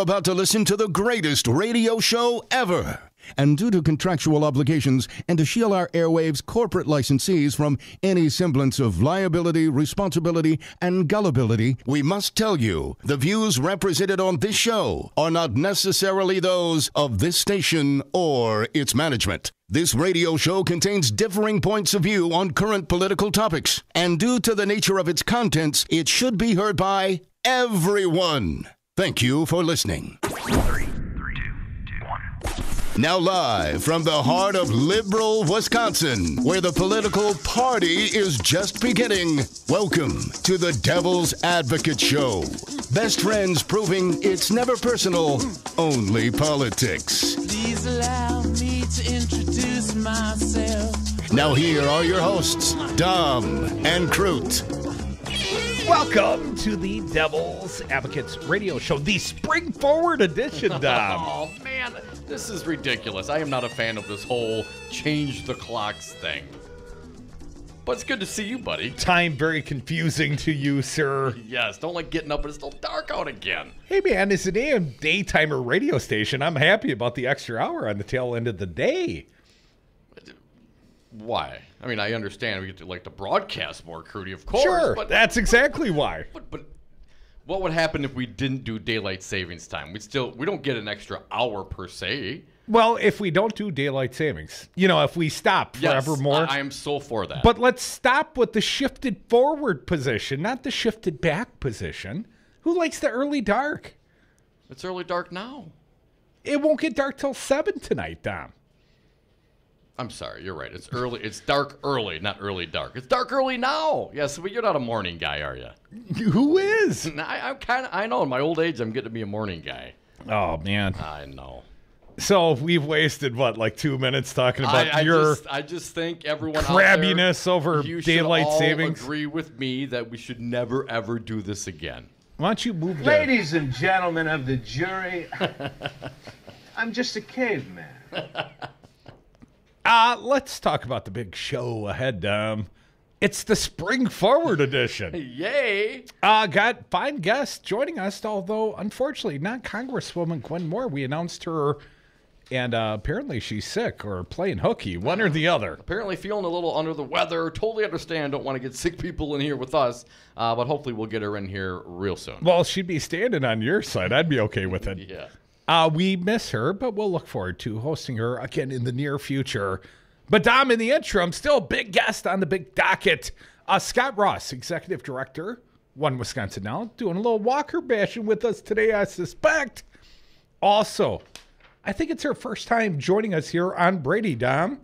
You're about to listen to the greatest radio show ever. And due to contractual obligations and to shield our airwaves corporate licensees from any semblance of liability, responsibility, and gullibility, we must tell you the views represented on this show are not necessarily those of this station or its management. This radio show contains differing points of view on current political topics, and due to the nature of its contents, it should be heard by everyone. Thank you for listening. 3, 2, 1. Now live from the heart of liberal Wisconsin, where the political party is just beginning, welcome to the Devil's Advocate Show. Best friends proving it's never personal, only politics. Please allow me to introduce myself. Now here are your hosts, Dom and Kroot. Welcome to the Devil's Advocates Radio Show, the Spring Forward edition, Dom. Oh, man, this is ridiculous. I am not a fan of this whole change the clocks thing. But it's good to see you, buddy. Time very confusing to you, sir. Yes, don't like getting up and it's still dark out again. Hey, man, it's an AM daytimer radio station. I'm happy about the extra hour on the tail end of the day. Why? I mean, I understand we get to like to broadcast more, Crudy, of course. Sure, but that's exactly why. But what would happen if we didn't do daylight savings time? We don't get an extra hour per se. Well, if we don't do daylight savings, if we stop forevermore. Yes, I am so for that. But let's stop with the shifted forward position, not the shifted back position. Who likes the early dark? It's early dark now. It won't get dark till 7 tonight, Dom. I'm sorry, you're right. It's early. It's dark early, not early dark. It's dark early now. Yes, but you're not a morning guy, are you? Who is? I know. In my old age, I'm getting to be a morning guy. Oh, man. I know. So we've wasted, like 2 minutes talking about I just think everyone crabbiness out there, over daylight savings. Agree with me that we should never, ever do this again. Why don't you move Ladies and gentlemen of the jury, I'm just a caveman. Let's talk about the big show ahead, It's the Spring Forward edition. Yay! Got fine guests joining us, although unfortunately not Congresswoman Gwen Moore. We announced her, and apparently she's sick or playing hooky, one or the other. Apparently feeling a little under the weather. Totally understand. Don't want to get sick people in here with us, but hopefully we'll get her in here real soon. Well, she'd be standing on your side. I'd be okay with it. Yeah. We miss her, but we'll look forward to hosting her again in the near future. But Dom, in the interim, still a big guest on the big docket. Scot Ross, Executive Director, One Wisconsin Now, doing a little Walker bashing with us today, I suspect. Also, I think it's her first time joining us here on Brady, Dom.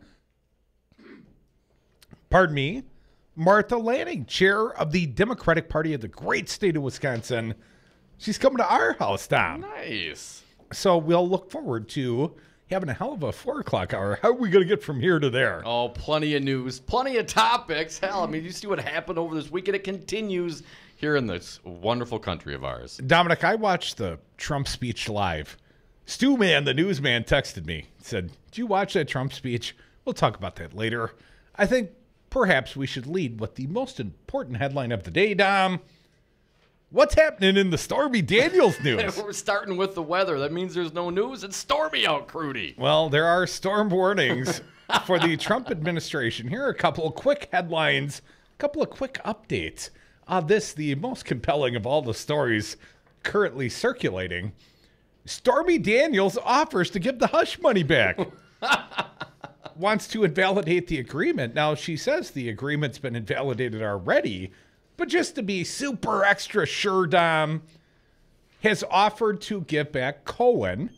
Pardon me. Martha Lanning, Chair of the Democratic Party of the great state of Wisconsin. She's coming to our house, Dom. Nice. So we'll look forward to having a hell of a 4 o'clock hour. How are we going to get from here to there? Oh, plenty of news, plenty of topics. Hell, I mean, you see what happened over this weekend. It continues here in this wonderful country of ours. Dominic, I watched the Trump speech live. Stu Man, the newsman, texted me. Said, did you watch that Trump speech? We'll talk about that later. I think perhaps we should lead with the most important headline of the day, Dom. What's happening in the Stormy Daniels news? We're starting with the weather. That means there's no news. It's stormy out, Crudy. Well, there are storm warnings for the Trump administration. Here are a couple of quick headlines, a couple of quick updates. This, the most compelling of all the stories currently circulating. Stormy Daniels offers to give the hush money back. Wants to invalidate the agreement. Now, she says the agreement's been invalidated already. But just to be super extra sure, Dom, has offered to give back Cohen,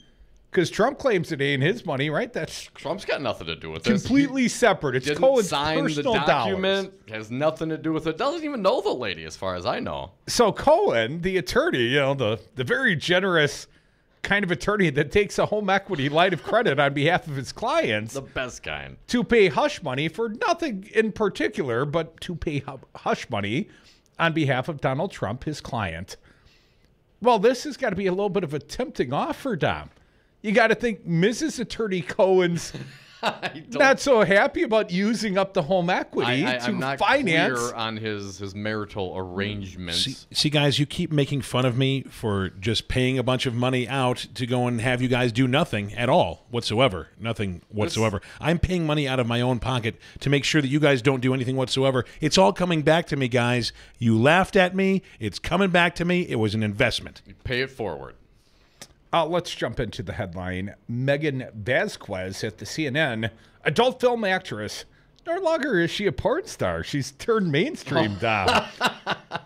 because Trump claims it ain't his money, right? That's Trump's got nothing to do with this. Completely separate. It's didn't Cohen's sign personal the document. dollars. Has nothing to do with it. Doesn't even know the lady, as far as I know. So Cohen, the attorney, the very generous kind of attorney that takes a home equity line of credit on behalf of his clients. The best kind. To pay hush money for nothing in particular, but to pay hush money on behalf of Donald Trump, his client. Well, this has got to be a little bit of a tempting offer, Dom. You got to think Mrs. Attorney Cohen's not so happy about using up the home equity I'm to not finance. clear on his marital arrangements. See, guys, you keep making fun of me for just paying a bunch of money out to go and have you guys do nothing at all whatsoever. Nothing whatsoever. I'm paying money out of my own pocket to make sure that you guys don't do anything whatsoever. It's all coming back to me, guys. You laughed at me. It's coming back to me. It was an investment. You pay it forward. Let's jump into the headline. Megan Vasquez at the CNN, adult film actress. No longer is she a porn star. She's turned mainstream now.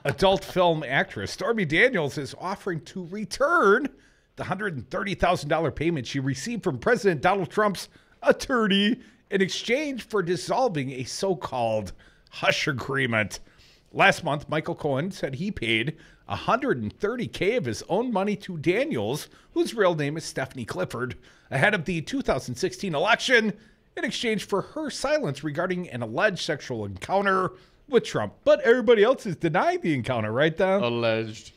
Adult film actress Stormy Daniels is offering to return the $130,000 payment she received from President Donald Trump's attorney in exchange for dissolving a so-called hush agreement. Last month, Michael Cohen said he paid $130K of his own money to Daniels, whose real name is Stephanie Clifford, ahead of the 2016 election in exchange for her silence regarding an alleged sexual encounter with Trump. But everybody else has denied the encounter, right, Don? Alleged.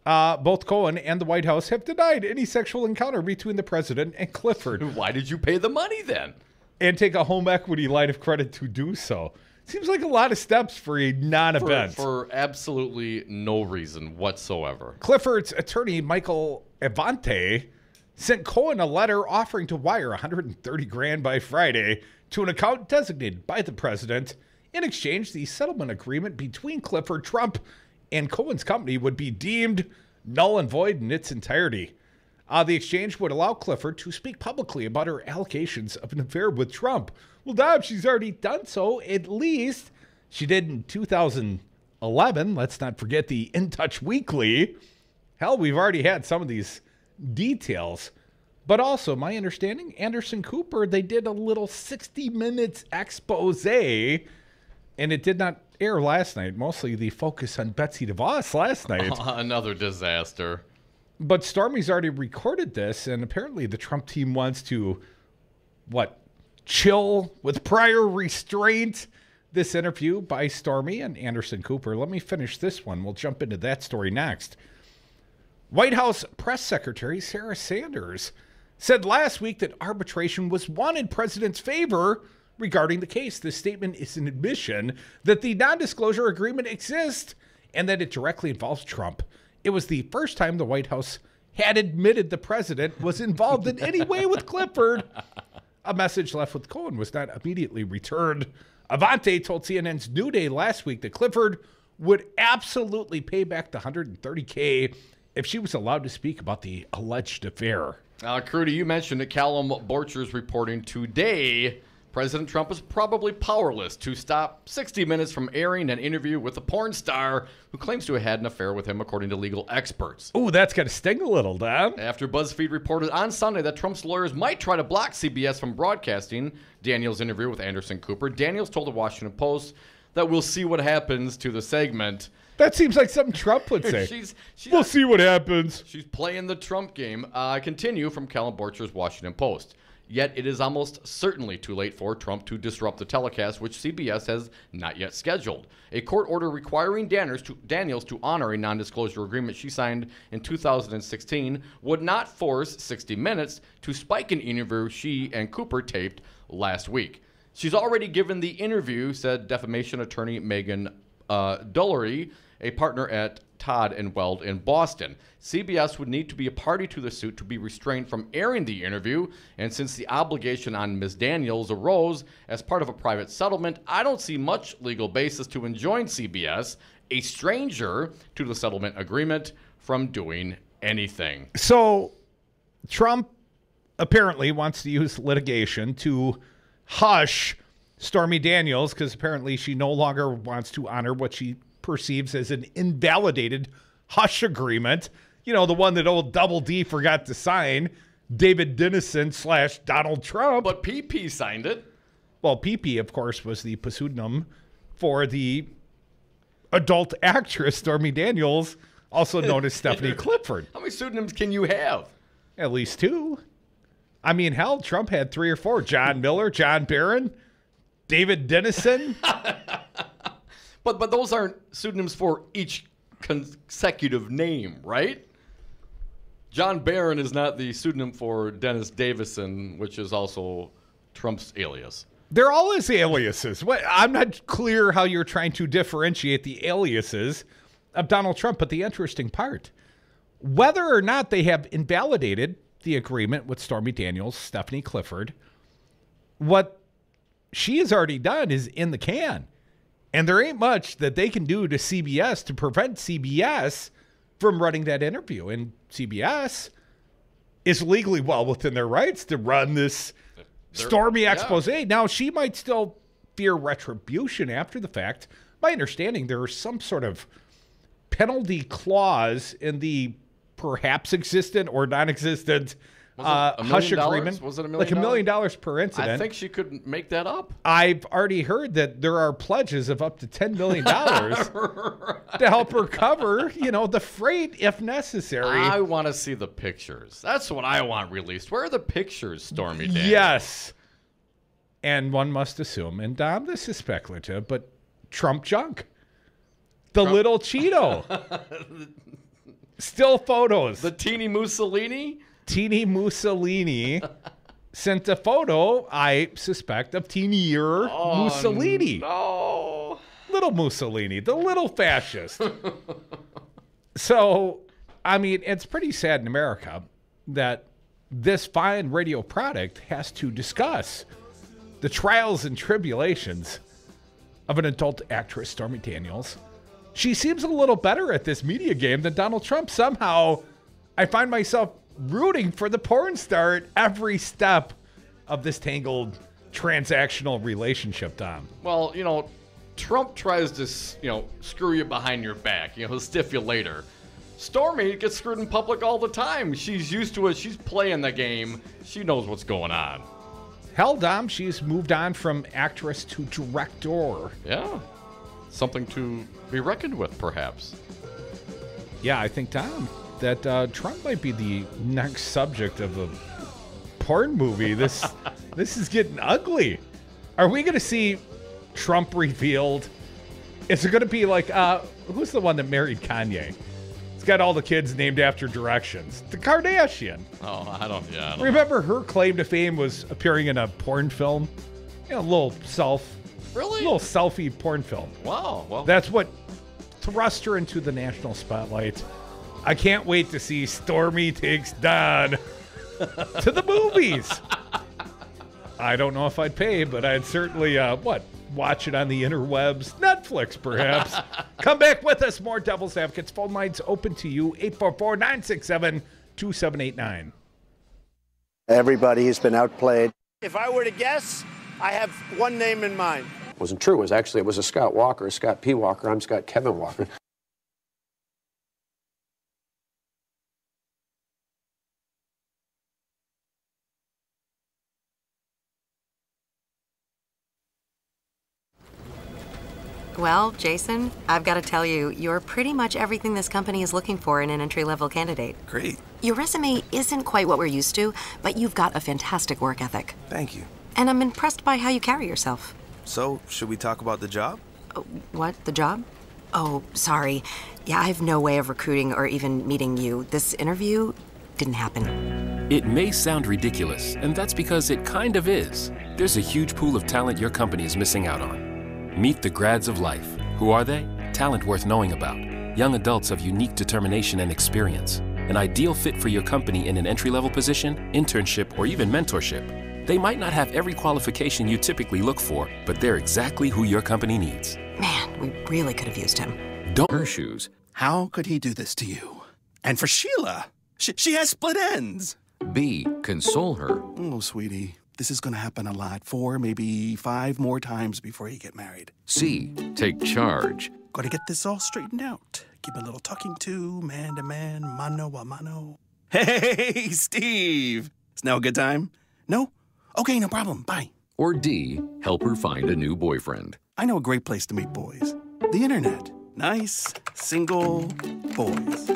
Both Cohen and the White House have denied any sexual encounter between the president and Clifford. Why did you pay the money then? And take a home equity line of credit to do so. Seems like a lot of steps for a non-event. For absolutely no reason whatsoever. Clifford's attorney, Michael Avante, sent Cohen a letter offering to wire $130,000 by Friday to an account designated by the president. In exchange, the settlement agreement between Clifford, Trump, and Cohen's company would be deemed null and void in its entirety. The exchange would allow Clifford to speak publicly about her allegations of an affair with Trump. Well, Dom, she's already done so. At least she did in 2011. Let's not forget the In Touch Weekly. Hell, we've already had some of these details. But also, my understanding, Anderson Cooper, they did a little 60 minutes expose, and it did not air last night. Mostly the focus on Betsy DeVos last night. Another disaster. But Stormy's already recorded this, and apparently the Trump team wants to, chill with prior restraint. This interview by Stormy and Anderson Cooper. Let me finish this one. We'll jump into that story next. White House Press Secretary Sarah Sanders said last week that arbitration was won in President's favor regarding the case. This statement is an admission that the non-disclosure agreement exists and that it directly involves Trump. It was the first time the White House had admitted the president was involved in any way with Clifford. A message left with Cohen was not immediately returned. Avante told CNN's New Day last week that Clifford would absolutely pay back the $130K if she was allowed to speak about the alleged affair. Crudy, you mentioned that Callum Borcher's reporting today President Trump is probably powerless to stop 60 Minutes from airing an interview with a porn star who claims to have had an affair with him, according to legal experts. Ooh, that's going to sting a little, Dom. After BuzzFeed reported on Sunday that Trump's lawyers might try to block CBS from broadcasting Daniels' interview with Anderson Cooper, Daniels told the Washington Post that we'll see what happens to the segment. That seems like something Trump would say. We'll see what happens. She's playing the Trump game. Continue from Callum Borcher's Washington Post. Yet it is almost certainly too late for Trump to disrupt the telecast, which CBS has not yet scheduled. A court order requiring Daniels to honor a non-disclosure agreement she signed in 2016 would not force 60 Minutes to spike an interview she and Cooper taped last week. She's already given the interview, said defamation attorney Megan Dullery, a partner at Todd & Weld in Boston. CBS would need to be a party to the suit to be restrained from airing the interview, and since the obligation on Ms. Daniels arose as part of a private settlement, I don't see much legal basis to enjoin CBS, a stranger to the settlement agreement, from doing anything. So Trump apparently wants to use litigation to hush Stormy Daniels because apparently she no longer wants to honor what she perceives as an invalidated hush agreement. You know, the one that old Double D forgot to sign, David Dennison / Donald Trump. But PP signed it. Well, PP, of course, was the pseudonym for the adult actress Stormy Daniels, also known as Stephanie Clifford. How many pseudonyms can you have? At least 2. I mean, hell, Trump had 3 or 4. John Miller, John Barron, David Dennison. But those aren't pseudonyms for each consecutive name, right? John Barron is not the pseudonym for Dennis Davison, which is also Trump's alias. They're all his aliases. I'm not clear how you're trying to differentiate the aliases of Donald Trump, but the interesting part, whether or not they have invalidated the agreement with Stormy Daniels, Stephanie Clifford, what she has already done is in the can. And there ain't much that they can do to CBS to prevent CBS from running that interview. And CBS is legally well within their rights to run this Stormy expose. Now, she might still fear retribution after the fact. My understanding, there is some sort of penalty clause in the perhaps existent or non-existent hush agreement. Was it $1 million? Like $1 million per incident. I think she could make that up. I've already heard that there are pledges of up to $10 million to help her cover, the freight if necessary. I want to see the pictures. That's what I want released. Where are the pictures, Stormy Daniels? Yes. And one must assume, and Dom, this is speculative, but Trump junk. The little Cheeto. Still photos. The teeny Mussolini? Teeny Mussolini sent a photo, I suspect, of teenier Mussolini. No. Little Mussolini, the little fascist. So, I mean, it's pretty sad in America that this fine radio product has to discuss the trials and tribulations of an adult actress, Stormy Daniels. She seems a little better at this media game than Donald Trump. Somehow, I find myself rooting for the porn star at every step of this tangled transactional relationship, Dom. Well, Trump tries to, screw you behind your back. He'll stiff you later. Stormy gets screwed in public all the time. She's used to it. She's playing the game. She knows what's going on. Hell, Dom, she's moved on from actress to director. Yeah. Something to be reckoned with, perhaps. Yeah, I think, Dom, that Trump might be the next subject of a porn movie. This is getting ugly. Are we going to see Trump revealed? Is it going to be like, who's the one that married Kanye? It's got all the kids named after directions. The Kardashian. Oh, I don't know. Remember her claim to fame was appearing in a porn film? A little selfie porn film. Wow. Well, that's what thrust her into the national spotlight. I can't wait to see Stormy Takes Don to the movies. I don't know if I'd pay, but I'd certainly, watch it on the interwebs. Netflix, perhaps. Come back with us. More Devil's Advocates. Phone lines open to you. 844-967-2789. Everybody has been outplayed. If I were to guess, I have one name in mind. It wasn't true. It was a Scott Walker, Scott P. Walker. I'm Scott Kevin Walker. Well, Jason, I've got to tell you, you're pretty much everything this company is looking for in an entry-level candidate. Great. Your resume isn't quite what we're used to, but you've got a fantastic work ethic. Thank you. And I'm impressed by how you carry yourself. So, should we talk about the job? What? The job? Oh, sorry. Yeah, I have no way of recruiting or even meeting you. This interview didn't happen. It may sound ridiculous, and that's because it kind of is. There's a huge pool of talent your company is missing out on. Meet the grads of life. Who are they? Talent worth knowing about. Young adults of unique determination and experience. An ideal fit for your company in an entry-level position, internship, or even mentorship. They might not have every qualification you typically look for, but they're exactly who your company needs. Man, we really could have used him. Don't her shoes. How could he do this to you? And for Sheila, she has split ends. B, console her. Oh, sweetie. This is going to happen a lot. 4, maybe 5 more times before you get married. C, take charge. Got to get this all straightened out. Give a little talking to, man to man, mano a mano. Hey, Steve. Is now a good time? No? Okay, no problem. Bye. Or D, help her find a new boyfriend. I know a great place to meet boys. The internet. Nice, single boys.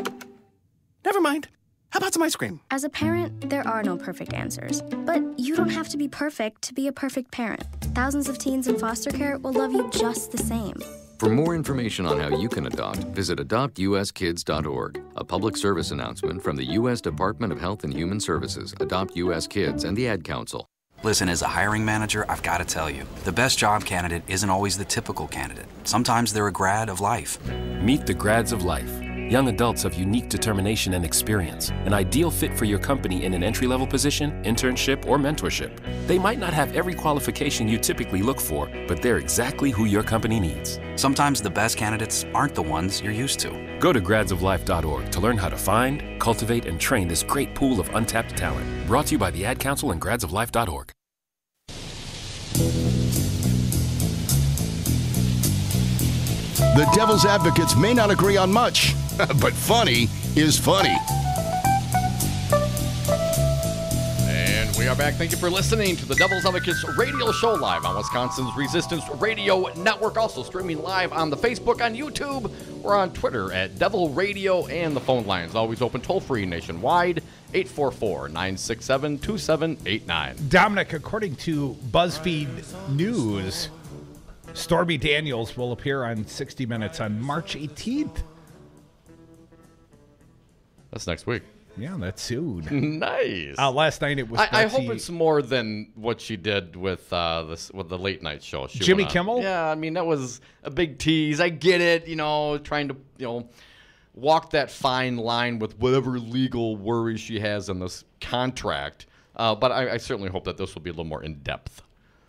Never mind. How about some ice cream? As a parent, there are no perfect answers. But you don't have to be perfect to be a perfect parent. Thousands of teens in foster care will love you just the same. For more information on how you can adopt, visit adoptuskids.org. A public service announcement from the U.S. Department of Health and Human Services, Adopt U.S. Kids, and the Ad Council. Listen, as a hiring manager, I've got to tell you, the best job candidate isn't always the typical candidate. Sometimes they're a grad of life. Meet the grads of life. Young adults of unique determination and experience, an ideal fit for your company in an entry-level position, internship, or mentorship. They might not have every qualification you typically look for, but they're exactly who your company needs. Sometimes the best candidates aren't the ones you're used to. Go to gradsoflife.org to learn how to find, cultivate, and train this great pool of untapped talent. Brought to you by the Ad Council and gradsoflife.org. The devil's advocates may not agree on much, but funny is funny. And we are back. Thank you for listening to the Devil's Advocates radio show live on Wisconsin's Resistance Radio Network. Also streaming live on the Facebook, on YouTube, or on Twitter at Devil Radio. And the phone lines always open toll-free nationwide, 844-967-2789. Dominic, according to BuzzFeed News, Stormy Daniels will appear on 60 Minutes on March 18th. That's next week. Yeah, that's soon. Nice. Last night it was. I hope it's more than what she did with with the late night show. Jimmy Kimmel. Yeah, I mean that was a big tease. I get it. Trying to walk that fine line with whatever legal worries she has in this contract. But I certainly hope that this will be a little more in depth.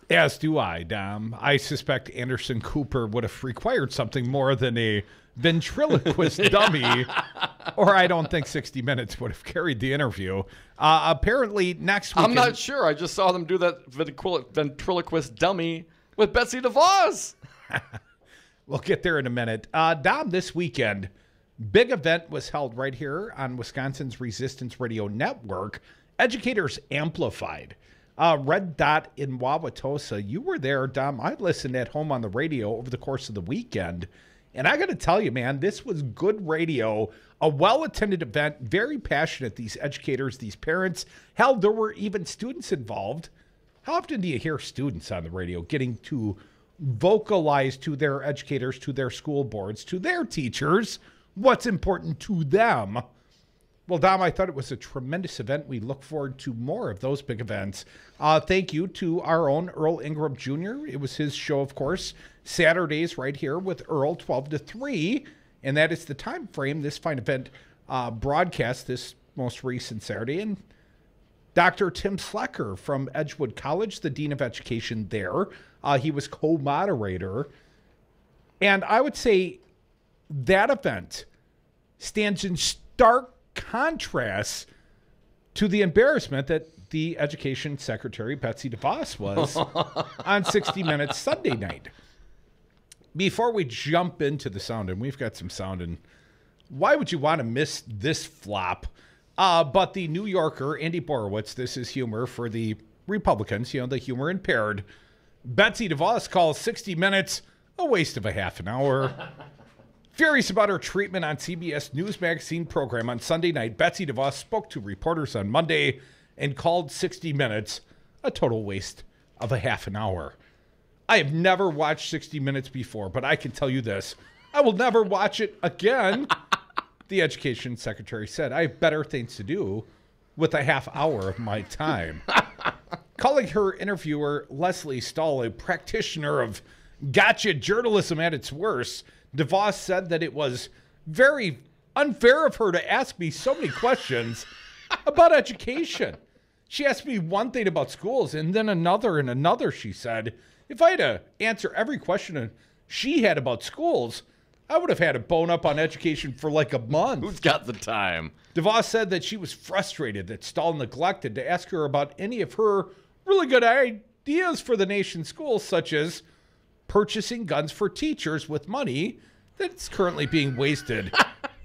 As do I, Dom. I suspect Anderson Cooper would have required something more than a ventriloquist dummy, or I don't think 60 Minutes would have carried the interview. Apparently, next week. I'm not sure. I just saw them do that ventriloquist dummy with Betsy DeVos. We'll get there in a minute. Dom, this weekend, big event was held right here on Wisconsin's Resistance Radio Network. Educators Amplified. Red Dot in Wauwatosa. You were there, Dom. I listened at home on the radio over the course of the weekend. And I got to tell you, man, this was good radio, a well-attended event, very passionate, these educators, these parents. Hell, there were even students involved. How often do you hear students on the radio getting to vocalize to their educators, to their school boards, to their teachers, what's important to them? Well, Dom, I thought it was a tremendous event. We look forward to more of those big events. Thank you to our own Earl Ingram Jr. It was his show, of course, Saturdays right here with Earl, 12 to 3. And that is the time frame this fine event broadcast this most recent Saturday. And Dr. Tim Slecker from Edgewood College, the Dean of Education there, he was co-moderator. And I would say that event stands in stark contrast to the embarrassment that the Education Secretary Betsy DeVos was on 60 Minutes Sunday night. Before we jump into the sound, and we've got some sound, and why would you want to miss this flop? But the New Yorker, Andy Borowitz, this is humor for the Republicans, the humor impaired. Betsy DeVos calls 60 Minutes a waste of a half an hour. Furious about her treatment on CBS News Magazine program on Sunday night, Betsy DeVos spoke to reporters on Monday and called 60 Minutes a total waste of a half an hour. I have never watched 60 Minutes before, but I can tell you this. I will never watch it again, the Education Secretary said. I have better things to do with a half hour of my time. Calling her interviewer Leslie Stahl a practitioner of gotcha journalism at its worst, DeVos said that it was very unfair of her to ask me so many questions about education. She asked me one thing about schools and then another and another, she said. If I had to answer every question she had about schools, I would have had a bone up on education for like a month. Who's got the time? DeVos said that she was frustrated that Stahl neglected to ask her about any of her really good ideas for the nation's schools, such as purchasing guns for teachers with money that's currently being wasted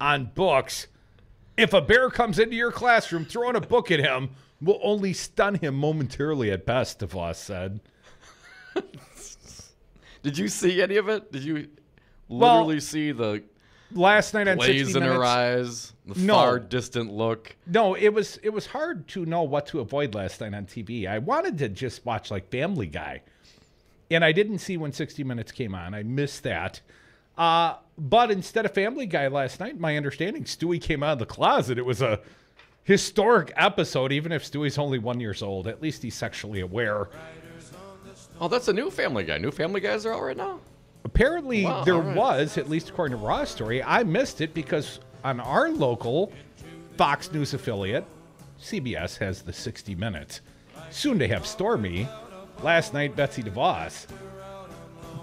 on books. If a bear comes into your classroom, throwing a book at him will only stun him momentarily at best, DeVos said. Did you see any of it? Did you literally see the last night on 60 blaze in Minutes? her eyes, the far distant look? No, it was hard to know what to avoid last night on TV. I wanted to just watch like Family Guy. And I didn't see when 60 Minutes came on. I missed that. But instead of Family Guy last night, my understanding, Stewie came out of the closet. It was a historic episode, even if Stewie's only 1 year old. At least he's sexually aware. Oh, that's a new Family Guy. New Family Guys are out right now? Apparently there right. was, at least according to Raw's story. I missed it because on our local Fox News affiliate, CBS has the 60 Minutes. Soon to have Stormy. Last night, Betsy DeVos.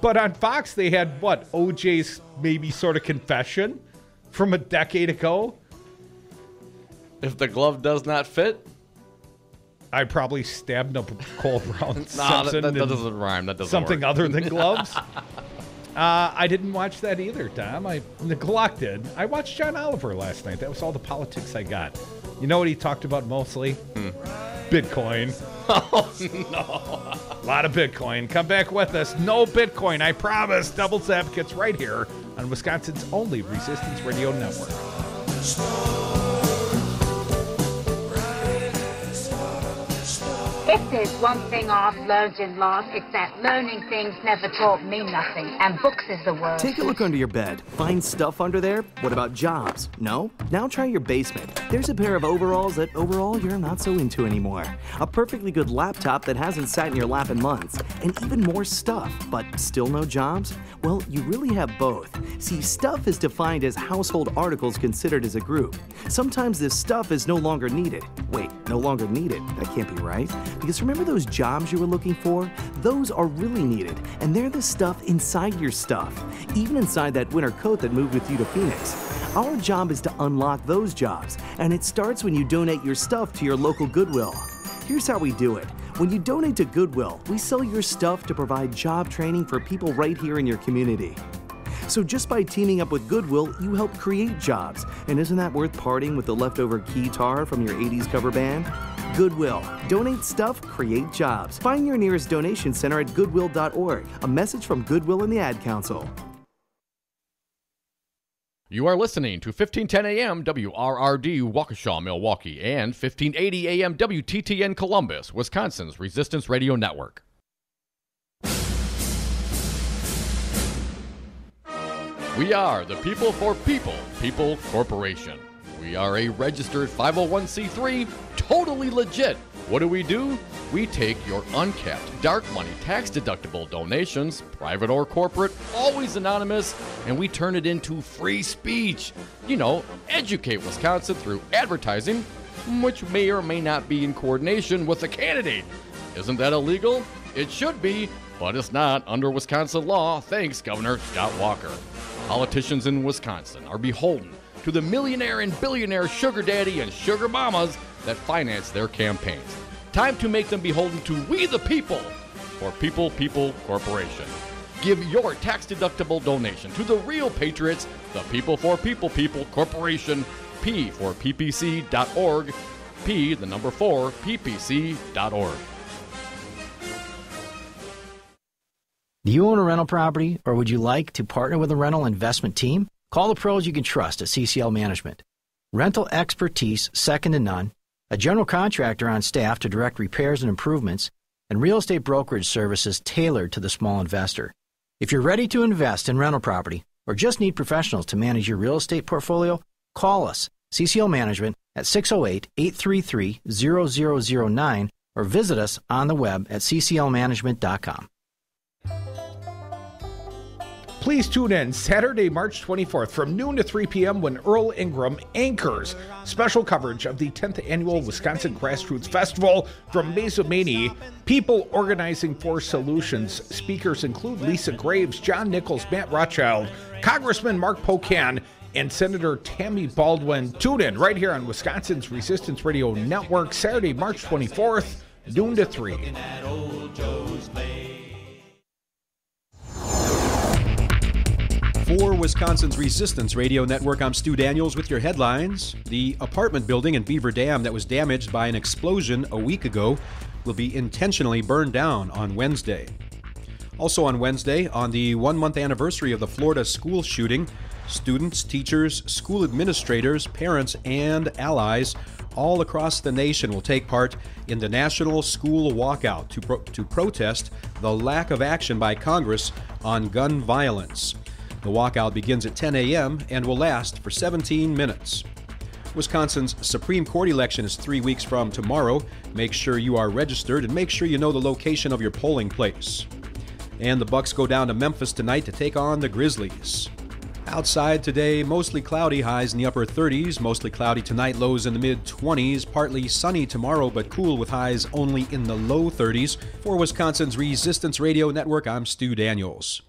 But on Fox, they had, what, OJ's maybe sort of confession from a decade ago? If the glove does not fit? I probably stabbed Nicole Brown Nah, Simpson. that doesn't rhyme. That doesn't something work. other than gloves. I didn't watch that either, Tom. I neglected. I watched John Oliver last night. That was all the politics I got. You know what he talked about mostly? Bitcoin. Oh, no. A lot of Bitcoin. Come back with us. No Bitcoin, I promise. Devil's Advocates right here on Wisconsin's only Resistance Radio Network. If there's one thing I've learned in life, it's that learning things never taught me nothing, and books is the worst. Take a look under your bed. Find stuff under there? What about jobs? No? Now try your basement. There's a pair of overalls that overall you're not so into anymore. A perfectly good laptop that hasn't sat in your lap in months. And even more stuff, but still no jobs? Well, you really have both. See, stuff is defined as household articles considered as a group. Sometimes this stuff is no longer needed. Wait, no longer needed? That can't be right. Because remember those jobs you were looking for? Those are really needed, and they're the stuff inside your stuff, even inside that winter coat that moved with you to Phoenix. Our job is to unlock those jobs, and it starts when you donate your stuff to your local Goodwill. Here's how we do it. When you donate to Goodwill, we sell your stuff to provide job training for people right here in your community. So just by teaming up with Goodwill, you help create jobs. And isn't that worth parting with the leftover keytar from your 80s cover band? Goodwill. Donate stuff, create jobs. Find your nearest donation center at goodwill.org. A message from Goodwill and the Ad Council. You are listening to 1510 AM WRRD Waukesha, Milwaukee, and 1580 AM WTTN Columbus, Wisconsin's Resistance Radio Network. We are the People for People Corporation. We are a registered 501c3, totally legit. What do? We take your uncapped, dark money, tax-deductible donations, private or corporate, always anonymous, and we turn it into free speech. You know, educate Wisconsin through advertising, which may or may not be in coordination with the candidate. Isn't that illegal? It should be, but it's not under Wisconsin law, thanks Governor Scott Walker. Politicians in Wisconsin are beholden to the millionaire and billionaire sugar daddy and sugar mamas that finance their campaigns. Time to make them beholden to we the people for People Corporation. Give your tax-deductible donation to the real patriots, the People for People Corporation, P for ppc.org, P, the number 4, ppc.org. Do you own a rental property, or would you like to partner with a rental investment team? Call the pros you can trust at CCL Management. Rental expertise second to none, a general contractor on staff to direct repairs and improvements, and real estate brokerage services tailored to the small investor. If you're ready to invest in rental property or just need professionals to manage your real estate portfolio, call us, CCL Management, at 608-833-0009 or visit us on the web at cclmanagement.com. Please tune in Saturday, March 24th from noon to 3 p.m. when Earl Ingram anchors special coverage of the 10th Annual Wisconsin Grassroots Festival from Mazomanie, People Organizing for Solutions. Speakers include Lisa Graves, John Nichols, Matt Rothschild, Congressman Mark Pocan, and Senator Tammy Baldwin. Tune in right here on Wisconsin's Resistance Radio Network, Saturday, March 24th, noon to 3. For Wisconsin's Resistance Radio Network, I'm Stu Daniels with your headlines. The apartment building in Beaver Dam that was damaged by an explosion a week ago will be intentionally burned down on Wednesday. Also on Wednesday, on the 1-month anniversary of the Florida school shooting, students, teachers, school administrators, parents, and allies all across the nation will take part in the National School Walkout to protest the lack of action by Congress on gun violence. The walkout begins at 10 a.m. and will last for 17 minutes. Wisconsin's Supreme Court election is 3 weeks from tomorrow. Make sure you are registered and make sure you know the location of your polling place. And the Bucks go down to Memphis tonight to take on the Grizzlies. Outside today, mostly cloudy, highs in the upper 30s. Mostly cloudy tonight, lows in the mid-20s. Partly sunny tomorrow, but cool with highs only in the low 30s. For Wisconsin's Resistance Radio Network, I'm Stu Daniels.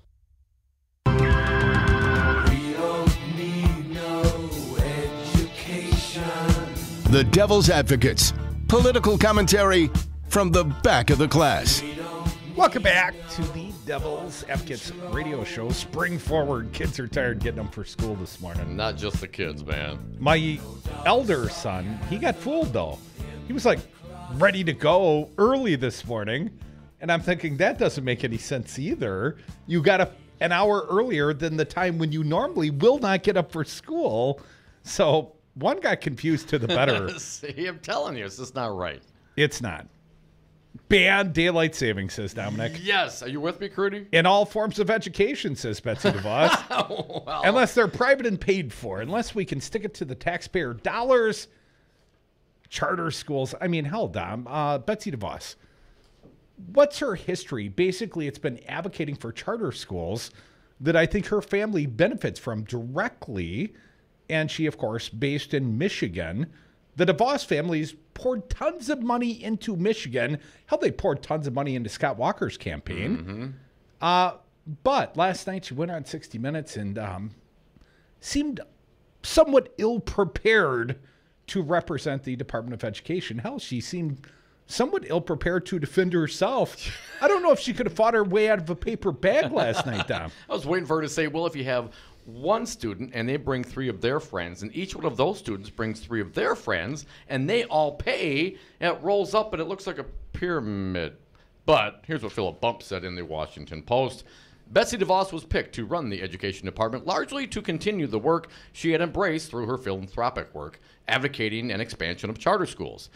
The Devil's Advocates. Political commentary from the back of the class. Welcome back to the Devil's Advocates radio show. Spring forward. Kids are tired getting them for school this morning. Not just the kids, man. My elder son, he got fooled, though. He was, like, ready to go early this morning. And I'm thinking, that doesn't make any sense either. You got an hour earlier than the time when you normally will not get up for school. So one got confused to the better. See, I'm telling you, it's just not right. It's not. Ban daylight savings, says Dominic. Yes. Are you with me, Crudy? In all forms of education, says Betsy DeVos. Well, unless they're private and paid for. Unless we can stick it to the taxpayer dollars. Charter schools. I mean, hell, Dom. Betsy DeVos. What's her history? Basically, it's been advocating for charter schools that I think her family benefits from directly. And she, of course, based in Michigan. The DeVos families poured tons of money into Michigan. Hell, they poured tons of money into Scott Walker's campaign. Mm-hmm. But last night she went on 60 Minutes and seemed somewhat ill-prepared to represent the Department of Education. Hell, she seemed somewhat ill-prepared to defend herself. I don't know if she could have fought her way out of a paper bag last night, Dom. I was waiting for her to say, well, if you have one student and they bring 3 of their friends, and each one of those students brings 3 of their friends, and they all pay, and it rolls up and it looks like a pyramid. But here's what Philip Bump said in the Washington Post. Betsy DeVos was picked to run the education department largely to continue the work she had embraced through her philanthropic work, advocating an expansion of charter schools.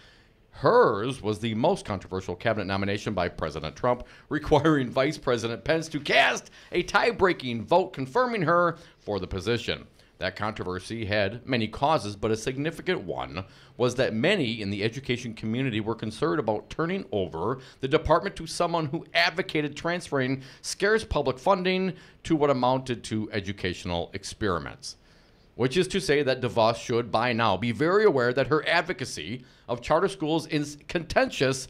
Hers was the most controversial cabinet nomination by President Trump, requiring Vice President Pence to cast a tie-breaking vote confirming her for the position. That controversy had many causes, but a significant one was that many in the education community were concerned about turning over the department to someone who advocated transferring scarce public funding to what amounted to educational experiments. Which is to say that DeVos should, by now, be very aware that her advocacy of charter schools is contentious,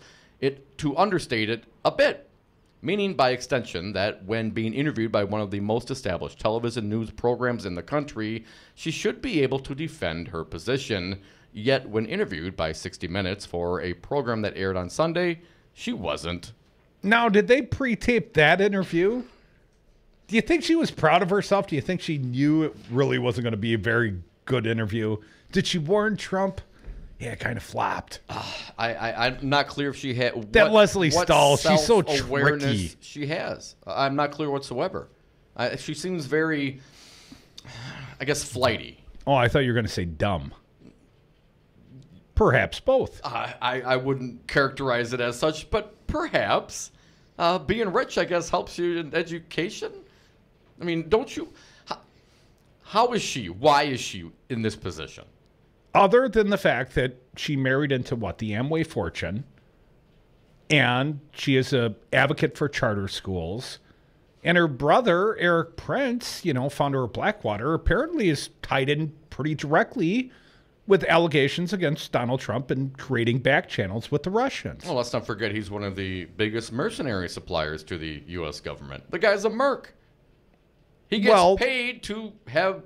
to understate it a bit. Meaning, by extension, that when being interviewed by one of the most established television news programs in the country, she should be able to defend her position. Yet, when interviewed by 60 Minutes for a program that aired on Sunday, she wasn't. Now, did they pre-tape that interview? Do you think she was proud of herself? Do you think she knew it really wasn't going to be a very good interview? Did she warn Trump? Yeah, it kind of flopped. I'm not clear if she had that Leslie Stahl. She's so tricky. She has. I'm not clear whatsoever. She seems very, I guess, flighty. Oh, I thought you were going to say dumb. Perhaps both. I wouldn't characterize it as such, but perhaps being rich, I guess, helps you in education. I mean, don't you? How is she? Why is she in this position? Other than the fact that she married into what? The Amway fortune. And she is an advocate for charter schools. And her brother, Eric Prince, founder of Blackwater, apparently is tied in pretty directly with allegations against Donald Trump and creating back channels with the Russians. Well, let's not forget he's one of the biggest mercenary suppliers to the U.S. government. The guy's a merc. He gets paid to have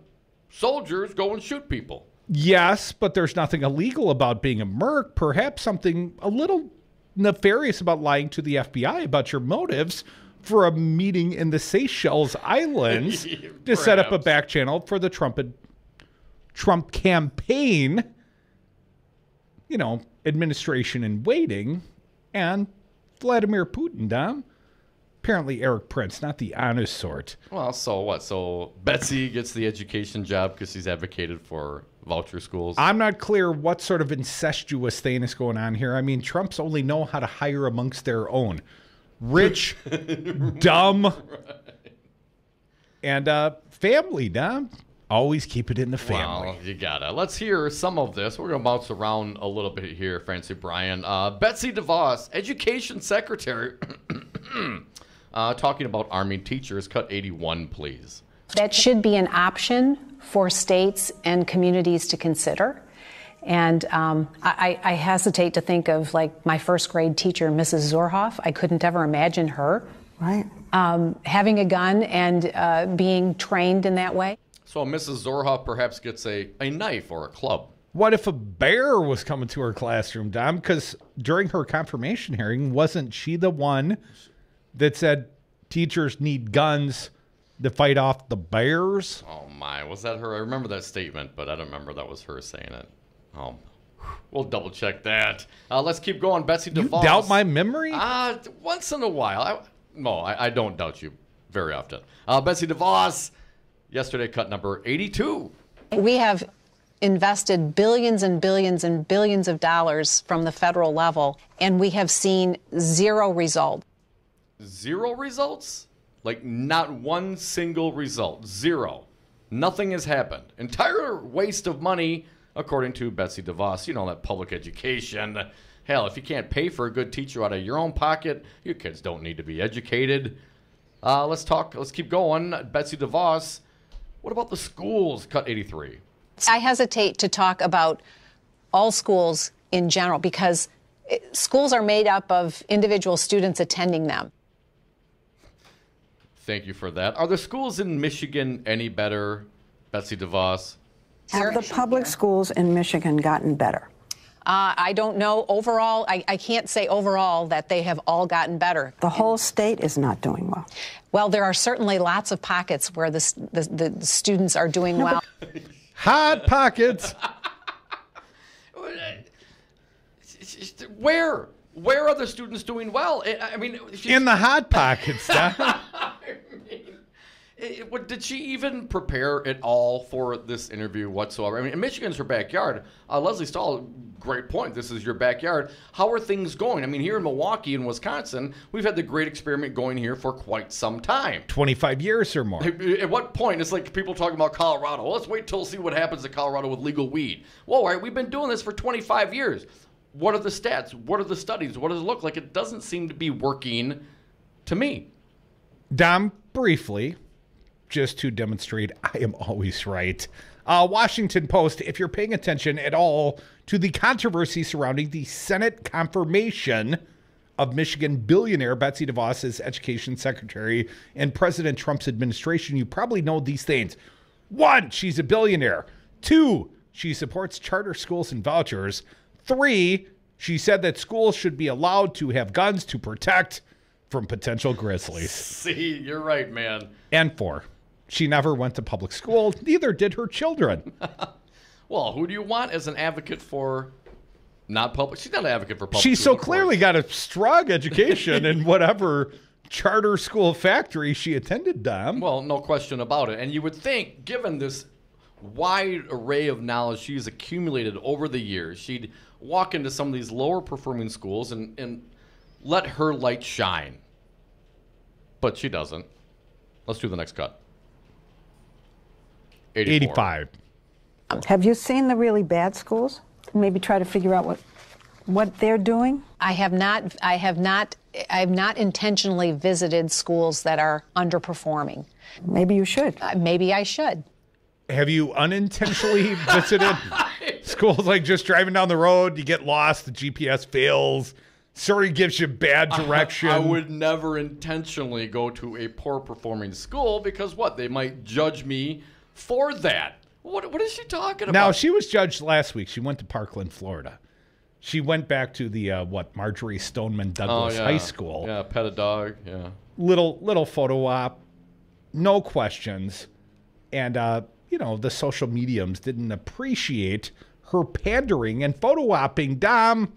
soldiers go and shoot people. Yes, but there's nothing illegal about being a merc. Perhaps something a little nefarious about lying to the FBI about your motives for a meeting in the Seychelles Islands to set up a back channel for the Trump campaign, administration in waiting, and Vladimir Putin, Dom. Apparently Eric Prince, not the honest sort. Well, so what? So Betsy gets the education job because she's advocated for voucher schools? I'm not clear what sort of incestuous thing is going on here. I mean, Trumps only know how to hire amongst their own. Rich, dumb, and family, Dom. Always keep it in the family. Well, you gotta. Let's hear some of this. We're gonna bounce around a little bit here, Fancy Brian. Betsy DeVos, Education Secretary, talking about arming teachers. Cut 81, please. That should be an option for states and communities to consider. And I hesitate to think of, like, my first grade teacher, Mrs. Zorhoff. I couldn't ever imagine her having a gun and being trained in that way. So Mrs. Zorhoff perhaps gets a knife or a club. What if a bear was coming to her classroom, Dom? Because during her confirmation hearing, wasn't she the one that said teachers need guns to fight off the bears? Oh, my. Was that her? I remember that statement, but I don't remember that was her saying it. Oh, we'll double check that. Let's keep going. Betsy DeVos. You doubt my memory? Once in a while. I don't doubt you very often. Betsy DeVos, yesterday cut number 82. We have invested billions and billions and billions of dollars from the federal level, and we have seen zero result. Zero results? Like, not one single result. Zero. Nothing has happened. Entire waste of money, according to Betsy DeVos. You know, that public education. Hell, if you can't pay for a good teacher out of your own pocket, your kids don't need to be educated. Let's keep going. Betsy DeVos, what about the schools? Cut 83. I hesitate to talk about all schools in general because schools are made up of individual students attending them. Thank you for that. Are the schools in Michigan any better, Betsy DeVos? Have the public schools in Michigan gotten better? I don't know. Overall, I can't say overall that they have all gotten better. The whole state is not doing well. Well, there are certainly lots of pockets where the students are doing well. Hot pockets. Where are the students doing well? I mean, in the hot pockets. Did she even prepare at all for this interview whatsoever? I mean, Michigan's her backyard. Leslie Stahl, great point. This is your backyard. How are things going? I mean, here in Milwaukee and Wisconsin, we've had the great experiment going here for quite some time. 25 years or more. At what point? It's like people talking about Colorado. Well, let's wait till see what happens in Colorado with legal weed. Well, all right, we've been doing this for 25 years. What are the stats? What are the studies? What does it look like? It doesn't seem to be working to me. Dom, briefly, just to demonstrate I am always right. Washington Post, if you're paying attention at all to the controversy surrounding the Senate confirmation of Michigan billionaire Betsy DeVos as education secretary in President Trump's administration, you probably know these things. 1, she's a billionaire. 2, she supports charter schools and vouchers. 3, she said that schools should be allowed to have guns to protect from potential grizzlies. See, you're right, man. And 4, she never went to public school. Neither did her children. Well, who do you want as an advocate for not public? She's not an advocate for public. She's so clearly got a strong education in whatever charter school factory she attended, Dom. Well, no question about it. And you would think, given this wide array of knowledge she's accumulated over the years, she'd walk into some of these lower performing schools and let her light shine. But she doesn't. Let's do the next cut. 85. Have you seen the really bad schools? Maybe try to figure out what they're doing? I have not intentionally visited schools that are underperforming. Maybe you should. Maybe I should. Have you unintentionally visited schools, like just driving down the road, you get lost, the GPS fails, Siri gives you bad direction? I would never intentionally go to a poor performing school because what? They might judge me for that. What is she talking about? Now, she was judged last week. She went to Parkland, Florida. She went back to the, Marjorie Stoneman Douglas High School. Yeah, pet a dog, yeah. Little photo op, no questions. And, the social mediums didn't appreciate her pandering and photo opping, Dom.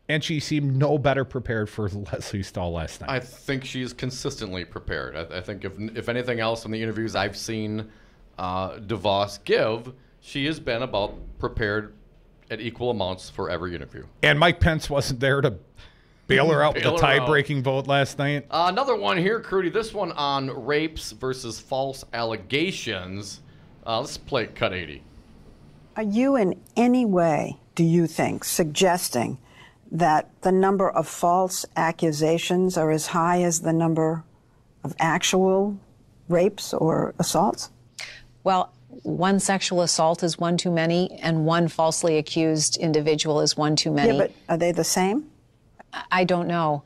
And she seemed no better prepared for Leslie Stahl last night. I think she's consistently prepared. I think if anything else in the interviews I've seen DeVos give, she has been about prepared at equal amounts for every interview. And Mike Pence wasn't there to bail her out with the tie-breaking vote last night. Another one here, Crudy. This one on rapes versus false allegations. Let's play cut 80. Are you in any way, do you think, suggesting that the number of false accusations are as high as the number of actual rapes or assaults? Well, one sexual assault is one too many, and one falsely accused individual is one too many. Yeah, but are they the same? I don't know.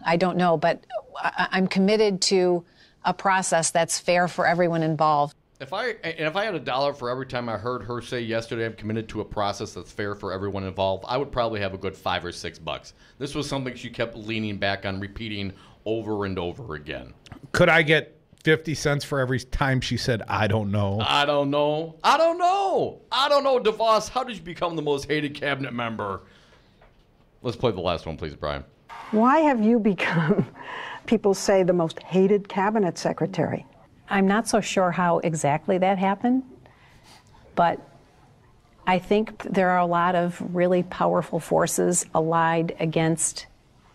But I'm committed to a process that's fair for everyone involved. If I had $1 for every time I heard her say yesterday, I'm committed to a process that's fair for everyone involved, I would probably have a good $5 or $6. This was something she kept leaning back on, repeating over and over again. Could I get 50 cents for every time she said, I don't know? I don't know. I don't know. I don't know, DeVos. How did you become the most hated cabinet member? Let's play the last one, please, Brian. Why have you become, people say, the most hated cabinet secretary? I'm not so sure how exactly that happened, but I think there are a lot of really powerful forces allied against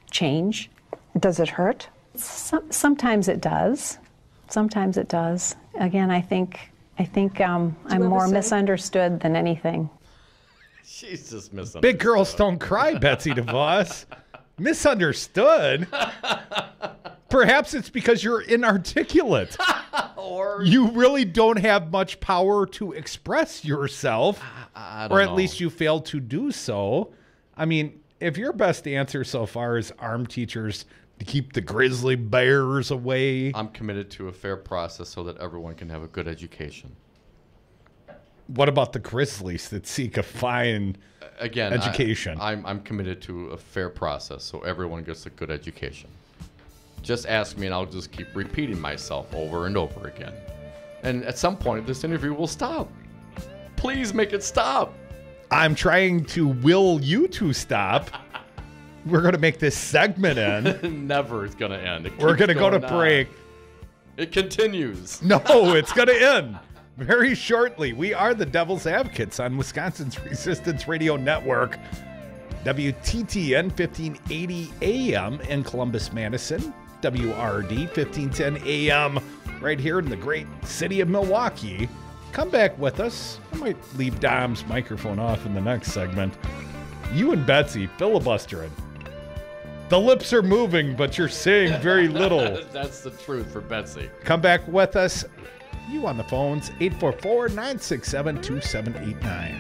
change. Does it hurt? Sometimes it does. Sometimes it does. Again, I think I'm more misunderstood than anything. She's just misunderstood. Big girls don't cry, Betsy DeVos. Misunderstood? Perhaps it's because you're inarticulate. Or you really don't have much power to express yourself. Or at least you fail to do so. I mean, if your best answer so far is arm teachers to keep the grizzly bears away. I'm committed to a fair process so that everyone can have a good education. What about the grizzlies that seek a fine education? I'm committed to a fair process so everyone gets a good education. Just ask me and I'll just keep repeating myself over and over again. And at some point, this interview will stop. Please make it stop. I'm trying to will you to stop. We're going to make this segment end. Never is going to end. We're going to go to break. It continues. No, it's going to end very shortly. We are the Devil's Advocates on Wisconsin's Resistance Radio Network. WTTN 1580 AM in Columbus, Madison. WRD 1510 AM right here in the great city of Milwaukee. Come back with us. I might leave Dom's microphone off in the next segment. You and Betsy filibustering. The lips are moving, but you're saying very little. That's the truth for Betsy. Come back with us. You on the phones, 844-967-2789.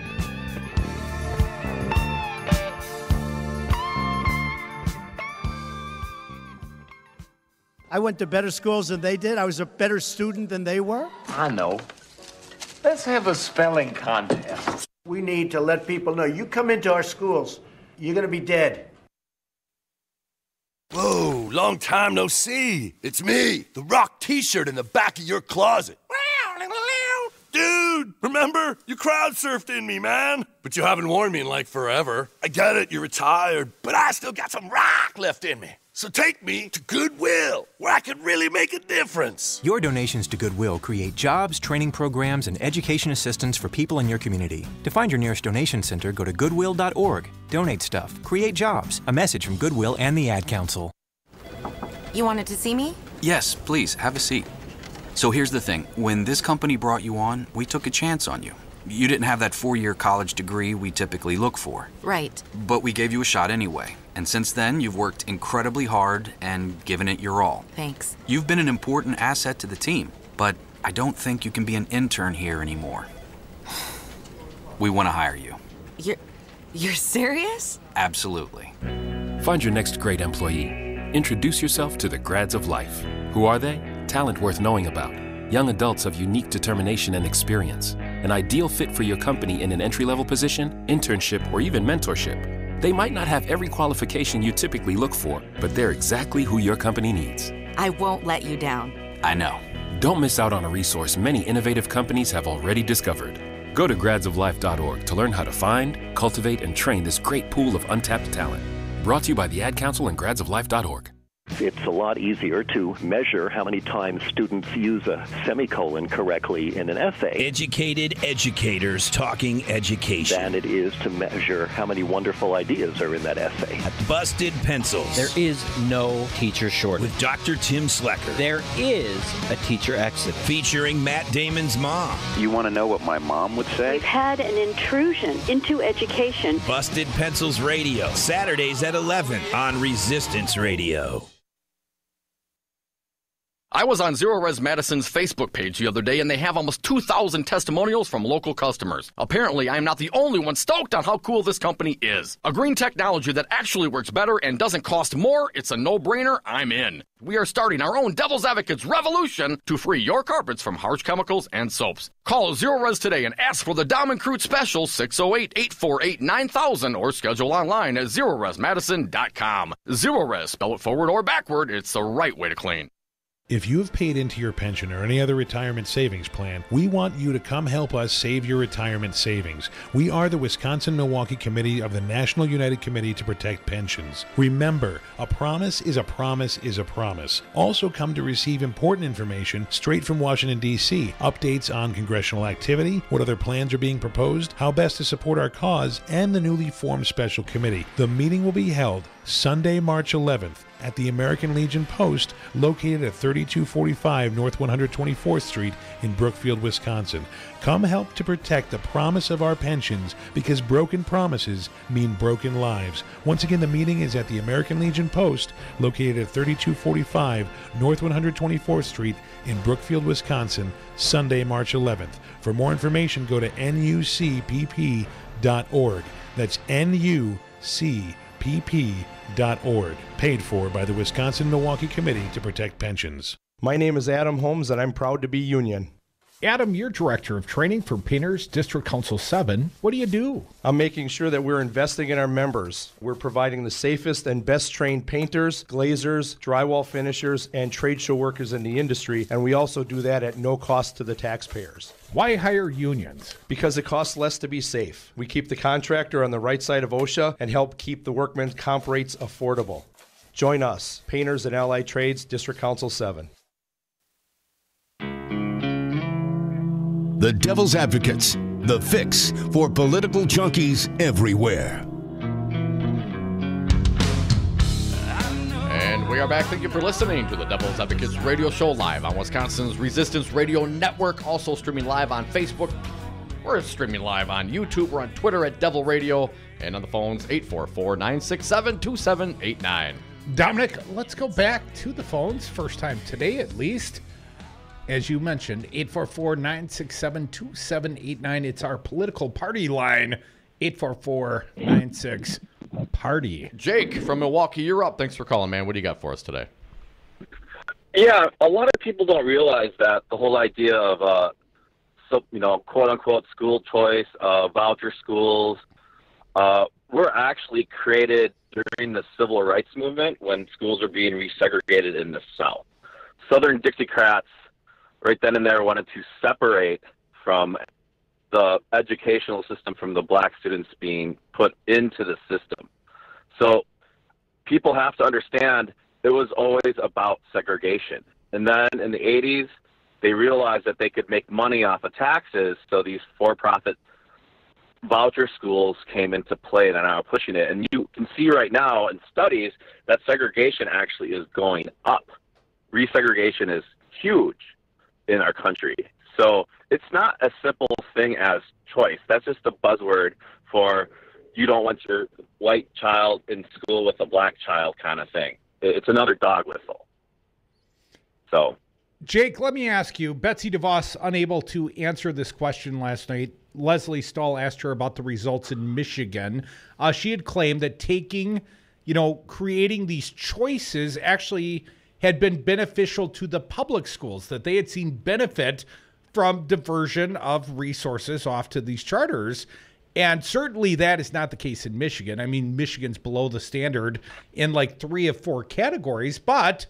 I went to better schools than they did. I was a better student than they were. I know. Let's have a spelling contest. We need to let people know, you come into our schools, you're going to be dead. Whoa, long time no see. It's me, the Rock t-shirt in the back of your closet. Dude, remember? You crowd surfed in me, man. But you haven't worn me in like forever. I get it, you're retired, but I still got some rock left in me. So take me to Goodwill, where I could really make a difference. Your donations to Goodwill create jobs, training programs, and education assistance for people in your community. To find your nearest donation center, go to goodwill.org. Donate stuff. Create jobs. A message from Goodwill and the Ad Council. You wanted to see me? Yes, please, have a seat. So here's the thing. When this company brought you on, we took a chance on you. You didn't have that 4-year college degree we typically look for. Right. But we gave you a shot anyway. And since then, you've worked incredibly hard and given it your all. Thanks. You've been an important asset to the team, but I don't think you can be an intern here anymore. We want to hire you. You're serious? Absolutely. Find your next great employee. Introduce yourself to the grads of life. Who are they? Talent worth knowing about. Young adults of unique determination and experience. An ideal fit for your company in an entry-level position, internship, or even mentorship. They might not have every qualification you typically look for, but they're exactly who your company needs. I won't let you down. I know. Don't miss out on a resource many innovative companies have already discovered. Go to gradsoflife.org to learn how to find, cultivate, and train this great pool of untapped talent. Brought to you by the Ad Council and gradsoflife.org. it's a lot easier to measure how many times students use a semicolon correctly in an essay. Educated educators talking education. Than it is to measure how many wonderful ideas are in that essay. Busted Pencils. There is no teacher shortage. With Dr. Tim Slecker. There is a teacher exodus. Featuring Matt Damon's mom. You want to know what my mom would say? We've had an intrusion into education. Busted Pencils Radio. Saturdays at 11 on Resistance Radio. I was on Zero Res Madison's Facebook page the other day, and they have almost 2,000 testimonials from local customers. Apparently, I'm not the only one stoked on how cool this company is. A green technology that actually works better and doesn't cost more. It's a no-brainer. I'm in. We are starting our own Devil's Advocates revolution to free your carpets from harsh chemicals and soaps. Call Zero Res today and ask for the Diamond Crude Special 608-848-9000 or schedule online at ZeroResMadison.com. Zero Res, spell it forward or backward. It's the right way to clean. If you have paid into your pension or any other retirement savings plan, we want you to come help us save your retirement savings. We are the Wisconsin-Milwaukee Committee of the National United Committee to Protect Pensions. Remember, a promise is a promise is a promise. Also come to receive important information straight from Washington, D.C., updates on congressional activity, what other plans are being proposed, how best to support our cause, and the newly formed special committee. The meeting will be held Sunday, March 11th at the American Legion Post, located at 3245 North 124th Street in Brookfield, Wisconsin. Come help to protect the promise of our pensions, because broken promises mean broken lives. Once again, the meeting is at the American Legion Post, located at 3245 North 124th Street in Brookfield, Wisconsin, Sunday, March 11th. For more information, go to nucpp.org. That's nucpp.org. Paid for by the Wisconsin-Milwaukee Committee to Protect Pensions. My name is Adam Holmes, and I'm proud to be union. Adam, you're Director of Training for Painters District Council 7. What do you do? I'm making sure that we're investing in our members. We're providing the safest and best trained painters, glazers, drywall finishers, and trade show workers in the industry, and we also do that at no cost to the taxpayers. Why hire unions? Because it costs less to be safe. We keep the contractor on the right side of OSHA and help keep the workmen's comp rates affordable. Join us, Painters and Allied Trades, District Council 7. The Devil's Advocates, the fix for political junkies everywhere. And we are back. Thank you for listening to the Devil's Advocates radio show live on Wisconsin's Resistance Radio Network. Also streaming live on Facebook. We're streaming live on YouTube. We're on Twitter at Devil Radio. And on the phones, 844-967-2789. Dominic, let's go back to the phones. First time today, at least. As you mentioned, 844-967-2789. It's our political party line, 844-96-PARTY. Jake from Milwaukee, you're up. Thanks for calling, man. What do you got for us today? Yeah, a lot of people don't realize that the whole idea of, quote-unquote school choice, voucher schools, were actually created during the Civil Rights Movement when schools were being resegregated in the South. Southern Dixiecrats right then and there wanted to separate from the educational system from the black students being put into the system. So people have to understand it was always about segregation. And then in the 80s, they realized that they could make money off of taxes, so these for-profit voucher schools came into play and are now pushing it. And you can see right now in studies that segregation actually is going up. Resegregation is huge in our country. So it's not a simple thing as choice. That's just a buzzword for you don't want your white child in school with a black child kind of thing. It's another dog whistle. So, Jake, let me ask you, Betsy DeVos unable to answer this question last night. Leslie Stahl asked her about the results in Michigan. She had claimed that creating these choices actually had been beneficial to the public schools, that they had seen benefit from diversion of resources off to these charters. And certainly that is not the case in Michigan. I mean, Michigan's below the standard in like 3 of 4 categories, but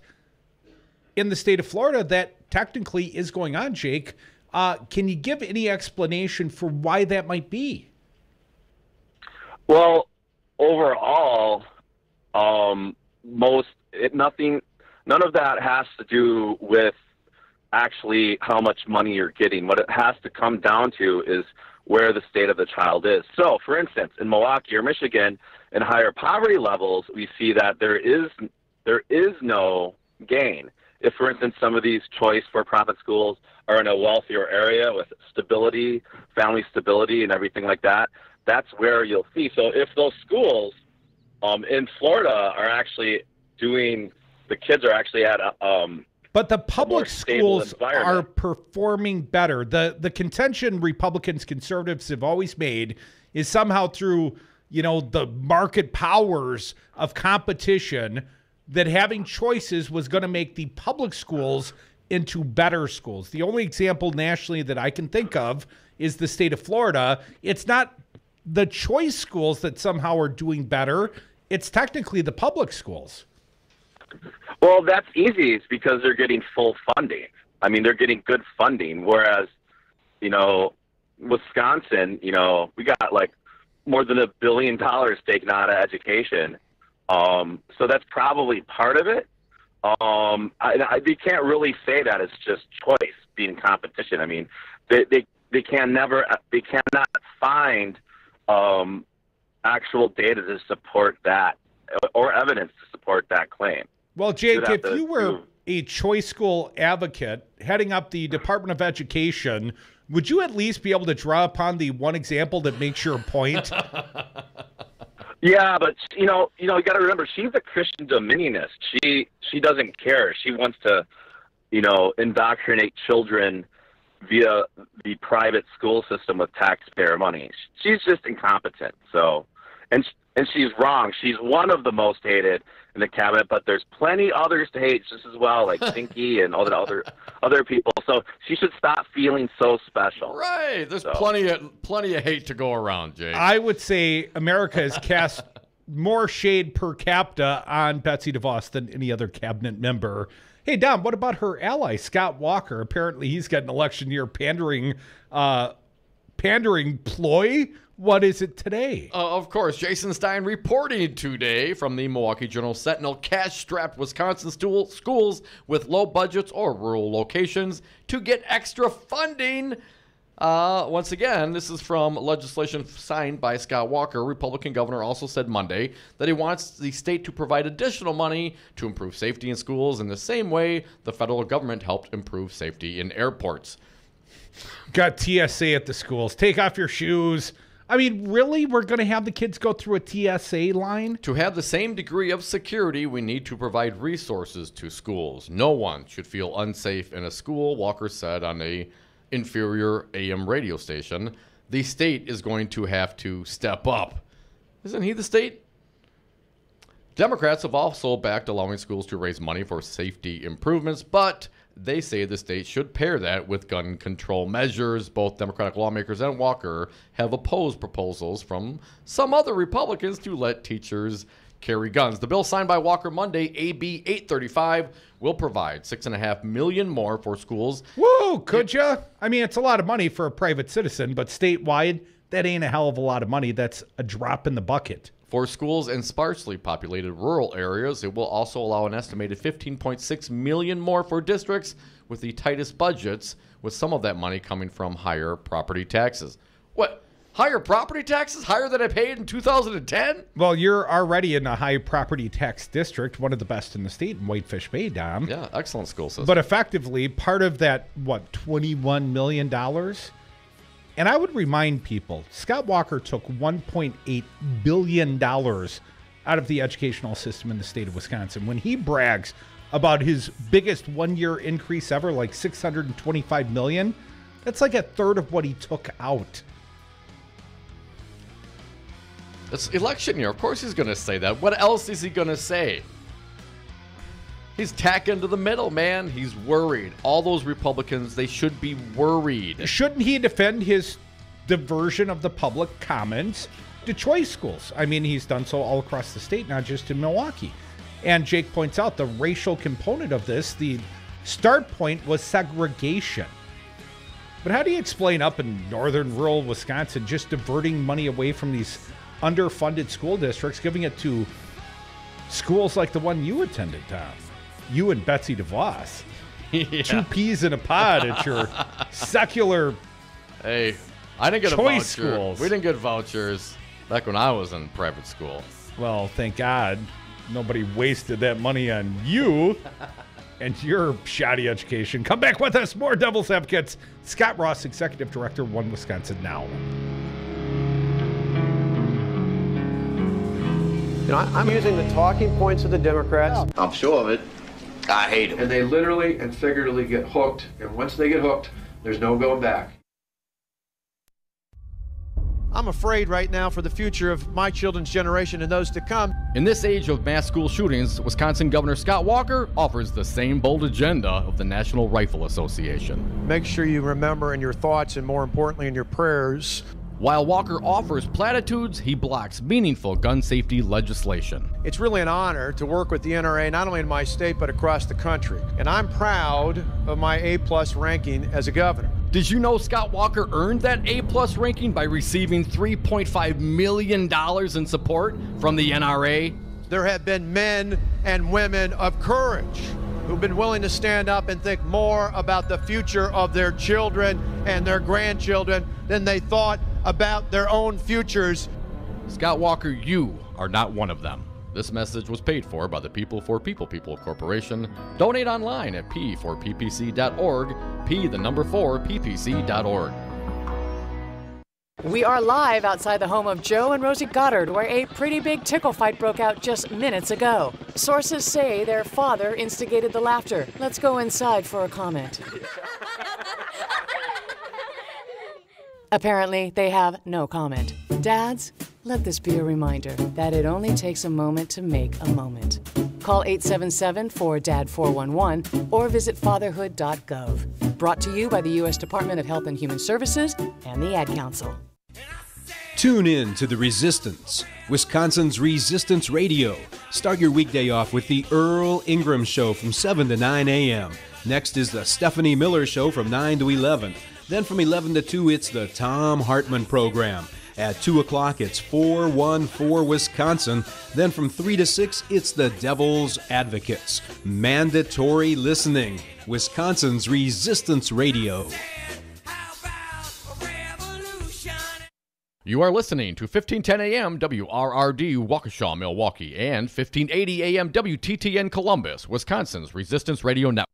in the state of Florida, that technically is going on, Jake. Can you give any explanation for why that might be? Well, overall, none of that has to do with actually how much money you're getting. What it has to come down to is where the state of the child is. So, for instance, in Milwaukee or Michigan, in higher poverty levels, we see that there is no gain. If, for instance, some of these choice for-profit schools are in a wealthier area with stability, family stability, and everything like that, that's where you'll see. So if those schools in Florida are actually doing, the kids are actually at but the public schools are environment. performing better. The contention Republicans, conservatives have always made is somehow through, the market powers of competition, that having choices was going to make the public schools into better schools. The only example nationally that I can think of is the state of Florida. It's not the choice schools that somehow are doing better. It's technically the public schools. Well, that's easy. It's because they're getting full funding. I mean, they're getting good funding, whereas, Wisconsin, we got like more than $1 billion taken out of education. So that's probably part of it. You can't really say that it's just choice being competition. I mean, they cannot find actual data to support that or evidence to support that claim. Well, Jake, if you were a choice school advocate heading up the Department of Education, would you at least be able to draw upon the one example that makes your point? Yeah, but you got to remember, she's a Christian dominionist. She doesn't care. She wants to, indoctrinate children via the private school system with taxpayer money. She's just incompetent. So, and she's wrong. She's one of the most hated in the cabinet, but there's plenty others to hate just as well, like Pinky and all the other people. So she should stop feeling so special. Right. There's plenty of hate to go around, Jay. I would say America has cast more shade per capita on Betsy DeVos than any other cabinet member. Hey, Dom, what about her ally, Scott Walker? Apparently he's got an election year pandering ploy. What is it today? Of course, Jason Stein reporting today from the Milwaukee Journal-Sentinel, cash-strapped Wisconsin schools with low budgets or rural locations to get extra funding. Once again, this is from legislation signed by Scott Walker. Republican governor also said Monday that he wants the state to provide additional money to improve safety in schools in the same way the federal government helped improve safety in airports. Got TSA at the schools. Take off your shoes. I mean, really? We're going to have the kids go through a TSA line? To have the same degree of security, we need to provide resources to schools. No one should feel unsafe in a school, Walker said on a inferior AM radio station. The state is going to have to step up. Isn't he the state? Democrats have also backed allowing schools to raise money for safety improvements, but they say the state should pair that with gun control measures. Both Democratic lawmakers and Walker have opposed proposals from some other Republicans to let teachers carry guns. The bill signed by Walker Monday, AB 835, will provide $6.5 million more for schools. Whoa, could ya? I mean, it's a lot of money for a private citizen, but statewide, that ain't a hell of a lot of money. That's a drop in the bucket. For schools in sparsely populated rural areas, it will also allow an estimated $15.6 million more for districts with the tightest budgets, with some of that money coming from higher property taxes. What? Higher property taxes? Higher than I paid in 2010? Well, you're already in a high property tax district, one of the best in the state in Whitefish Bay, Dom. Yeah, excellent school system. But effectively, part of that, $21 million? And I would remind people, Scott Walker took $1.8 billion out of the educational system in the state of Wisconsin. When he brags about his biggest one-year increase ever, like $625 million, that's like a third of what he took out. It's election year. Of course he's going to say that. What else is he going to say? He's tacking to the middle, man. He's worried. All those Republicans, they should be worried. Shouldn't he defend his diversion of the public comments to choice schools? I mean, he's done so all across the state, not just in Milwaukee. And Jake points out the racial component of this, the start point was segregation. But how do you explain up in northern rural Wisconsin just diverting money away from these underfunded school districts, giving it to schools like the one you attended, Tom? you and Betsy DeVos. Yeah. 2 peas in a pod at your secular Hey, I didn't get choice a voucher. schools. We didn't get vouchers back when I was in private school. Well, thank God nobody wasted that money on you and your shoddy education. Come back with us. More Devil's Advocates. Scot Ross, Executive Director, One Wisconsin Now. You know, I'm using the talking points of the Democrats. I'm sure of it. I hate them. And they literally and figuratively get hooked. And once they get hooked, there's no going back. I'm afraid right now for the future of my children's generation and those to come. In this age of mass school shootings, Wisconsin Governor Scott Walker offers the same bold agenda of the National Rifle Association. Make sure you remember in your thoughts and more importantly in your prayers. While Walker offers platitudes, he blocks meaningful gun safety legislation. It's really an honor to work with the NRA, not only in my state, but across the country. And I'm proud of my A-plus ranking as a governor. Did you know Scott Walker earned that A-plus ranking by receiving $3.5 million in support from the NRA? There have been men and women of courage who've been willing to stand up and think more about the future of their children and their grandchildren than they thought about their own futures. Scott Walker, you are not one of them. This message was paid for by the People for People Corporation. Donate online at p4ppc.org, p4ppc.org. We are live outside the home of Joe and Rosie Goddard, where a pretty big tickle fight broke out just minutes ago. Sources say their father instigated the laughter. Let's go inside for a comment. Apparently, they have no comment. Dads, let this be a reminder that it only takes a moment to make a moment. Call 877-4DAD-411 or visit fatherhood.gov. Brought to you by the U.S. Department of Health and Human Services and the Ad Council. Tune in to The Resistance, Wisconsin's Resistance Radio. Start your weekday off with the Earl Ingram Show from 7 to 9 a.m. Next is the Stephanie Miller Show from 9 to 11. Then from 11 to 2, it's the Tom Hartman Program. At 2 o'clock, it's 414 Wisconsin. Then from 3 to 6, it's the Devil's Advocates. Mandatory listening. Wisconsin's Resistance Radio. You are listening to 1510 AM WRRD Waukesha, Milwaukee, and 1580 AM WTTN Columbus, Wisconsin's Resistance Radio Network.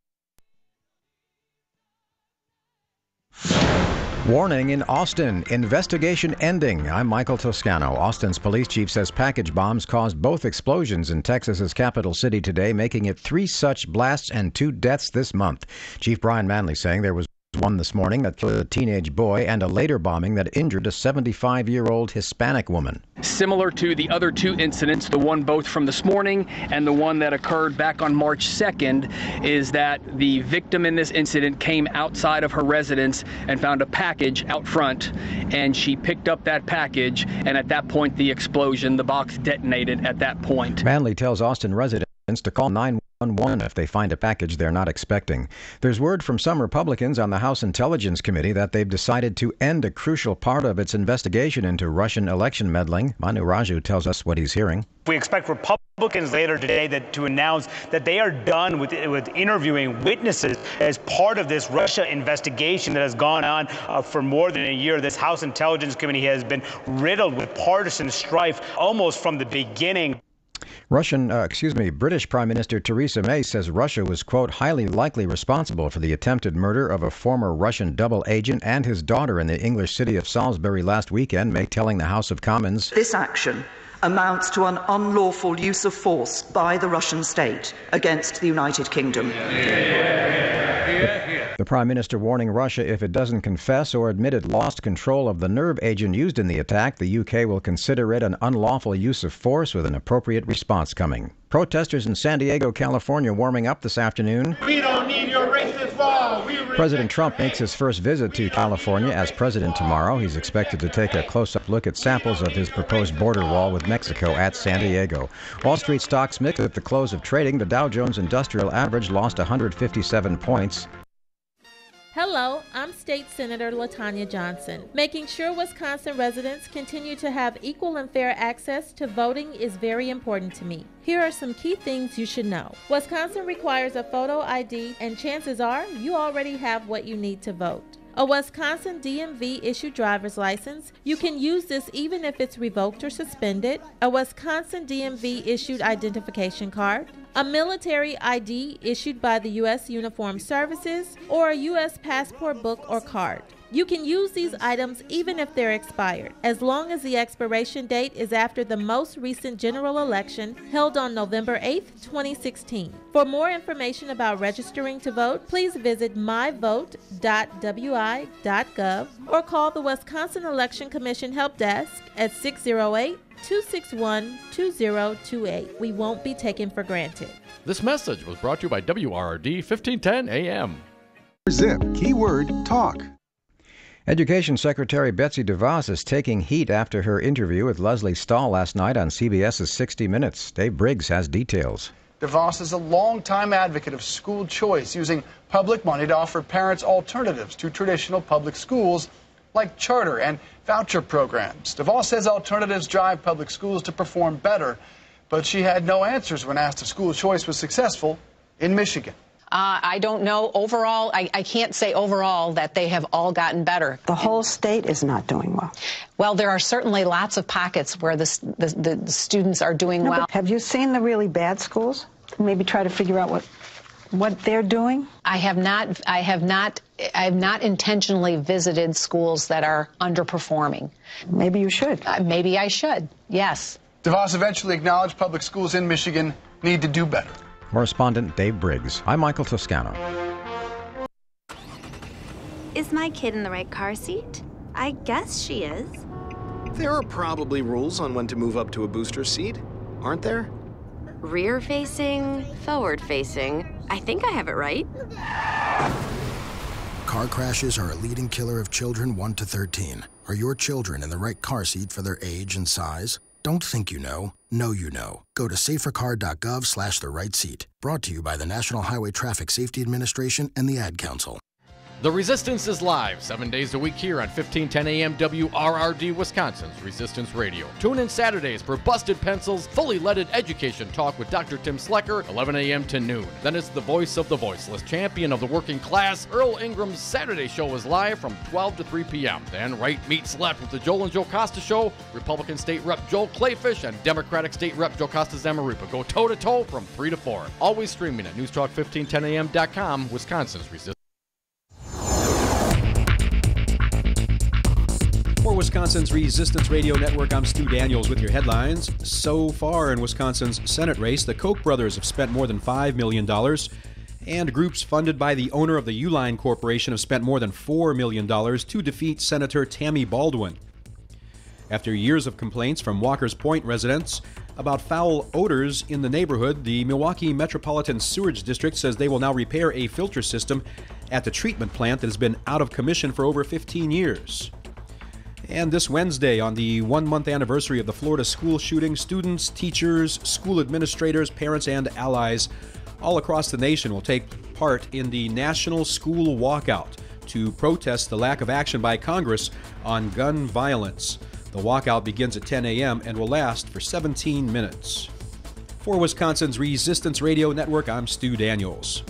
Warning in Austin, investigation ending. I'm Michael Toscano. Austin's police chief says package bombs caused both explosions in Texas's capital city today, making it 3 such blasts and 2 deaths this month. Chief Brian Manley saying there was one this morning that killed a teenage boy and a later bombing that injured a 75-year-old Hispanic woman. Similar to the other 2 incidents, the one both from this morning and the one that occurred back on March 2nd, is that the victim in this incident came outside of her residence and found a package out front, and she picked up that package, and at that point the explosion, the box detonated at that point. Manley tells Austin residents to call 911 if they find a package they're not expecting. There's word from some Republicans on the House Intelligence Committee that they've decided to end a crucial part of its investigation into Russian election meddling. Manu Raju tells us what he's hearing. We expect Republicans later today to announce that they are done with interviewing witnesses as part of this Russia investigation that has gone on for more than a year. This House Intelligence Committee has been riddled with partisan strife almost from the beginning. British Prime Minister Theresa May says Russia was, quote, highly likely responsible for the attempted murder of a former Russian double agent and his daughter in the English city of Salisbury last weekend. May telling the House of Commons, "This action amounts to an unlawful use of force by the Russian state against the United Kingdom." The Prime Minister warning Russia if it doesn't confess or admit it lost control of the nerve agent used in the attack, the UK will consider it an unlawful use of force with an appropriate response coming. Protesters in San Diego, California warming up this afternoon. We don't need your racist wall. President Trump makes his first visit to California as president tomorrow. He's expected to take a close-up look at samples of his proposed border wall with Mexico at San Diego. Wall Street stocks mixed at the close of trading. The Dow Jones Industrial Average lost 157 points. Hello, I'm State Senator LaTanya Johnson. Making sure Wisconsin residents continue to have equal and fair access to voting is very important to me. Here are some key things you should know. Wisconsin requires a photo ID, and chances are you already have what you need to vote. A Wisconsin DMV-issued driver's license. You can use this even if it's revoked or suspended. A Wisconsin DMV-issued identification card. A military ID issued by the U.S. Uniformed Services, or a U.S. passport book or card. You can use these items even if they're expired, as long as the expiration date is after the most recent general election held on November 8, 2016. For more information about registering to vote, please visit myvote.wi.gov or call the Wisconsin Election Commission Help Desk at 608-261-2028. We won't be taken for granted. This message was brought to you by WRRD 1510 AM. Zip, keyword talk. Education Secretary Betsy DeVos is taking heat after her interview with Leslie Stahl last night on CBS's 60 Minutes. Dave Briggs has details. DeVos is a longtime advocate of school choice, using public money to offer parents alternatives to traditional public schools like charter and voucher programs. DeVos says alternatives drive public schools to perform better, but she had no answers when asked if school choice was successful in Michigan. I don't know overall. I can't say overall that they have all gotten better. The whole state is not doing well. Well, there are certainly lots of pockets where the students are doing well. Have you seen the really bad schools? Maybe try to figure out what they're doing? I have not intentionally visited schools that are underperforming. Maybe you should. Maybe I should, yes. DeVos eventually acknowledged public schools in Michigan need to do better. Correspondent Dave Briggs. I'm Michael Toscano. Is my kid in the right car seat? I guess she is. There are probably rules on when to move up to a booster seat, aren't there? Rear-facing, forward-facing. I think I have it right. Car crashes are a leading killer of children 1 to 13. Are your children in the right car seat for their age and size? Don't think you know you know. Go to safercar.gov/the right seat. Brought to you by the National Highway Traffic Safety Administration and the Ad Council. The Resistance is live 7 days a week here on 1510 AM WRRD, Wisconsin's Resistance Radio. Tune in Saturdays for Busted Pencils, fully leaded education talk with Dr. Tim Slecker, 11 a.m. to noon. Then it's the voice of the voiceless, champion of the working class. Earl Ingram's Saturday show is live from 12 to 3 p.m. Then Right Meets Left with the Joel and Joe Costa Show. Republican State Rep Joel Clayfish and Democratic State Rep Joe Costa Zamaripa go toe-to-toe from 3 to 4. Always streaming at newstalk1510am.com, Wisconsin's Resistance. For Wisconsin's Resistance Radio Network, I'm Stu Daniels with your headlines. So far in Wisconsin's Senate race, the Koch brothers have spent more than $5 million, and groups funded by the owner of the Uline Corporation have spent more than $4 million to defeat Senator Tammy Baldwin. After years of complaints from Walker's Point residents about foul odors in the neighborhood, the Milwaukee Metropolitan Sewerage District says they will now repair a filter system at the treatment plant that has been out of commission for over 15 years. And this Wednesday, on the 1-month anniversary of the Florida school shooting, students, teachers, school administrators, parents, and allies all across the nation will take part in the National School Walkout to protest the lack of action by Congress on gun violence. The walkout begins at 10 a.m. and will last for 17 minutes. For Wisconsin's Resistance Radio Network, I'm Stu Daniels.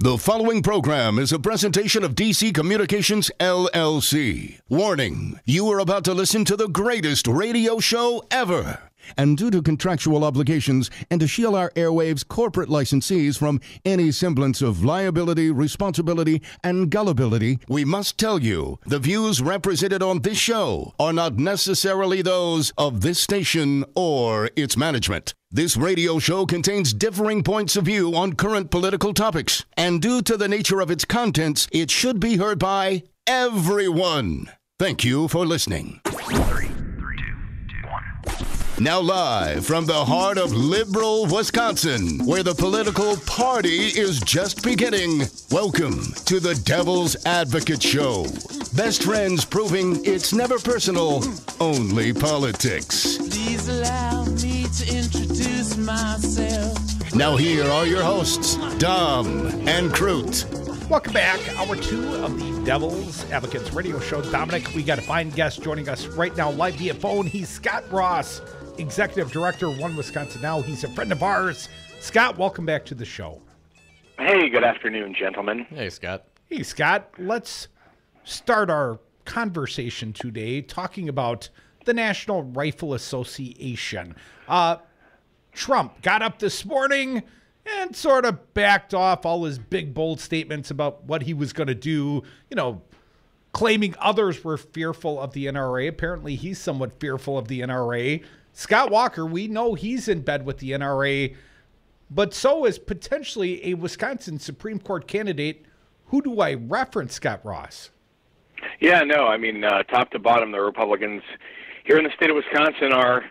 The following program is a presentation of DC Communications, LLC. Warning, you are about to listen to the greatest radio show ever. And due to contractual obligations and to shield our airwaves' corporate licensees from any semblance of liability, responsibility, and gullibility, we must tell you the views represented on this show are not necessarily those of this station or its management. This radio show contains differing points of view on current political topics, and due to the nature of its contents, it should be heard by everyone. Thank you for listening. 3, 2, 1. Now live from the heart of liberal Wisconsin, where the political party is just beginning, welcome to the Devil's Advocate Show. Best friends proving it's never personal, only politics. Please allow me to introduce myself. Now here are your hosts, Dom and Crute. Welcome back. Hour 2 of the Devil's Advocates radio show. Dominic, we got a fine guest joining us right now live via phone. He's Scot Ross, Executive Director, One Wisconsin Now. He's a friend of ours. Scott, welcome back to the show. Hey, good afternoon, gentlemen. Hey, Scott. Hey, Scott. Let's start our conversation today talking about the National Rifle Association. Trump got up this morning and sort of backed off all his big, bold statements about what he was going to do, claiming others were fearful of the NRA. Apparently, he's somewhat fearful of the NRA. Scott Walker, we know he's in bed with the NRA, but so is potentially a Wisconsin Supreme Court candidate. Who do I reference, Scot Ross? Yeah, no, I mean, top to bottom, the Republicans here in the state of Wisconsin are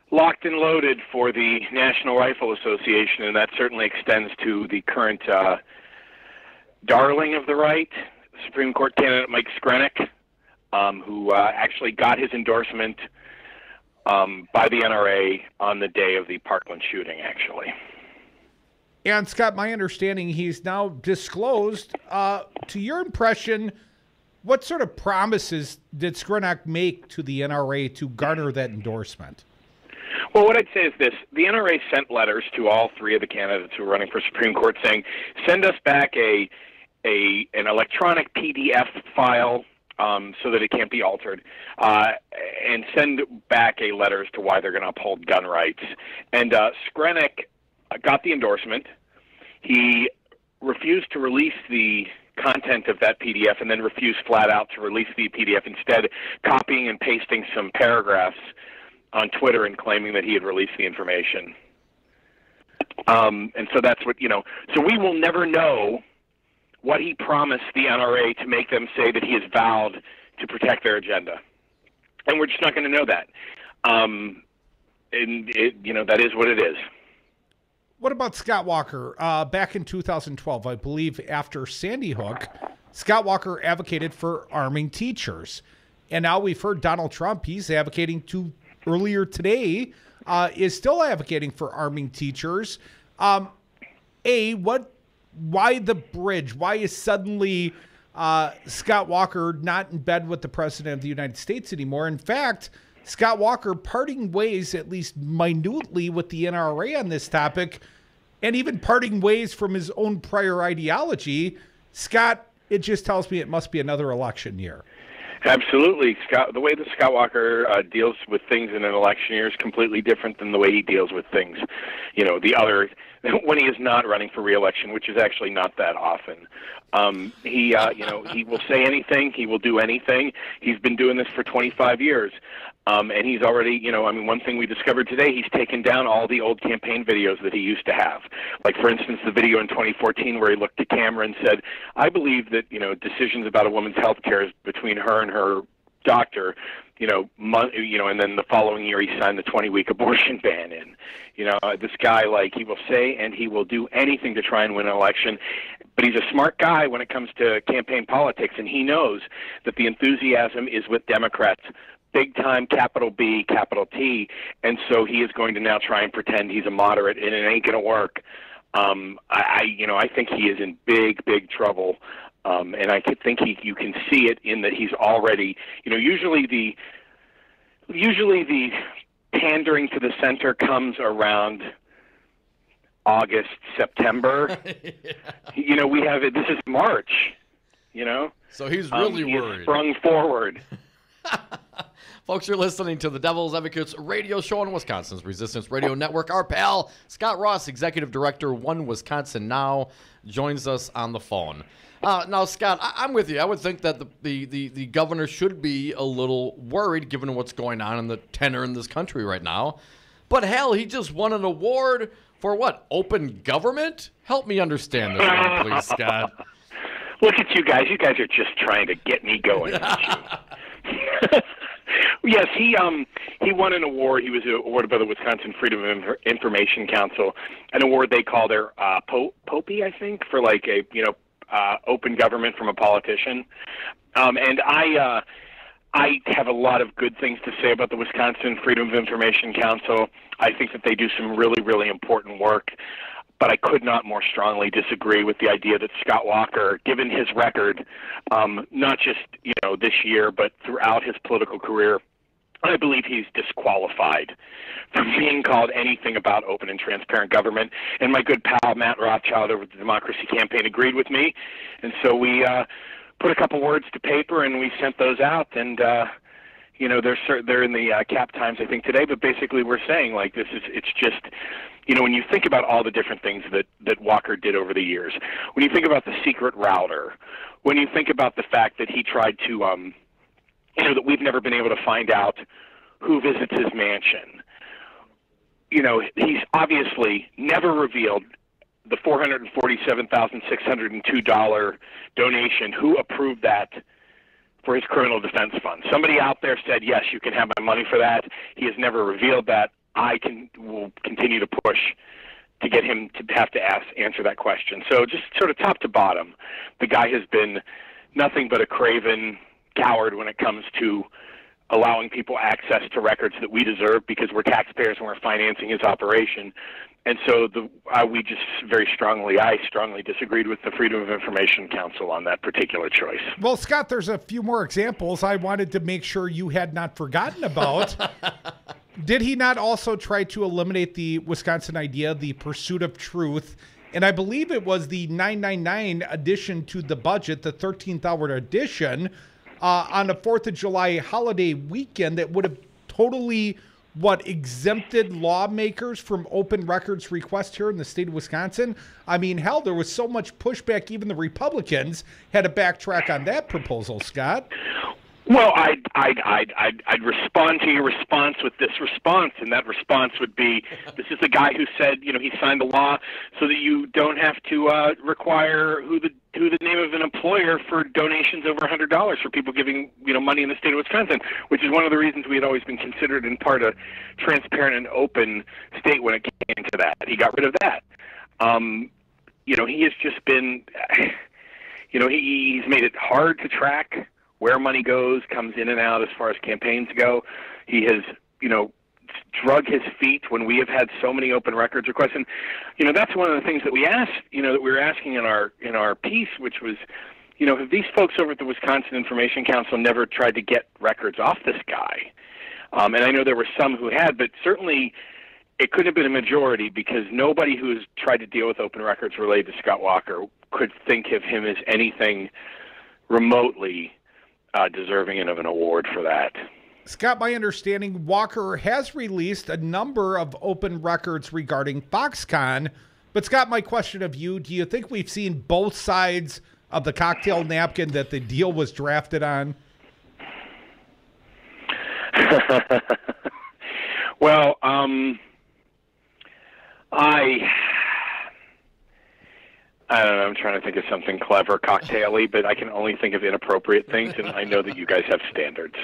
locked and loaded for the National Rifle Association, and that certainly extends to the current darling of the right, Supreme Court candidate Mike Screnick, who actually got his endorsement by the NRA on the day of the Parkland shooting, actually. And, Scott, my understanding, he's now disclosed. To your impression, what sort of promises did Screnick make to the NRA to garner that endorsement? Well, what I'd say is this. The NRA sent letters to all three of the candidates who were running for Supreme Court saying, send us back an electronic PDF file so that it can't be altered, and send back a letter as to why they're going to uphold gun rights. And Screnick got the endorsement. He refused to release the content of that PDF and then refused flat out to release the PDF, instead copying and pasting some paragraphs on Twitter and claiming that he had released the information. And so that's what, so we will never know what he promised the NRA to make them say that he has vowed to protect their agenda. And we're just not going to know that. And that is what it is. What about Scott Walker? Back in 2012, I believe after Sandy Hook, Scott Walker advocated for arming teachers. And now we've heard Donald Trump, he's advocating to, earlier today, is still advocating for arming teachers. Why the bridge? Why is suddenly Scott Walker not in bed with the President of the United States anymore? In fact, Scott Walker parting ways, at least minutely, with the NRA on this topic, and even parting ways from his own prior ideology. Scott, it just tells me it must be another election year. Absolutely. Scott, the way that Scott Walker deals with things in an election year is completely different than the way he deals with things, when he is not running for re-election, which is actually not that often. He will say anything. He will do anything. He's been doing this for 25 years. And he's already, one thing we discovered today, he's taken down all the old campaign videos that he used to have. Like, for instance, the video in 2014 where he looked at camera and said, I believe that, decisions about a woman's health care is between her and her doctor, and then the following year he signed the 20-week abortion ban in. This guy, he will say and he will do anything to try and win an election. But he's a smart guy when it comes to campaign politics, and he knows that the enthusiasm is with Democrats. Big time, capital B, capital T, and so he is going to now try and pretend he's a moderate, and it ain't going to work. I think he is in big, big trouble, and I think you can see it in that he's already, usually the pandering to the center comes around August, September. Yeah. We have it. This is March. So he's really worried. Sprung forward. Folks, you're listening to the Devil's Advocates radio show on Wisconsin's Resistance Radio Network. Our pal, Scot Ross, Executive Director, One Wisconsin Now, joins us on the phone. Now, Scott, I'm with you. I would think that the governor should be a little worried given what's going on in the tenor in this country right now. But hell, he just won an award for what? Open government? Help me understand this one, please, Scott. Look at you guys. You guys are just trying to get me going, aren't you? Yes, he won an award. He was awarded by the Wisconsin Freedom of Information Council, an award they call their POPI, I think, for open government from a politician. And I I have a lot of good things to say about the Wisconsin Freedom of Information Council. I think that they do some really, really important work. But I could not more strongly disagree with the idea that Scott Walker, given his record, not just this year, but throughout his political career, I believe he's disqualified from being called anything about open and transparent government. And my good pal Matt Rothschild over at the Democracy Campaign agreed with me, and so we put a couple words to paper and we sent those out. And they're in the Cap Times, I think, today. But basically, we're saying like it's just. When you think about all the different things that Walker did over the years, when you think about the secret router, when you think about the fact that he tried to, that we've never been able to find out who visits his mansion, he's obviously never revealed the $447,602 donation, who approved that for his criminal defense fund. Somebody out there said, yes, you can have my money for that. He has never revealed that. Will continue to push to get him to have to answer that question. So just sort of top to bottom, the guy has been nothing but a craven coward when it comes to allowing people access to records that we deserve because we're taxpayers and we're financing his operation. And so I strongly disagreed with the Freedom of Information Council on that particular choice. Well, Scott, there's a few more examples I wanted to make sure you had not forgotten about. Did he not also try to eliminate the Wisconsin idea, the pursuit of truth? And I believe it was the 999 addition to the budget, the 13th hour edition, on the 4th of July holiday weekend that would have totally, exempted lawmakers from open records requests here in the state of Wisconsin? I mean, hell, there was so much pushback, even the Republicans had to backtrack on that proposal, Scott. Well, I'd respond to your response with this response, and that response would be, this is the guy who said, he signed the law so that you don't have to require who the name of an employer for donations over $100 for people giving, money in the state of Wisconsin, which is one of the reasons we had always been considered in part a transparent and open state when it came to that. He got rid of that. He has just been, he's made it hard to track where money goes, comes in and out as far as campaigns go. He has, drug his feet when we have had so many open records requests. And, that's one of the things that we asked, that we were asking in our piece, which was, have these folks over at the Wisconsin Information Council never tried to get records off this guy? And I know there were some who had, but certainly it couldn't have been a majority because nobody who has tried to deal with open records related to Scott Walker could think of him as anything remotely deserving of an award for that. Scott, my understanding, Walker has released a number of open records regarding Foxconn. But Scott, my question of you, do you think we've seen both sides of the cocktail napkin that the deal was drafted on? Well, I don't know. I'm trying to think of something clever, cocktaily, but I can only think of inappropriate things, and I know that you guys have standards.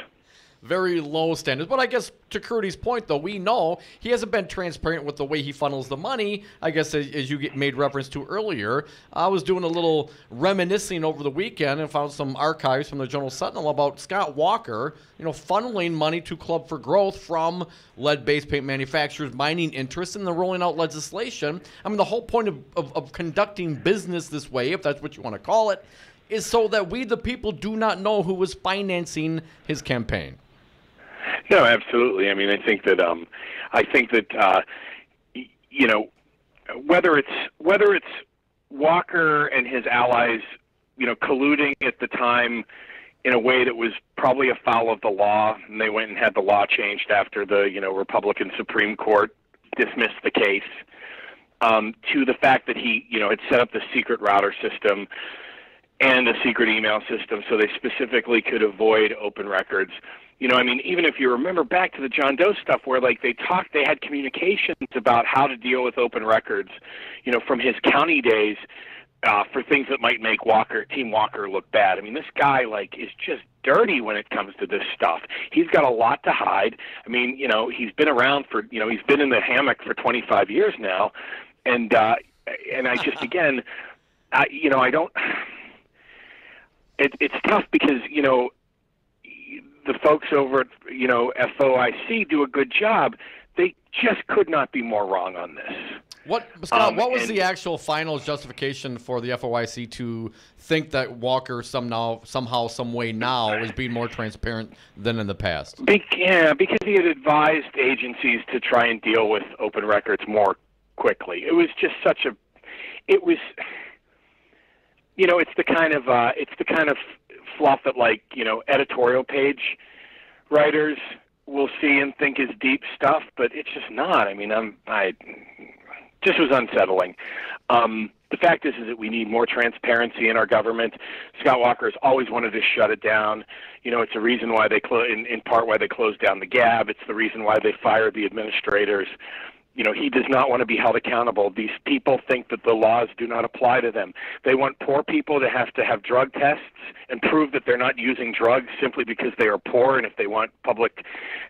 Very low standards. But I guess to Crudy's point, though, we know he hasn't been transparent with the way he funnels the money. I guess as you made reference to earlier, I was doing a little reminiscing over the weekend and found some archives from the Journal Sentinel about Scott Walker, funneling money to Club for Growth from lead-based paint manufacturers, mining interests, and then rolling out legislation. I mean, the whole point of conducting business this way, if that's what you want to call it, is so that we, the people, do not know who was financing his campaign. No, absolutely. I mean, I think that whether it's Walker and his allies, colluding at the time in a way that was probably afoul of the law, and they went and had the law changed after the Republican Supreme Court dismissed the case, to the fact that he had set up the secret router system and a secret email system so they specifically could avoid open records. Even if you remember back to the John Doe stuff where they had communications about how to deal with open records, from his county days, for things that might make Team Walker look bad. I mean, this guy is just dirty when it comes to this stuff. He's got a lot to hide. I mean, he's been around for, he's been in the hammock for 25 years now. And I just, again, I don't, it's tough because, the folks over at, FOIC do a good job. They just could not be more wrong on this. Scott, what was the actual final justification for the FOIC to think that Walker somehow, some way now is being more transparent than in the past? Because he had advised agencies to try and deal with open records more quickly. It was just it's the kind of fluff that, like, editorial page writers will see and think is deep stuff, but it's just not. I mean, just was unsettling. The fact is that we need more transparency in our government. Scott Walker has always wanted to shut it down. It's a reason why in part why they closed down the Gab. It's the reason why they fired the administrators. He does not want to be held accountable. These people think that the laws do not apply to them. They want poor people to have drug tests and prove that they're not using drugs simply because they are poor and if they want public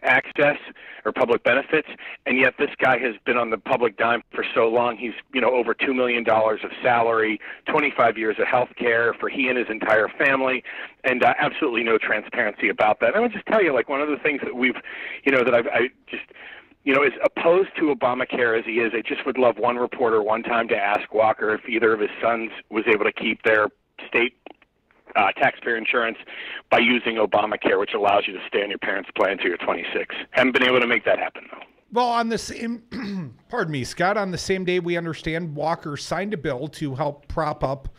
access or public benefits. And yet this guy has been on the public dime for so long. He's, over $2 million of salary, 25 years of health care for he and his entire family, and absolutely no transparency about that. And I would just tell you, like, one of the things that we've, as opposed to Obamacare as he is, I just would love one reporter one time to ask Walker if either of his sons was able to keep their state taxpayer insurance by using Obamacare, which allows you to stay on your parents' plan until you're 26. Haven't been able to make that happen, though. Well, on the same, pardon me, Scott, on the same day we understand Walker signed a bill to help prop up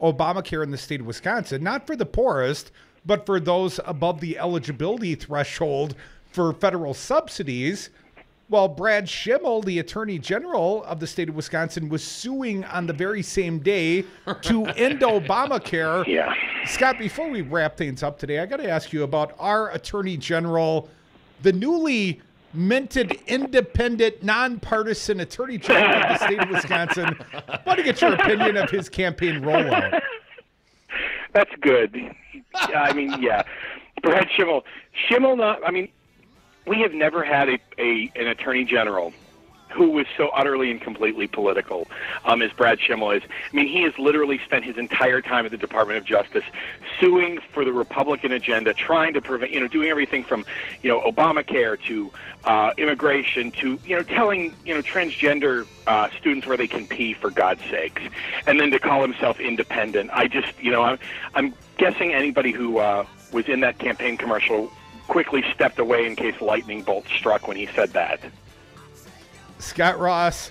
Obamacare in the state of Wisconsin, not for the poorest, but for those above the eligibility threshold for federal subsidies. Well, Brad Schimmel, the Attorney General of the state of Wisconsin, was suing on the very same day to end Obamacare. Yeah. Scott, before we wrap things up today, I got to ask you about our Attorney General, the newly minted, independent, nonpartisan Attorney General of the state of Wisconsin. I want to get your opinion of his campaign rollout. That's good. Brad Schimmel. We have never had an attorney general who was so utterly and completely political as Brad Schimmel is. I mean, he has literally spent his entire time at the Department of Justice suing for the Republican agenda, trying to prevent, doing everything from, Obamacare to immigration to, telling, transgender students where they can pee, for God's sakes, and then to call himself independent. I'm guessing anybody who was in that campaign commercial quickly stepped away in case lightning bolt struck when he said that. Scot Ross,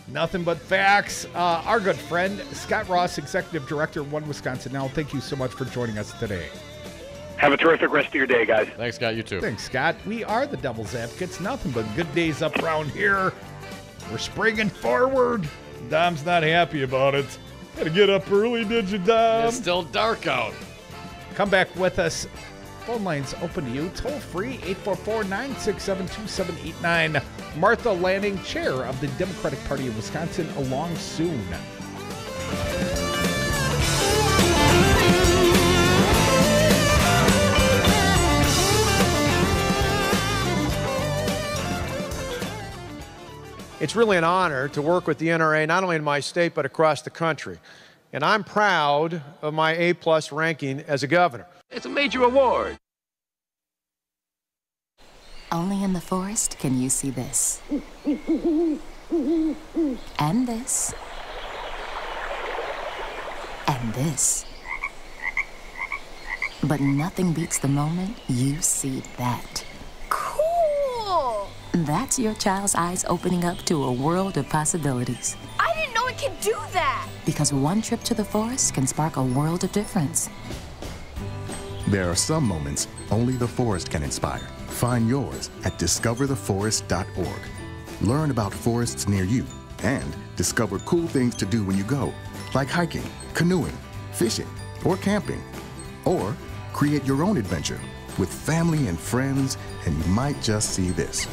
nothing but facts. Our good friend, Scot Ross, Executive Director of One Wisconsin Now. Thank you so much for joining us today. Have a terrific rest of your day, guys. Thanks, Scott. You too. Thanks, Scott. We are the Devil's Advocates. Nothing but good days up around here. We're springing forward. Dom's not happy about it. Got to get up early, did you, Dom? It's still dark out. Come back with us. Phone lines open to you. Toll free, 844-967-2789. Martha Lanning, chair of the Democratic Party of Wisconsin, along soon. It's really an honor to work with the NRA, not only in my state, but across the country. And I'm proud of my A-plus ranking as a governor. It's a major award. Only in the forest can you see this. And this. And this. But nothing beats the moment you see that. Cool! That's your child's eyes opening up to a world of possibilities. I didn't know it could do that! Because one trip to the forest can spark a world of difference. There are some moments only the forest can inspire. Find yours at discovertheforest.org. Learn about forests near you and discover cool things to do when you go, like hiking, canoeing, fishing, or camping. Or create your own adventure with family and friends, and you might just see this.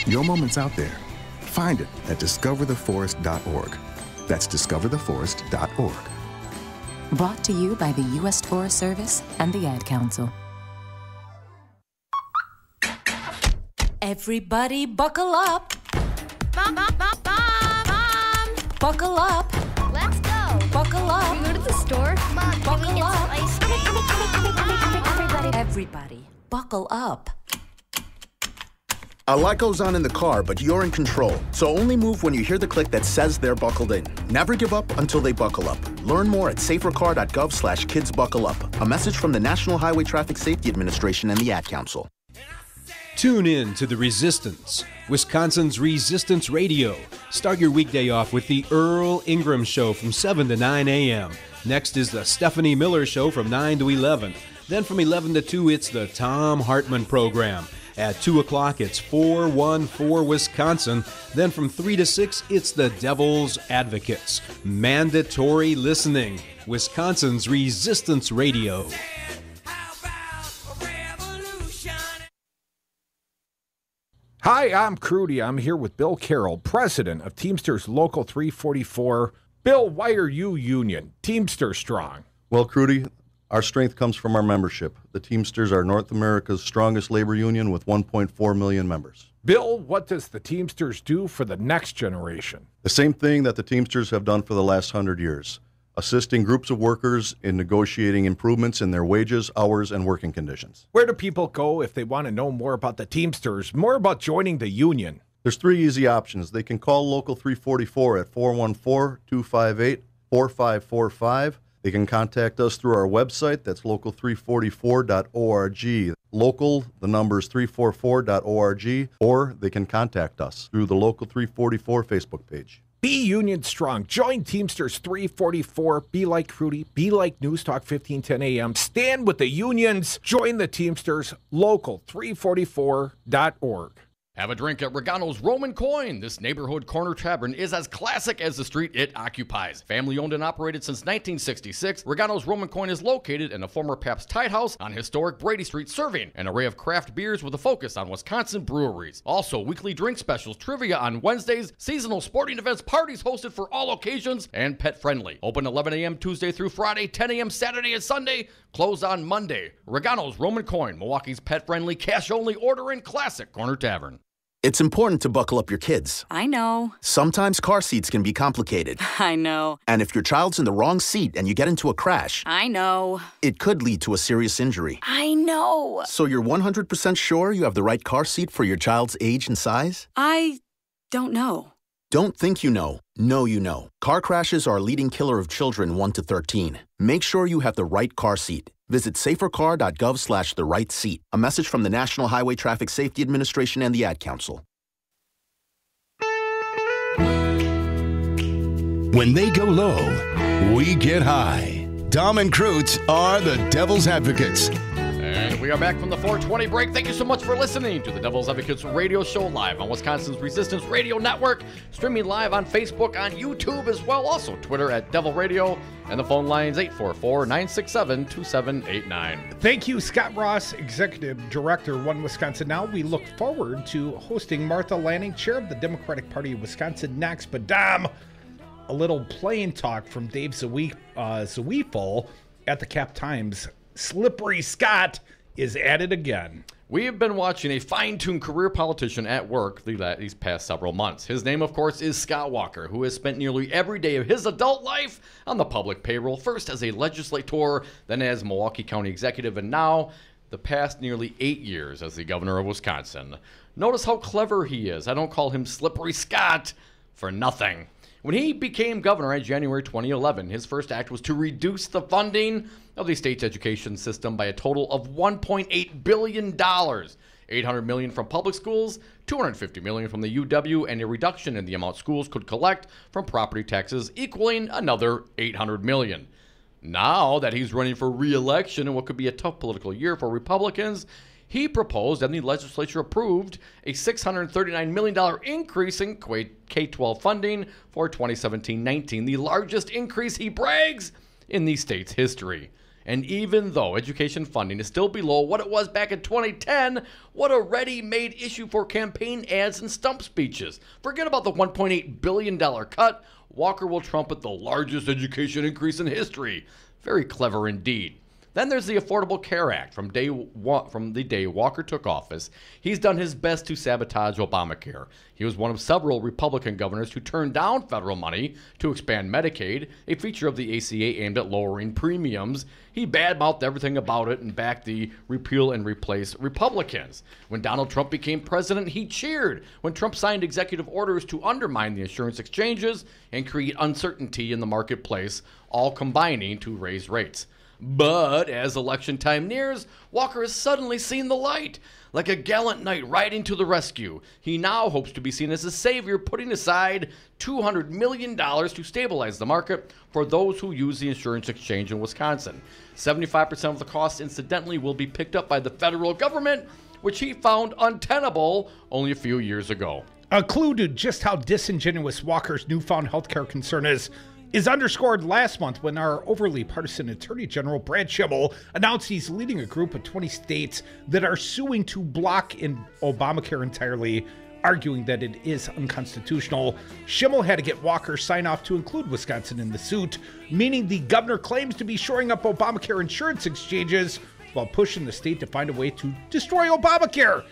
Your moment's out there. Find it at discovertheforest.org. That's discovertheforest.org. Brought to you by the U.S. Forest Service and the Ad Council. Everybody buckle up. Mom. Buckle up. Let's go. Buckle up. We go to the store? Mom, can we get some ice cream? Everybody, buckle up. A lot goes on in the car, but you're in control. So only move when you hear the click that says they're buckled in. Never give up until they buckle up. Learn more at safercar.gov/kidsbuckleup. A message from the National Highway Traffic Safety Administration and the Ad Council. Tune in to The Resistance, Wisconsin's Resistance Radio. Start your weekday off with the Earl Ingram Show from 7 to 9 a.m. Next is the Stephanie Miller Show from 9 to 11. Then from 11 to 2, it's the Tom Hartman Program. At 2 o'clock, it's 414 Wisconsin. Then from 3 to 6, it's the Devil's Advocates. Mandatory listening. Wisconsin's Resistance Radio. Hi, I'm Crudy. I'm here with Bill Carroll, president of Teamsters Local 344. Bill, why are you union? Teamster strong. Well, Crudy, our strength comes from our membership. The Teamsters are North America's strongest labor union with 1.4 million members. Bill, what does the Teamsters do for the next generation? The same thing that the Teamsters have done for the last 100 years, assisting groups of workers in negotiating improvements in their wages, hours, and working conditions. Where do people go if they want to know more about the Teamsters, more about joining the union? There's 3 easy options. They can call Local 344 at 414-258-4545. They can contact us through our website. That's local344.org. Local, the number is 344.org. Or they can contact us through the Local 344 Facebook page. Be union strong. Join Teamsters 344. Be like Crudy. Be like News Talk 1510 AM. Stand with the unions. Join the Teamsters. Local344.org. Have a drink at Regano's Roman Coin. This neighborhood corner tavern is as classic as the street it occupies. Family owned and operated since 1966, Regano's Roman Coin is located in a former Pabst Tide House on historic Brady Street, serving an array of craft beers with a focus on Wisconsin breweries. Also, weekly drink specials, trivia on Wednesdays, seasonal sporting events, parties hosted for all occasions, and pet friendly. Open 11 a.m. Tuesday through Friday, 10 a.m. Saturday and Sunday, closed on Monday. Regano's Roman Coin, Milwaukee's pet friendly, cash only order and classic corner tavern. It's important to buckle up your kids. I know. Sometimes car seats can be complicated. I know. And if your child's in the wrong seat and you get into a crash, I know. it could lead to a serious injury. I know. So you're 100% sure you have the right car seat for your child's age and size? I don't know. Don't think you know. Know you know. Car crashes are a leading killer of children 1 to 13. Make sure you have the right car seat. Visit safercar.gov/the-right-seat. A message from the National Highway Traffic Safety Administration and the Ad Council. When they go low, we get high. Dom and Krutz are the Devil's Advocates. And we are back from the 420 break. Thank you so much for listening to the Devil's Advocates radio show, live on Wisconsin's Resistance Radio Network, streaming live on Facebook, on YouTube as well, also Twitter at Devil Radio, and the phone lines 844-967-2789. Thank you, Scot Ross, Executive Director, One Wisconsin Now. We look forward to hosting Martha Lanning, Chair of the Democratic Party of Wisconsin, next. But Dom, a little plain talk from Dave Zweifel at the Cap Times. Slippery Scott is at it again. We have been watching a fine-tuned career politician at work these past several months. His name, of course, is Scott Walker, who has spent nearly every day of his adult life on the public payroll, first as a legislator, then as Milwaukee County executive, and now the past nearly 8 years as the governor of Wisconsin. Notice how clever he is. I don't call him Slippery Scott for nothing. When he became governor in January 2011, his first act was to reduce the funding of the state's education system by a total of $1.8 billion. $800 million from public schools, $250 million from the UW, and a reduction in the amount schools could collect from property taxes, equaling another $800 million. Now that he's running for re-election in what could be a tough political year for Republicans, he proposed and the legislature approved a $639 million increase in K-12 funding for 2017-19, the largest increase, he brags, in the state's history. And even though education funding is still below what it was back in 2010, what a ready-made issue for campaign ads and stump speeches. Forget about the $1.8 billion cut. Walker will trumpet the largest education increase in history. Very clever indeed. Then there's the Affordable Care Act. From the day Walker took office, he's done his best to sabotage Obamacare. He was one of several Republican governors who turned down federal money to expand Medicaid, a feature of the ACA aimed at lowering premiums. He badmouthed everything about it and backed the repeal and replace Republicans. When Donald Trump became president, he cheered when Trump signed executive orders to undermine the insurance exchanges and create uncertainty in the marketplace, all combining to raise rates. But as election time nears, Walker has suddenly seen the light. Like a gallant knight riding to the rescue, he now hopes to be seen as a savior, putting aside $200 million to stabilize the market for those who use the insurance exchange in Wisconsin. 75% of the cost, incidentally, will be picked up by the federal government, which he found untenable only a few years ago. A clue to just how disingenuous Walker's newfound healthcare concern is underscored last month when our overly partisan Attorney General Brad Schimmel announced he's leading a group of 20 states that are suing to block in Obamacare entirely, arguing that it is unconstitutional. Schimmel had to get Walker's sign-off to include Wisconsin in the suit, meaning the governor claims to be shoring up Obamacare insurance exchanges while pushing the state to find a way to destroy Obamacare.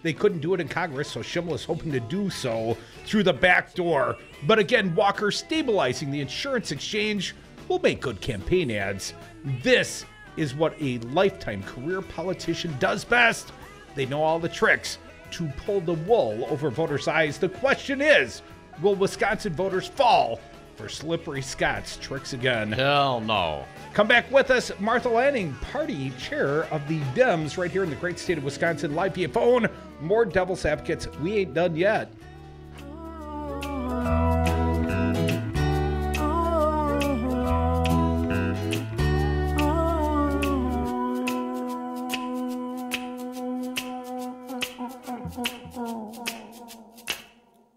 They couldn't do it in Congress, so Schimmel is hoping to do so through the back door. But again, Walker stabilizing the insurance exchange will make good campaign ads. This is what a lifetime career politician does best. They know all the tricks to pull the wool over voters' eyes. The question is, will Wisconsin voters fall for Slippery Scott's tricks again? Hell no. Come back with us, Martha Lanning, party chair of the Dems right here in the great state of Wisconsin, live via phone. More Devil's Advocates. We ain't done yet.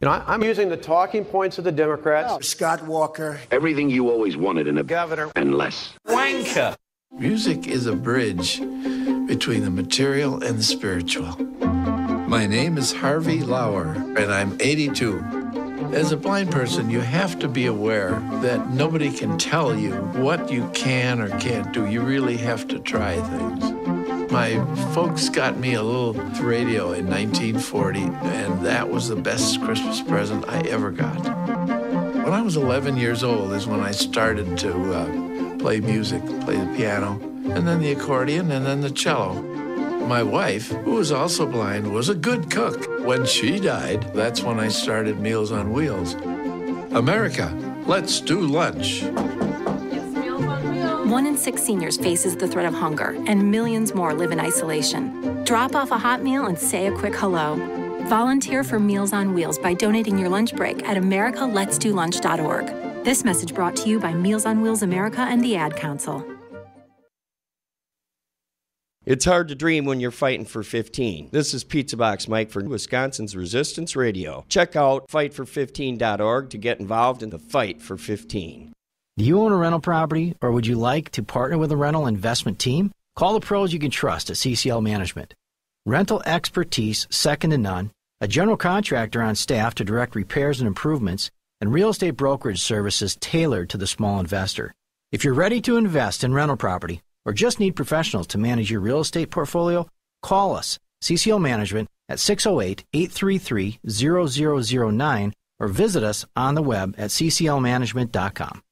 You know, I'm using the talking points of the Democrats. Scott Walker. Everything you always wanted in a governor. And less. Wanker. Music is a bridge between the material and the spiritual. My name is Harvey Lauer, and I'm 82. As a blind person, you have to be aware that nobody can tell you what you can or can't do. You really have to try things. My folks got me a little radio in 1940, and that was the best Christmas present I ever got. When I was 11 years old is when I started to play music, play the piano, and then the accordion, and then the cello. My wife, who was also blind, was a good cook. When she died, that's when I started Meals on Wheels. America, let's do lunch. 1 in 6 seniors faces the threat of hunger, and millions more live in isolation. Drop off a hot meal and say a quick hello. Volunteer for Meals on Wheels by donating your lunch break at americaletsdolunch.org. This message brought to you by Meals on Wheels America and the Ad Council. It's hard to dream when you're fighting for 15. This is Pizza Box Mike for Wisconsin's Resistance Radio. Check out fightfor15.org to get involved in the fight for 15. Do you own a rental property, or would you like to partner with a rental investment team? Call the pros you can trust at CCL Management. Rental expertise second to none, a general contractor on staff to direct repairs and improvements, and real estate brokerage services tailored to the small investor. If you're ready to invest in rental property or just need professionals to manage your real estate portfolio, call us, CCL Management, at 608-833-0009 or visit us on the web at cclmanagement.com.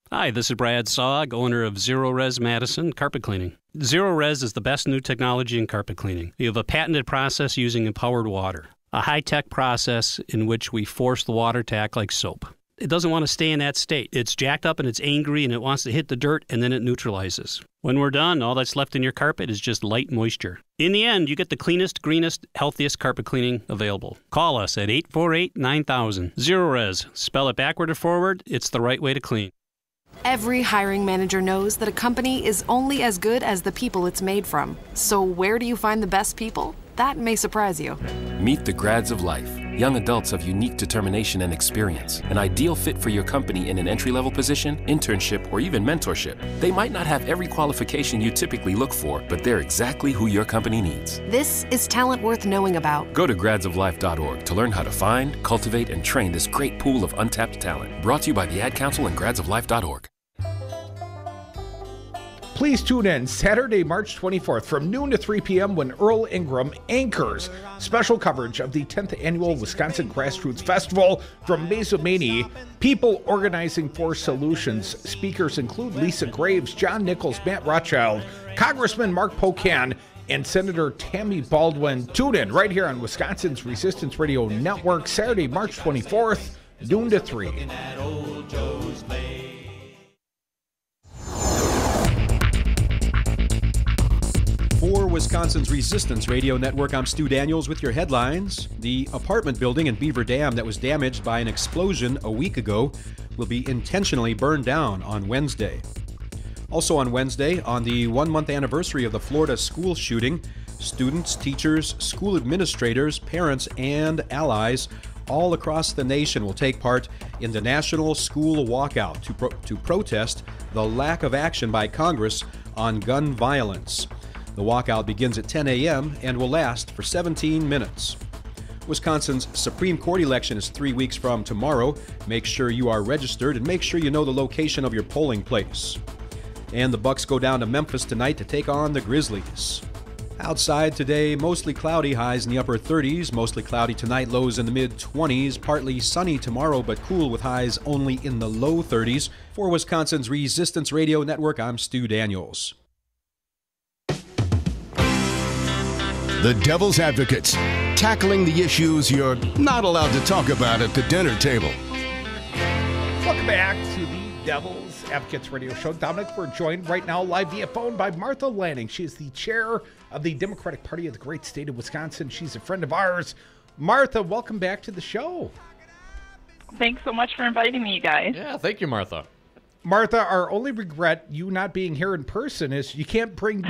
Hi, this is Brad Saug, owner of Zero Res Madison Carpet Cleaning. Zero Res is the best new technology in carpet cleaning. We have a patented process using empowered water, a high-tech process in which we force the water to act like soap. It doesn't want to stay in that state. It's jacked up and it's angry and it wants to hit the dirt and then it neutralizes. When we're done, all that's left in your carpet is just light moisture. In the end, you get the cleanest, greenest, healthiest carpet cleaning available. Call us at 848-9000. Zero Res. Spell it backward or forward. It's the right way to clean. Every hiring manager knows that a company is only as good as the people it's made from. So where do you find the best people? That may surprise you. Meet the grads of life. Young adults of unique determination and experience. An ideal fit for your company in an entry-level position, internship, or even mentorship. They might not have every qualification you typically look for, but they're exactly who your company needs. This is talent worth knowing about. Go to gradsoflife.org to learn how to find, cultivate, and train this great pool of untapped talent. Brought to you by the Ad Council and gradsoflife.org. Please tune in Saturday, March 24th from noon to 3 p.m. when Earl Ingram anchors special coverage of the 10th Annual Wisconsin Grassroots Festival from Mazomanie, People Organizing for Solutions. Speakers include Lisa Graves, John Nichols, Matt Rothschild, Congressman Mark Pocan, and Senator Tammy Baldwin. Tune in right here on Wisconsin's Resistance Radio Network, Saturday, March 24th, noon to 3. For Wisconsin's Resistance Radio Network, I'm Stu Daniels with your headlines. The apartment building in Beaver Dam that was damaged by an explosion a week ago will be intentionally burned down on Wednesday. Also on Wednesday, on the 1-month anniversary of the Florida school shooting, students, teachers, school administrators, parents, and allies all across the nation will take part in the National School Walkout to protest the lack of action by Congress on gun violence. The walkout begins at 10 a.m. and will last for 17 minutes. Wisconsin's Supreme Court election is 3 weeks from tomorrow. Make sure you are registered and make sure you know the location of your polling place. And the Bucks go down to Memphis tonight to take on the Grizzlies. Outside today, mostly cloudy, highs in the upper 30s. Mostly cloudy tonight, lows in the mid-20s. Partly sunny tomorrow, but cool with highs only in the low 30s. For Wisconsin's Resistance Radio Network, I'm Stu Daniels. The Devil's Advocates, tackling the issues you're not allowed to talk about at the dinner table. Welcome back to the Devil's Advocates Radio Show. Dominic, we're joined right now live via phone by Martha Lanning. She is the chair of the Democratic Party of the great state of Wisconsin. She's a friend of ours. Martha, welcome back to the show. Thanks so much for inviting me, you guys. Yeah, thank you, Martha. Martha, our only regret you not being here in person is you can't bring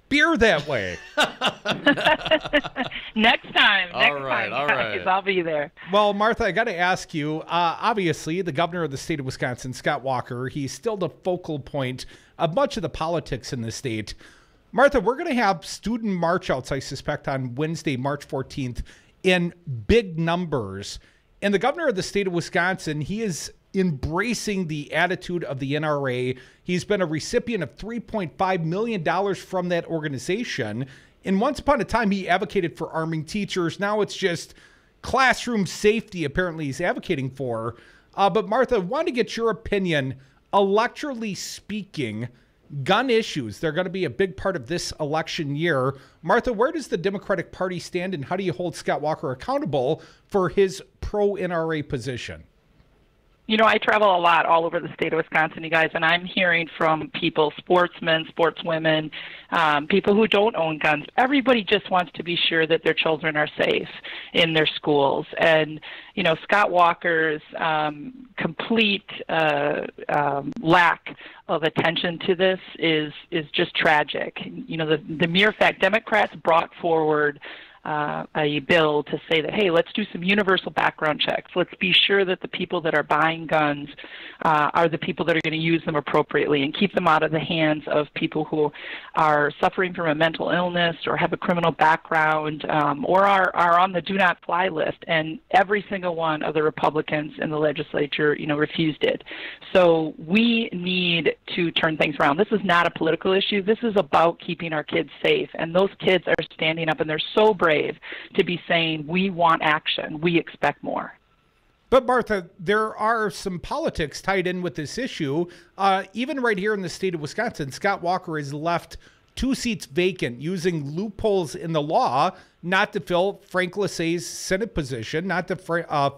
beer that way. Next time. All right. I'll be there. Well, Martha, I got to ask you, obviously, the governor of the state of Wisconsin, Scott Walker, he's still the focal point of much of the politics in the state. Martha, we're going to have student march-outs, I suspect, on Wednesday, March 14th, in big numbers. And the governor of the state of Wisconsin, he is embracing the attitude of the NRA. He's been a recipient of $3.5 million from that organization. And once upon a time, he advocated for arming teachers. Now it's just classroom safety, apparently, he's advocating for. But Martha, I want to get your opinion. Electorally speaking, gun issues, they're going to be a big part of this election year. Martha, where does the Democratic Party stand, and how do you hold Scott Walker accountable for his pro-NRA position? You know, I travel a lot all over the state of Wisconsin, you guys, and I'm hearing from people, sportsmen, sportswomen, people who don't own guns. Everybody just wants to be sure that their children are safe in their schools. And, you know, Scott Walker's complete lack of attention to this is just tragic. You know, the mere fact Democrats brought forward a bill to say that, hey, let's do some universal background checks. Let's be sure that the people that are buying guns are the people that are going to use them appropriately and keep them out of the hands of people who are suffering from a mental illness or have a criminal background or are on the do not fly list. And every single one of the Republicans in the legislature, you know, refused it. So we need to turn things around. This is not a political issue. This is about keeping our kids safe. And those kids are standing up, and they're so brave to be saying, we want action. We expect more. But Martha, there are some politics tied in with this issue. Even right here in the state of Wisconsin, Scott Walker has left 2 seats vacant using loopholes in the law not to fill Frank Lasay's Senate position, not to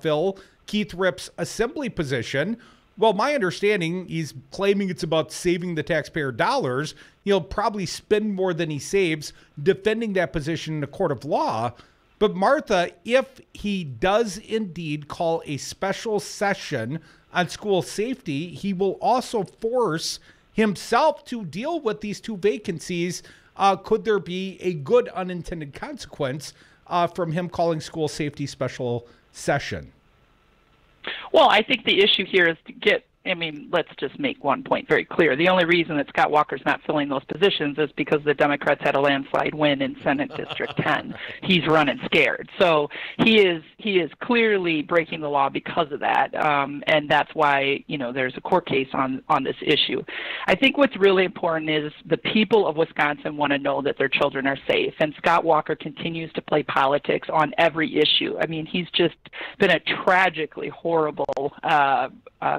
fill Keith Ripp's Assembly position. Well, my understanding, he's claiming it's about saving the taxpayer dollars. He'll probably spend more than he saves defending that position in a court of law. But Martha, if he does indeed call a special session on school safety, he will also force himself to deal with these 2 vacancies. Could there be a good unintended consequence from him calling school safety special session? Well, I think the issue here is to get I mean, let's just make one point very clear. The only reason that Scott Walker's not filling those positions is because the Democrats had a landslide win in Senate District 10. He's running scared. So he is clearly breaking the law because of that, and that's why, there's a court case on this issue. I think what's really important is the people of Wisconsin want to know that their children are safe, and Scott Walker continues to play politics on every issue. I mean, he's just been a tragically horrible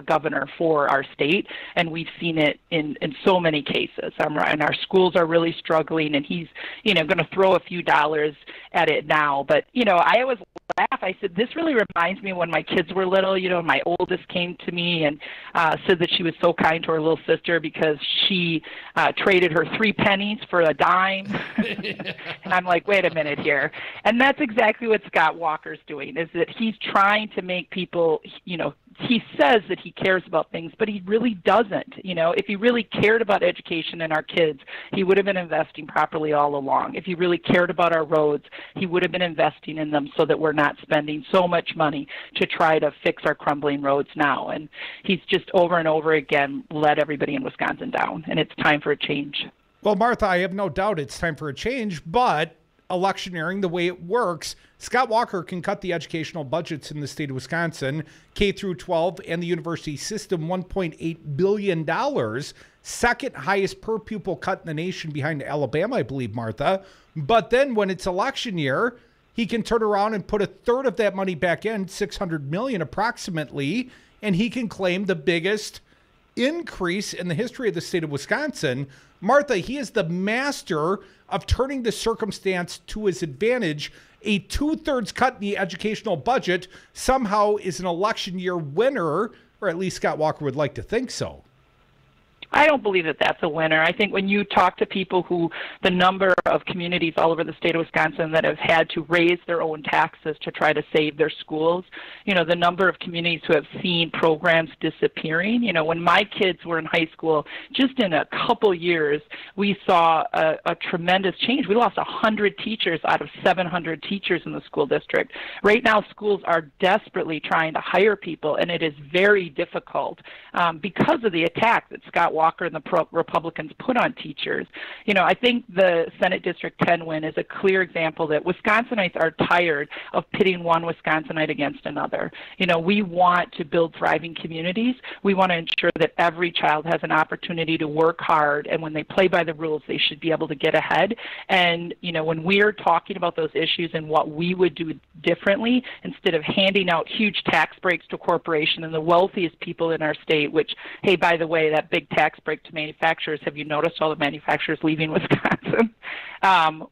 governor for our state, and we've seen it in so many cases. And our schools are really struggling, and he's, going to throw a few dollars at it now. But, I always laugh. I said, this really reminds me when my kids were little. My oldest came to me and said that she was so kind to her little sister because she traded her 3 pennies for a dime. And I'm like, wait a minute here. And that's exactly what Scott Walker's doing, is that he's trying to make people, he says that he cares about things, but he really doesn't. If he really cared about education and our kids, he would have been investing properly all along. If he really cared about our roads, he would have been investing in them so that we're not spending so much money to try to fix our crumbling roads now. And he's just over and over again let everybody in Wisconsin down, and it's time for a change. Well, Martha, I have no doubt it's time for a change, but electioneering, the way it works, Scott Walker can cut the educational budgets in the state of Wisconsin, K through 12 and the university system, $1.8 billion, second highest per pupil cut in the nation behind Alabama, I believe, Martha. But then when it's election year, he can turn around and put a third of that money back in, $600 million approximately, and he can claim the biggest increase in the history of the state of Wisconsin. Martha, he is the master of turning the circumstance to his advantage. A 2/3 cut in the educational budget somehow is an election year winner, or at least Scott Walker would like to think so. I don't believe that that's a winner. I think when you talk to people the number of communities all over the state of Wisconsin that have had to raise their own taxes to try to save their schools, the number of communities who have seen programs disappearing. When my kids were in high school, just in a couple years, we saw a tremendous change. We lost 100 teachers out of 700 teachers in the school district. Right now, schools are desperately trying to hire people, and it is very difficult because of the attack that Scott Walker and the Republicans put on teachers. I think the Senate District 10 win is a clear example that Wisconsinites are tired of pitting one Wisconsinite against another. We want to build thriving communities. We want to ensure that every child has an opportunity to work hard, and when they play by the rules, they should be able to get ahead. And, when we're talking about those issues and what we would do differently, instead of handing out huge tax breaks to corporations and the wealthiest people in our state, which, hey, by the way, that big tax break to manufacturers, have you noticed all the manufacturers leaving Wisconsin?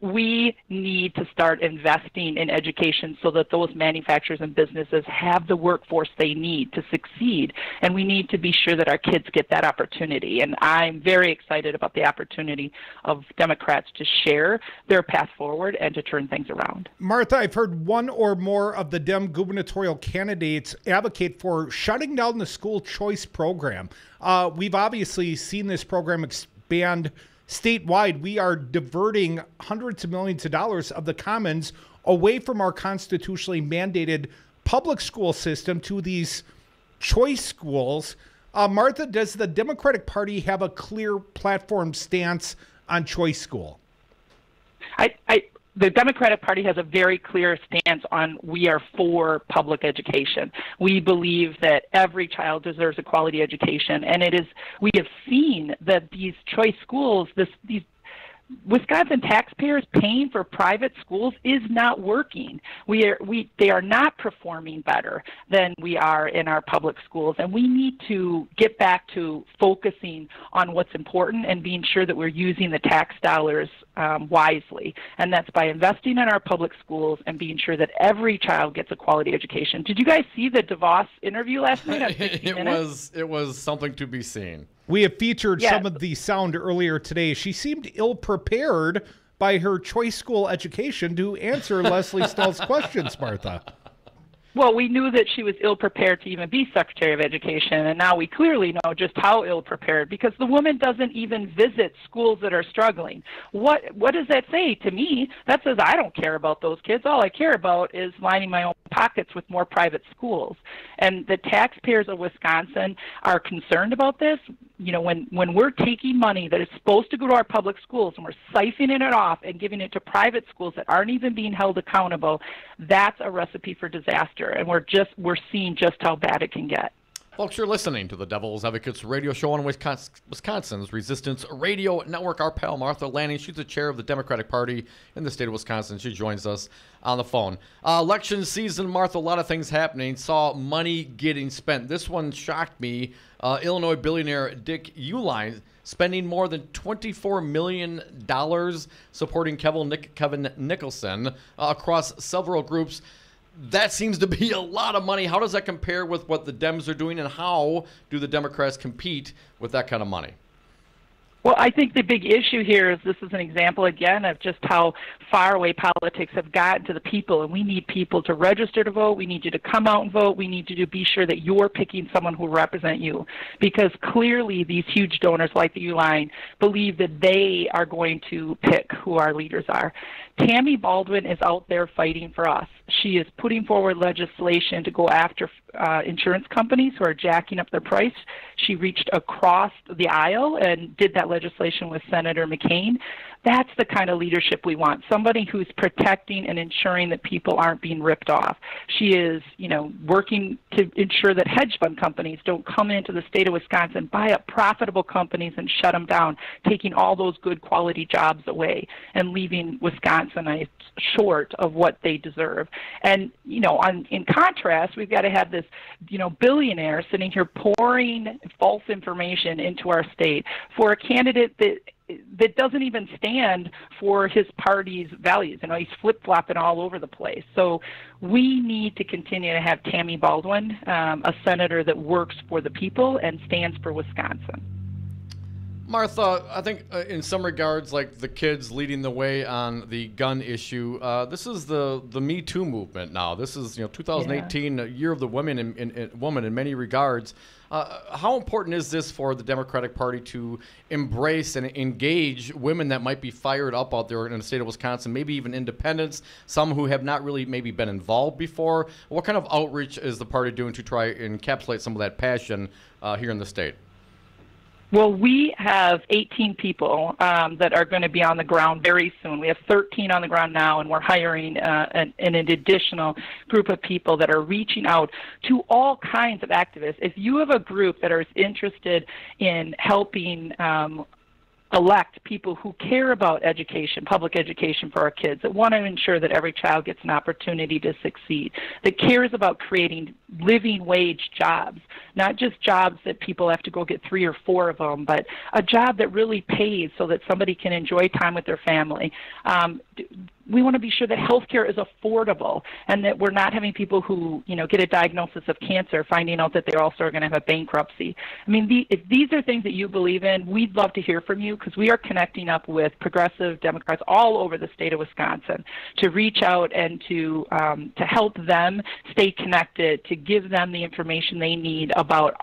We need to start investing in education so that those manufacturers and businesses have the workforce they need to succeed, and we need to be sure that our kids get that opportunity. And I'm very excited about the opportunity of Democrats to share their path forward and to turn things around. Martha, I've heard one or more of the Dem gubernatorial candidates advocate for shutting down the school choice program. We've obviously seen this program expand statewide. We are diverting hundreds of millions of dollars of the commons away from our constitutionally mandated public school system to these choice schools. Martha, does the Democratic Party have a clear platform stance on choice school? The Democratic Party has a very clear stance on we are for public education. We believe that every child deserves a quality education, and we have seen that these choice schools, these Wisconsin taxpayers paying for private schools is not working. They are not performing better than we are in our public schools, and we need to get back to focusing on what's important and being sure that we're using the tax dollars wisely, and that's by investing in our public schools and being sure that every child gets a quality education. Did you guys see the DeVos interview last night on 60 Minutes? It was something to be seen. We have featured some of the sound earlier today. She seemed ill-prepared by her choice school education to answer Leslie Stahl's questions, Martha. Well, we knew that she was ill-prepared to even be Secretary of Education, and now we clearly know just how ill-prepared, because the woman doesn't even visit schools that are struggling. What does that say to me? That says I don't care about those kids. All I care about is lining my own pockets with more private schools. And the taxpayers of Wisconsin are concerned about this. You know, when we're taking money that is supposed to go to our public schools and we're siphoning it off and giving it to private schools that aren't even being held accountable, that's a recipe for disaster. And we're seeing just how bad it can get. Folks, you're listening to the Devil's Advocates radio show on Wisconsin's Resistance Radio Network. Our pal Martha Lanning, she's the chair of the Democratic Party in the state of Wisconsin. She joins us on the phone. Election season, Martha, a lot of things happening. Saw money getting spent. This one shocked me. Illinois billionaire Dick Uihlein spending more than $24 million supporting Kevin Nicholson across several groups. That seems to be a lot of money. How does that compare with what the Dems are doing, and how do the Democrats compete with that kind of money? Well, I think the big issue here is this is an example, again, of just how far away politics have gotten to the people, and we need people to register to vote. We need you to come out and vote. We need you to be sure that you're picking someone who will represent you, because clearly these huge donors like the Uihlein believe that they are going to pick who our leaders are. Tammy Baldwin is out there fighting for us. She is putting forward legislation to go after insurance companies who are jacking up their price. She reached across the aisle and did that legislation with Senator McCain. That's the kind of leadership we want, somebody who's protecting and ensuring that people aren't being ripped off. She is, working to ensure that hedge fund companies don't come into the state of Wisconsin, buy up profitable companies and shut them down, taking all those good quality jobs away and leaving Wisconsinites short of what they deserve. And, in contrast, we've got to have this, billionaire sitting here pouring false information into our state for a candidate that doesn't even stand for his party's values. He's flip-flopping all over the place. So we need to continue to have Tammy Baldwin, a senator that works for the people and stands for Wisconsin. Martha, I think in some regards, like the kids leading the way on the gun issue, this is the Me Too movement now. This is 2018, a year of the woman in many regards. How important is this for the Democratic Party to embrace and engage women that might be fired up out there in the state of Wisconsin, maybe even independents, some who have not really maybe been involved before? What kind of outreach is the party doing to try and encapsulate some of that passion here in the state? Well, we have 18 people that are going to be on the ground very soon. We have 13 on the ground now, and we're hiring an additional group of people that are reaching out to all kinds of activists. If you have a group that is interested in helping elect people who care about education, public education for our kids, that want to ensure that every child gets an opportunity to succeed, that cares about creating living wage jobs, not just jobs that people have to go get 3 or 4 of them, but a job that really pays so that somebody can enjoy time with their family. We want to be sure that healthcare is affordable and that we're not having people who, get a diagnosis of cancer finding out that they also are going to have a bankruptcy. I mean, if these are things that you believe in, we'd love to hear from you, because we are connecting up with progressive Democrats all over the state of Wisconsin to reach out and to help them stay connected, to give them the information they need about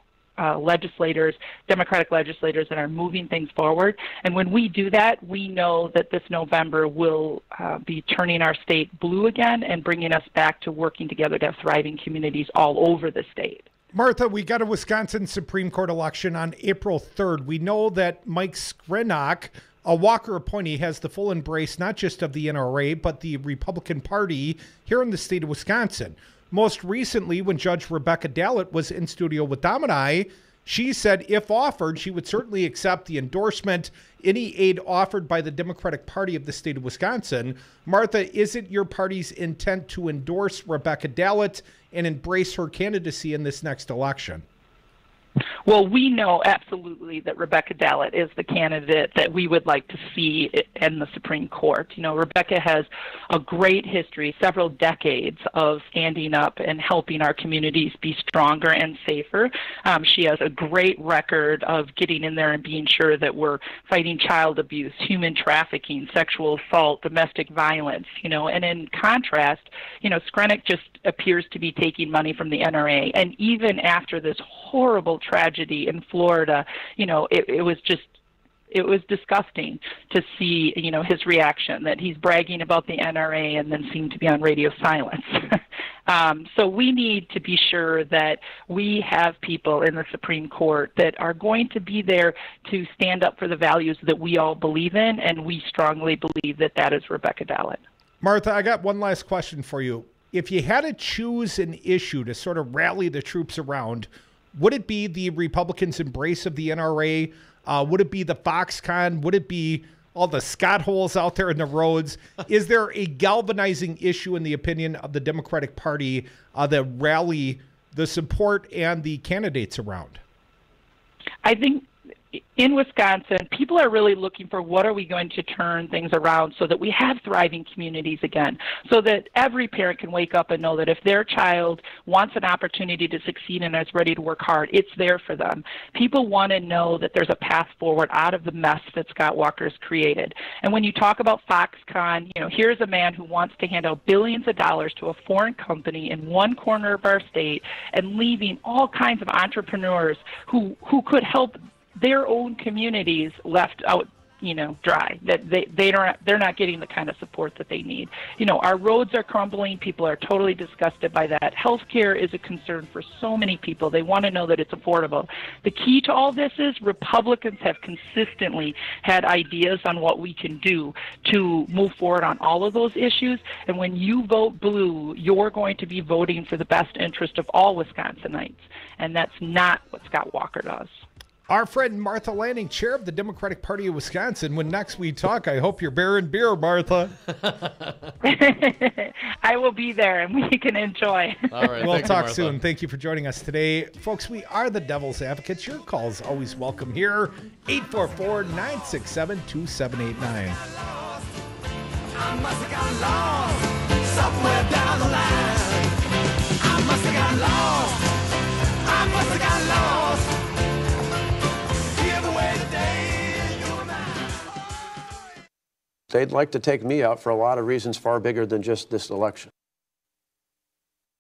legislators, Democratic legislators that are moving things forward. And when we do that, we know that this November will be turning our state blue again and bringing us back to working together to have thriving communities all over the state. Martha, we got a Wisconsin Supreme Court election on April 3rd. We know that Mike Skrinock, a Walker appointee, has the full embrace not just of the NRA, but the Republican Party here in the state of Wisconsin. Most recently, when Judge Rebecca Dallett was in studio with Dom and I, she said if offered, she would certainly accept the endorsement, any aid offered by the Democratic Party of the state of Wisconsin. Martha, is it your party's intent to endorse Rebecca Dallett and embrace her candidacy in this next election? Well, we know absolutely that Rebecca Dallett is the candidate that we would like to see in the Supreme Court. You know, Rebecca has a great history, several decades of standing up and helping our communities be stronger and safer. She has a great record of getting in there and being sure that we're fighting child abuse, human trafficking, sexual assault, domestic violence, you know, and in contrast, you know, Skrenik just appears to be taking money from the NRA. And even after this horrible tragedy in Florida, you know, it was disgusting to see, you know, his reaction, that he's bragging about the NRA and then seemed to be on radio silence. So we need to be sure that we have people in the Supreme Court that are going to be there to stand up for the values that we all believe in, and we strongly believe that that is Rebecca Dallett. Martha, I got one last question for you. If you had to choose an issue to sort of rally the troops around, would it be the Republicans' embrace of the NRA? Would it be the Foxconn? Would it be all the Scott holes out there in the roads? Is there a galvanizing issue, in the opinion of the Democratic Party, that rally the support and the candidates around? I think in Wisconsin, people are really looking for what are we going to turn things around so that we have thriving communities again, so that every parent can wake up and know that if their child wants an opportunity to succeed and is ready to work hard, it's there for them. People want to know that there's a path forward out of the mess that Scott Walker's created. And when you talk about Foxconn, you know, here's a man who wants to hand out billions of dollars to a foreign company in one corner of our state and leaving all kinds of entrepreneurs who could help their own communities left out, you know, dry, that they're not getting the kind of support that they need. You know, our roads are crumbling. People are totally disgusted by that. Healthcare is a concern for so many people. They want to know that it's affordable. The key to all this is Republicans have consistently had ideas on what we can do to move forward on all of those issues. And when you vote blue, you're going to be voting for the best interest of all Wisconsinites. And that's not what Scott Walker does. Our friend Martha Lanning, chair of the Democratic Party of Wisconsin. When next we talk, I hope you're bearing beer, Martha. I will be there, and we can enjoy. All right, we'll talk soon. Thank you for joining us today. Folks, we are the Devil's Advocates. Your calls always welcome here. 844-967-2789. I must have got lost somewhere down the line. I must have got lost. I must have got lost. They'd like to take me out for a lot of reasons far bigger than just this election.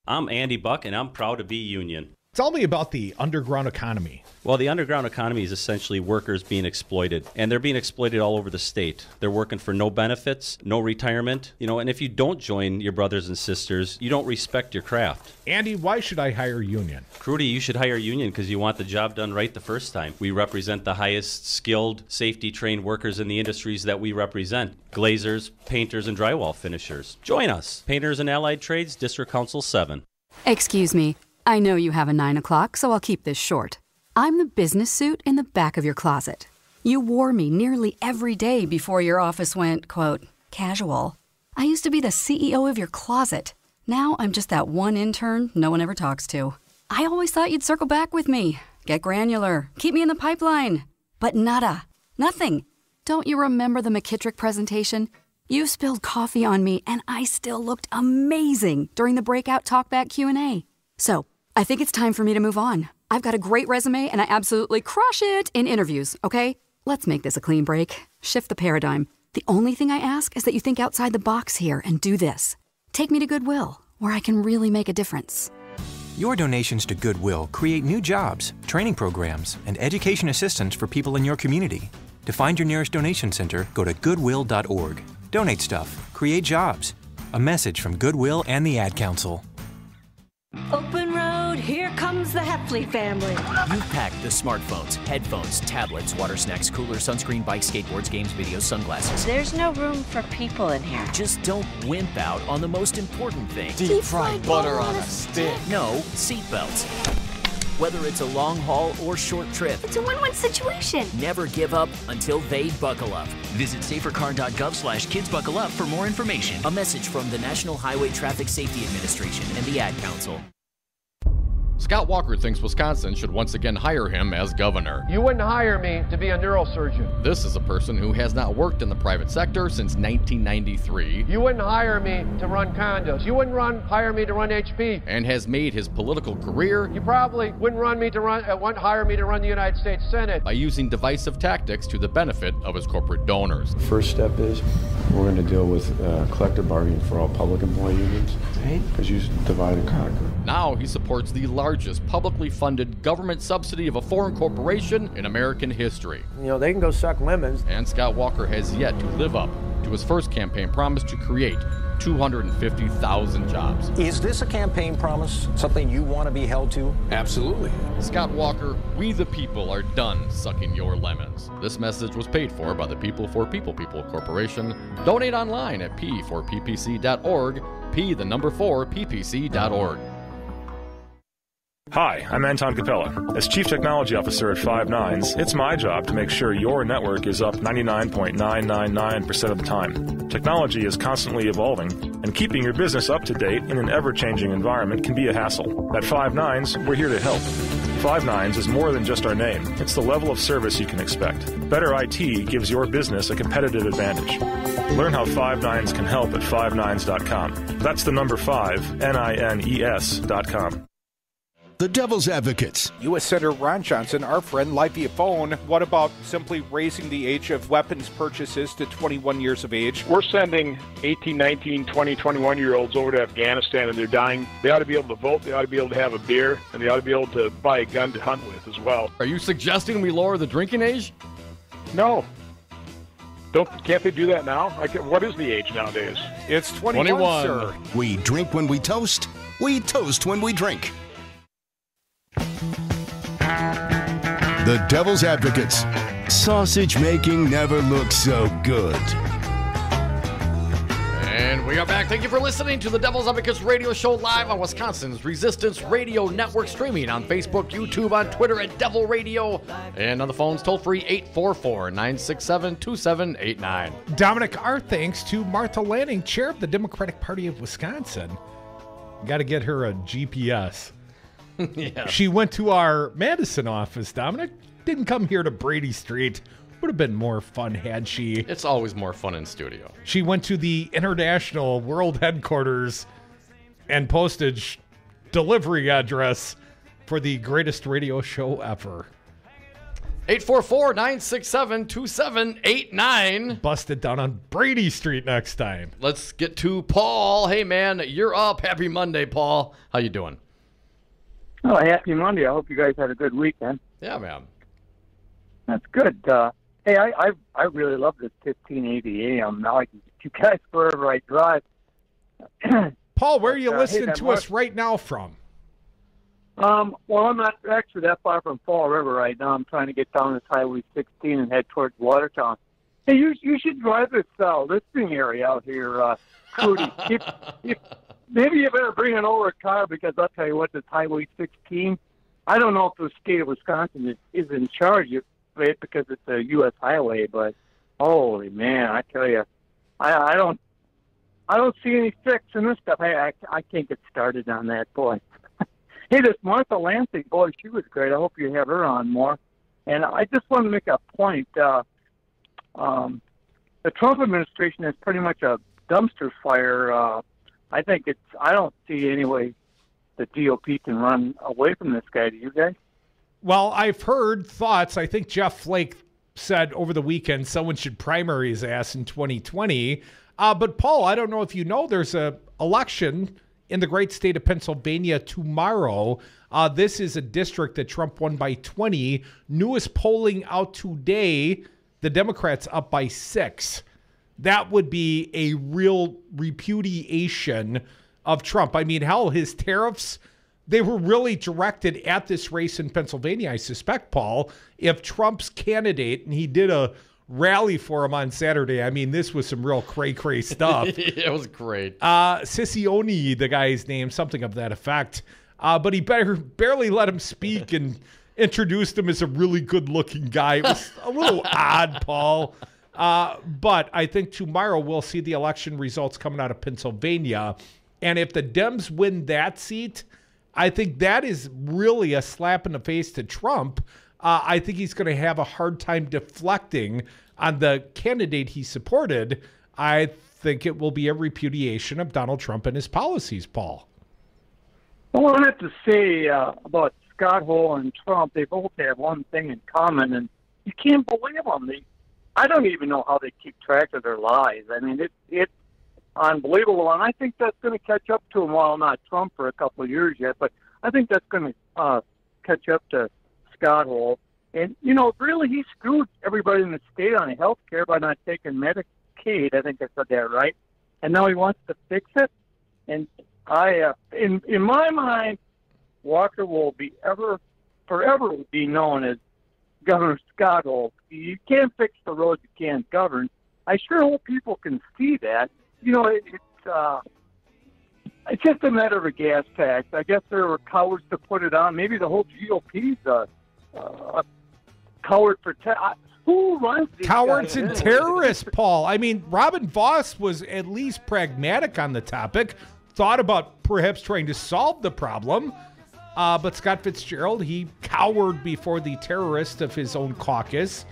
I'm Andy Buck, and I'm proud to be union. Tell me about the underground economy. Well, the underground economy is essentially workers being exploited, and they're being exploited all over the state. They're working for no benefits, no retirement, you know, and if you don't join your brothers and sisters, you don't respect your craft. Andy, why should I hire union? Crudy, you should hire union because you want the job done right the first time. We represent the highest skilled, safety-trained workers in the industries that we represent. Glazers, painters, and drywall finishers. Join us. Painters and Allied Trades, District Council 7. Excuse me. I know you have a 9 o'clock, so I'll keep this short. I'm the business suit in the back of your closet. You wore me nearly every day before your office went, quote, casual. I used to be the CEO of your closet. Now I'm just that one intern no one ever talks to. I always thought you'd circle back with me, get granular, keep me in the pipeline. But nada. Nothing. Don't you remember the McKittrick presentation? You spilled coffee on me, and I still looked amazing during the breakout talkback Q&A. So, I think it's time for me to move on. I've got a great resume, and I absolutely crush it in interviews, okay? Let's make this a clean break. Shift the paradigm. The only thing I ask is that you think outside the box here and do this. Take me to Goodwill, where I can really make a difference. Your donations to Goodwill create new jobs, training programs, and education assistance for people in your community. To find your nearest donation center, go to goodwill.org. Donate stuff. Create jobs. A message from Goodwill and the Ad Council. Open road, here comes the Heffley family. You've packed the smartphones, headphones, tablets, water snacks, cooler, sunscreen, bikes, skateboards, games, videos, sunglasses. There's no room for people in here. Just don't wimp out on the most important thing. Deep fried butter on a stick. No, seatbelts. Whether it's a long haul or short trip, it's a win-win situation. Never give up until they buckle up. Visit safercar.gov/kidsbuckleup for more information. A message from the National Highway Traffic Safety Administration and the Ad Council. Scott Walker thinks Wisconsin should once again hire him as governor. You wouldn't hire me to be a neurosurgeon. This is a person who has not worked in the private sector since 1993. You wouldn't hire me to run condos. You wouldn't hire me to run HP. And has made his political career. You probably wouldn't hire me to run the United States Senate. By using divisive tactics to the benefit of his corporate donors. The first step is we're going to deal with collective bargaining for all public employee unions. Because you divide and conquer. Now he supports the largest publicly funded government subsidy of a foreign corporation in American history. You know, they can go suck lemons. And Scott Walker has yet to live up to his first campaign promise to create 250,000 jobs. Is this a campaign promise, something you want to be held to? Absolutely. Scott Walker, we the people are done sucking your lemons. This message was paid for by the People for People Corporation. Donate online at p4ppc.org, p4ppc.org. Hi, I'm Anton Capella. As Chief Technology Officer at Five Nines, it's my job to make sure your network is up 99.999% of the time. Technology is constantly evolving, and keeping your business up to date in an ever-changing environment can be a hassle. At Five Nines, we're here to help. Five Nines is more than just our name. It's the level of service you can expect. Better IT gives your business a competitive advantage. Learn how Five Nines can help at fivenines.com. That's the number 5, NINES.com. The Devil's Advocates. U.S. Senator Ron Johnson, our friend, live via phone. What about simply raising the age of weapons purchases to 21 years of age? We're sending 18, 19, 20, 21-year-olds over to Afghanistan, and they're dying. They ought to be able to vote. They ought to be able to have a beer, and they ought to be able to buy a gun to hunt with as well. Are you suggesting we lower the drinking age? No. Can't they do that now? What is the age nowadays? It's 21, sir. We drink when we toast. We toast when we drink. The Devil's Advocates. Sausage making never looks so good. And we are back. Thank you for listening to the Devil's Advocates radio show live on Wisconsin's Resistance Radio Network, streaming on Facebook, YouTube, on Twitter at Devil Radio, and on the phones toll-free 844-967-2789. Dominic, our thanks to Martha Lanning, chair of the Democratic Party of Wisconsin. Got to get her a GPS. Yeah. She went to our Madison office, Dominic. Didn't come here to Brady Street. Would have been more fun had she. It's always more fun in studio. She went to the international world headquarters and postage delivery address for the greatest radio show ever. 844-967-2789. Busted down on Brady Street next time. Let's get to Paul. Hey, man, you're up. Happy Monday, Paul. How you doing? Oh, happy Monday. I hope you guys had a good weekend. Yeah, man. That's good. Hey, I really love this 1580 AM. Now I can get you guys wherever I drive. Paul, where are you listening to us right now from? Well, I'm not actually that far from Fall River right now. I'm trying to get down this Highway 16 and head towards Watertown. Hey, you should drive this listening area out here, Cody. Maybe you better bring an older car, because I'll tell you what, this Highway 16, I don't know if the state of Wisconsin is in charge of it because it's a U.S. highway, but holy man, I tell you, I don't see any fix in this stuff. Hey, I can't get started on that, boy. Hey, this Martha Lansing, boy, she was great. I hope you have her on more. And I just want to make a point. The Trump administration is pretty much a dumpster fire. I don't see any way the GOP can run away from this guy. Do you guys? Well, I've heard thoughts. I think Jeff Flake said over the weekend someone should primary his ass in 2020. But, Paul, I don't know if you know, there's an election in the great state of Pennsylvania tomorrow. This is a district that Trump won by 20. Newest polling out today, the Democrats up by 6. That would be a real repudiation of Trump. I mean, hell, his tariffs, they were really directed at this race in Pennsylvania, I suspect, Paul. If Trump's candidate, and he did a rally for him on Saturday, I mean, this was some real cray-cray stuff. It was great. Sicioni, the guy's name, something of that effect. But he barely let him speak and introduced him as a really good-looking guy. It was a little odd, Paul. But I think tomorrow we'll see the election results coming out of Pennsylvania. And if the Dems win that seat, I think that is really a slap in the face to Trump. I think he's going to have a hard time deflecting on the candidate he supported. I think it will be a repudiation of Donald Trump and his policies, Paul. Well, I have to say about Scott Hole and Trump, they both have one thing in common, and you can't believe them. I don't even know how they keep track of their lies. I mean, it's unbelievable, and I think that's going to catch up to him. Well, not Trump for a couple of years yet, but I think that's going to catch up to Scott Hole. And, really, he screwed everybody in the state on health care by not taking Medicaid. I think I said that right. And now he wants to fix it. And in my mind, Walker will forever be known as Governor Scott Hole. You can't fix the roads you can't govern. I sure hope people can see that. It's just a matter of a gas tax. I guess there were cowards to put it on. Maybe the whole GOP's a coward for who runs these cowards guys and anyway? terrorists, Paul. I mean, Robin Voss was at least pragmatic on the topic, thought about perhaps trying to solve the problem. But Scott Fitzgerald, he cowered before the terrorist of his own caucus.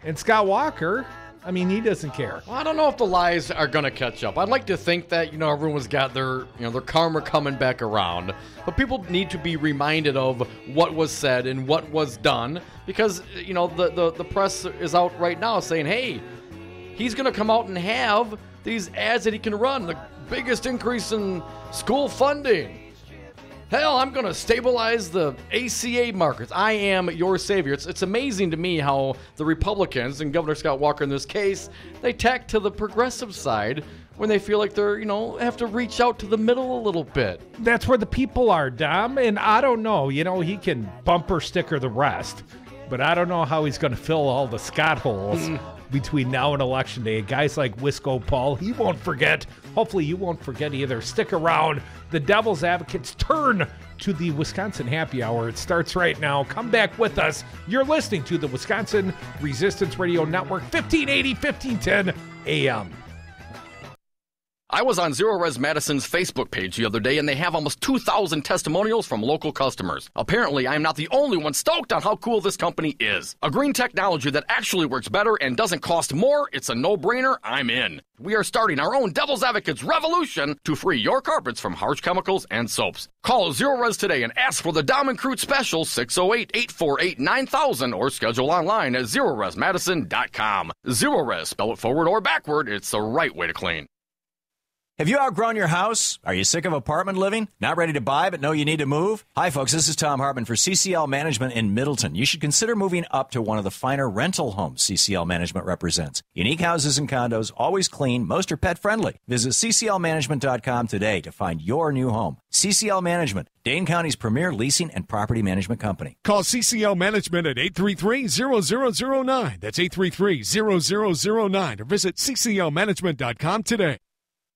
And Scott Walker, I mean, he doesn't care. Well, I don't know if the lies are going to catch up. I'd like to think that, everyone's got their karma coming back around. But people need to be reminded of what was said and what was done. Because, the press is out right now saying, hey, he's going to come out and have these ads that he can run. The biggest increase in school funding. Hell, I'm going to stabilize the ACA markets. I am your savior. It's amazing to me how the Republicans, and Governor Scott Walker in this case, they tack to the progressive side when they feel like they're, have to reach out to the middle a little bit. That's where the people are, Dom. And I don't know, he can bumper sticker the rest. But I don't know how he's going to fill all the Scott holes between now and Election Day. Guys like Wisco Paul, he won't forget. Hopefully you won't forget either. Stick around. The Devil's Advocates turn to the Wisconsin Happy Hour. It starts right now. Come back with us. You're listening to the Wisconsin Resistance Radio Network, 1580, 1510 AM. I was on Zero Res Madison's Facebook page the other day, and they have almost 2,000 testimonials from local customers. Apparently, I'm not the only one stoked on how cool this company is. A green technology that actually works better and doesn't cost more, it's a no-brainer, I'm in. We are starting our own Devil's Advocates revolution to free your carpets from harsh chemicals and soaps. Call Zero Res today and ask for the Dom and Crute special 608-848-9000 or schedule online at ZeroResMadison.com. Zero Res, spell it forward or backward, it's the right way to clean. Have you outgrown your house? Are you sick of apartment living? Not ready to buy, but know you need to move? Hi, folks. This is Tom Hartman for CCL Management in Middleton. You should consider moving up to one of the finer rental homes CCL Management represents. Unique houses and condos, always clean. Most are pet-friendly. Visit cclmanagement.com today to find your new home. CCL Management, Dane County's premier leasing and property management company. Call CCL Management at 833-0009. That's 833-0009. Or visit cclmanagement.com today.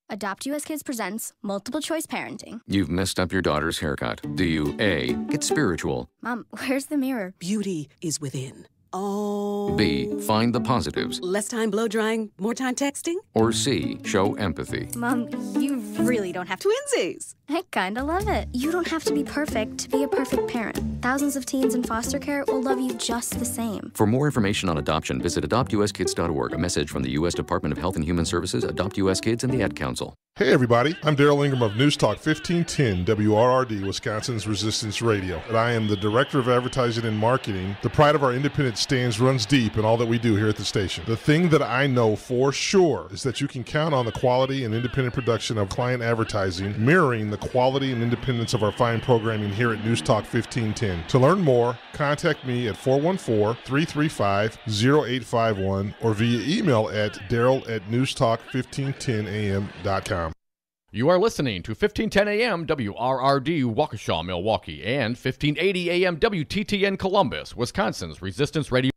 Adopt US Kids presents Multiple Choice Parenting. You've messed up your daughter's haircut. Do you A, get spiritual? Mom, where's the mirror? Beauty is within. Oh. B, find the positives? Less time blow drying, more time texting? Or C, show empathy? Mom, you really don't have to. Twinsies! I kinda love it. You don't have to be perfect to be a perfect parent. Thousands of teens in foster care will love you just the same. For more information on adoption, visit adoptuskids.org. A message from the U.S. Department of Health and Human Services, Adopt U.S. Kids, and the Ad Council. Hey everybody, I'm Daryl Ingram of News Talk 1510 WRRD, Wisconsin's Resistance Radio, and I am the Director of Advertising and Marketing. The pride of our independent stands runs deep in all that we do here at the station. The thing that I know for sure is that you can count on the quality and independent production of client advertising, mirroring the quality and independence of our fine programming here at News Talk 1510. To learn more, contact me at 414-335-0851 or via email at daryl@newstalk1510am.com. You are listening to 1510 AM WRRD Waukesha, Milwaukee, and 1580 AM WTTN Columbus, Wisconsin's Resistance Radio.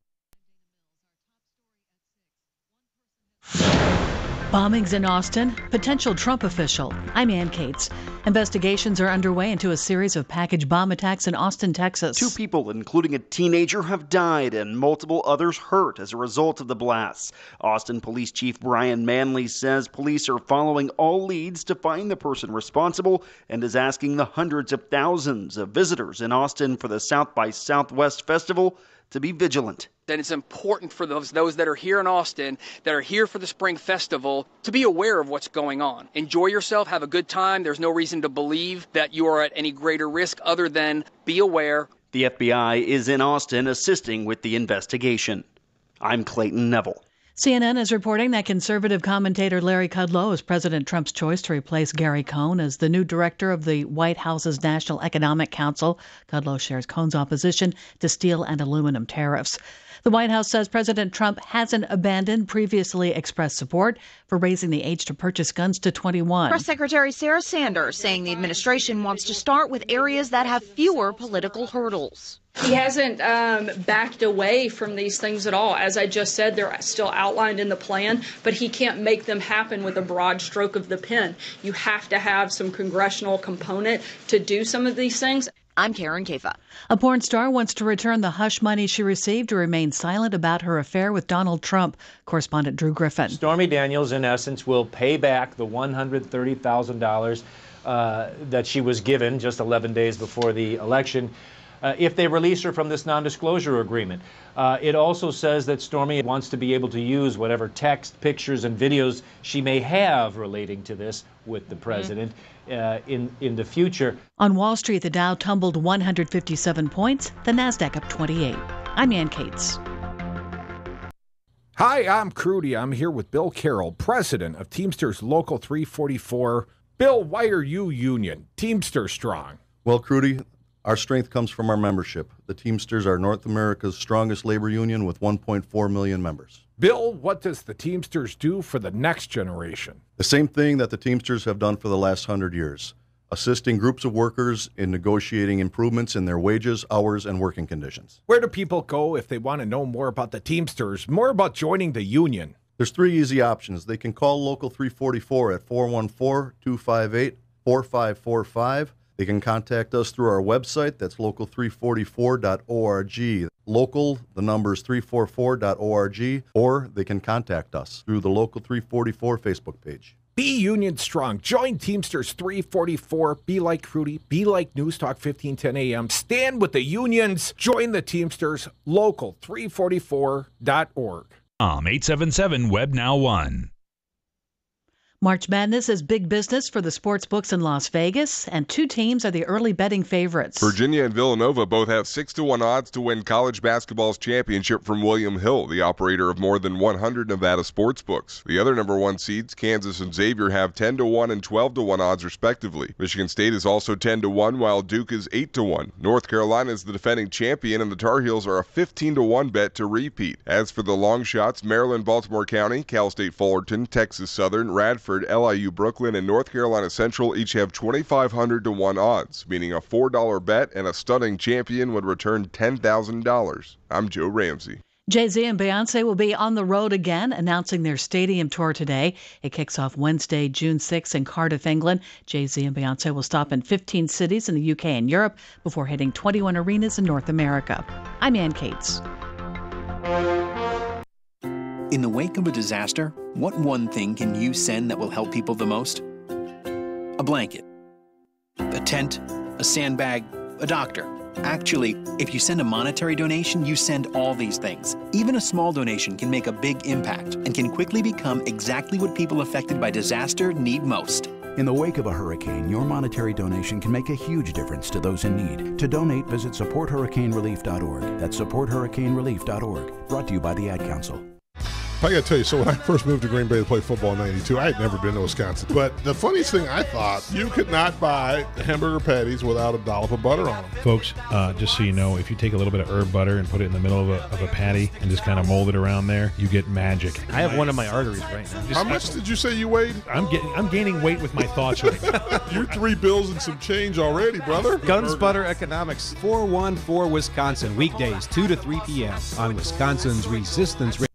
Bombings in Austin, potential Trump official. I'm Ann Cates. Investigations are underway into a series of package bomb attacks in Austin, Texas. 2 people, including a teenager, have died and multiple others hurt as a result of the blasts. Austin Police Chief Brian Manley says police are following all leads to find the person responsible and is asking the hundreds of thousands of visitors in Austin for the South by Southwest Festival to be vigilant. Then it's important for those that are here in Austin, that are here for the Spring Festival, to be aware of what's going on. Enjoy yourself, have a good time. There's no reason to believe that you are at any greater risk other than be aware. The FBI is in Austin assisting with the investigation. I'm Clayton Neville. CNN is reporting that conservative commentator Larry Kudlow is President Trump's choice to replace Gary Cohn as the new director of the White House's National Economic Council. Kudlow shares Cohn's opposition to steel and aluminum tariffs. The White House says President Trump hasn't abandoned previously expressed support for raising the age to purchase guns to 21. Press Secretary Sarah Sanders saying the administration wants to start with areas that have fewer political hurdles. He hasn't backed away from these things at all. As I just said, they're still outlined in the plan, but he can't make them happen with a broad stroke of the pen. You have to have some congressional component to do some of these things. I'm Karen Kafa. A porn star wants to return the hush money she received to remain silent about her affair with Donald Trump. Correspondent Drew Griffin. Stormy Daniels, in essence, will pay back the $130,000 that she was given just 11 days before the election if they release her from this non-disclosure agreement. It also says that Stormy wants to be able to use whatever text, pictures, and videos she may have relating to this with the president in the future. On Wall Street, the Dow tumbled 157 points, the Nasdaq up 28. I'm Ann Cates. Hi, I'm Crudy. I'm here with Bill Carroll, president of Teamsters Local 344. Bill, why are you union? Teamster strong. Well, Crudy, our strength comes from our membership. The Teamsters are North America's strongest labor union with 1.4 million members. Bill, what does the Teamsters do for the next generation? The same thing that the Teamsters have done for the last 100 years, assisting groups of workers in negotiating improvements in their wages, hours, and working conditions. Where do people go if they want to know more about the Teamsters, more about joining the union? There's 3 easy options. They can call Local 344 at 414-258-4545. They can contact us through our website. That's local344.org. Local, the number is 344.org, or they can contact us through the Local 344 Facebook page. Be union strong. Join Teamsters 344. Be like Crudy. Be like News Talk 1510 AM. Stand with the unions. Join the Teamsters. Local344.org. 877 Web Now 1. March Madness is big business for the sports books in Las Vegas, and 2 teams are the early betting favorites. Virginia and Villanova both have 6-1 odds to win college basketball's championship from William Hill, the operator of more than 100 Nevada sports books. The other number 1 seeds, Kansas and Xavier, have 10-1 and 12-1 odds respectively. Michigan State is also 10-1, while Duke is 8-1. North Carolina is the defending champion, and the Tar Heels are a 15-1 bet to repeat. As for the long shots, Maryland, Baltimore County, Cal State Fullerton, Texas Southern, Radford, LIU Brooklyn, and North Carolina Central each have 2,500 to 1 odds, meaning a $4 bet and a stunning champion would return $10,000. I'm Joe Ramsey. Jay-Z and Beyonce will be on the road again, announcing their stadium tour today. It kicks off Wednesday, June 6th in Cardiff, England. Jay-Z and Beyonce will stop in 15 cities in the UK and Europe before hitting 21 arenas in North America. I'm Ann Cates. In the wake of a disaster, what one thing can you send that will help people the most? A blanket, a tent, a sandbag, a doctor. Actually, if you send a monetary donation, you send all these things. Even a small donation can make a big impact and can quickly become exactly what people affected by disaster need most. In the wake of a hurricane, your monetary donation can make a huge difference to those in need. To donate, visit supporthurricanerelief.org. That's supporthurricanerelief.org. Brought to you by the Ad Council. I got to tell you, so when I first moved to Green Bay to play football in 92, I had never been to Wisconsin. But the funniest thing I thought, you could not buy hamburger patties without a dollop of butter on them. Folks, just so you know, if you take a little bit of herb butter and put it in the middle of a patty and just kind of mold it around there, you get magic. I have one of my arteries right now. How much did you say you weighed? I'm gaining weight with my thoughts right now. You're $3 and some change already, brother. Guns Butter Economics, 414 Wisconsin, weekdays 2 to 3 p.m. on Wisconsin's Resistance Radio.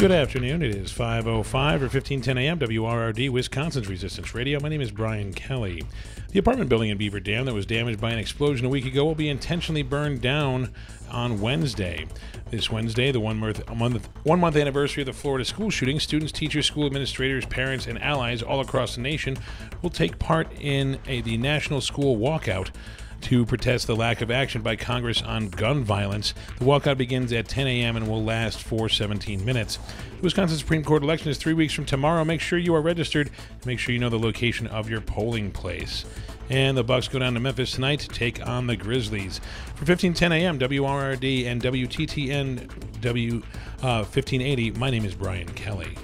Good afternoon. It is 5:05 or 1510 a.m. WRRD, Wisconsin's Resistance Radio. My name is Brian Kelly. The apartment building in Beaver Dam that was damaged by an explosion a week ago will be intentionally burned down on Wednesday. This Wednesday, the one-month anniversary of the Florida school shooting, students, teachers, school administrators, parents, and allies all across the nation will take part in the National School Walkout to protest the lack of action by Congress on gun violence. The walkout begins at 10 a.m. and will last for 17 minutes. The Wisconsin Supreme Court election is 3 weeks from tomorrow. Make sure you are registered. Make sure you know the location of your polling place. And the Bucks go down to Memphis tonight to take on the Grizzlies. For 1510 a.m., WRRD and WTTN 1580, my name is Brian Kelly.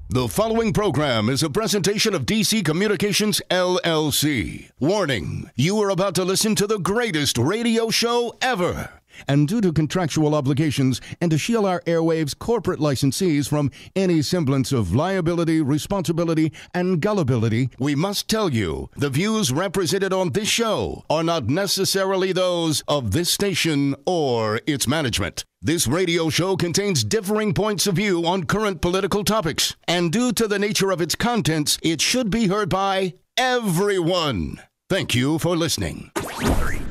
The following program is a presentation of DC Communications, LLC. Warning, you are about to listen to the greatest radio show ever. And due to contractual obligations and to shield our airwaves corporate licensees from any semblance of liability, responsibility, and gullibility, we must tell you the views represented on this show are not necessarily those of this station or its management. This radio show contains differing points of view on current political topics, and due to the nature of its contents, it should be heard by everyone. Thank you for listening. 3, 2, 1.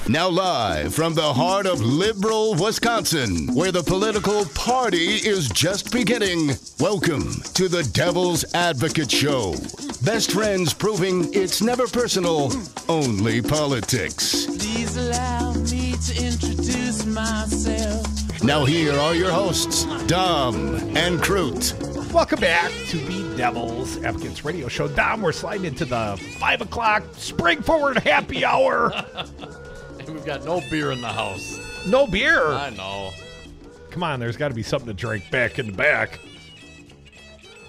Now live from the heart of liberal Wisconsin, where the political party is just beginning, welcome to the Devil's Advocate Show. Best friends proving it's never personal, only politics. Please allow me to introduce myself. Now here are your hosts, Dom and Crute. Welcome back to the Devil's Advocates Radio Show. Dom, we're sliding into the 5 o'clock spring forward happy hour. We've got no beer in the house. No beer? I know. Come on, there's got to be something to drink back in the back.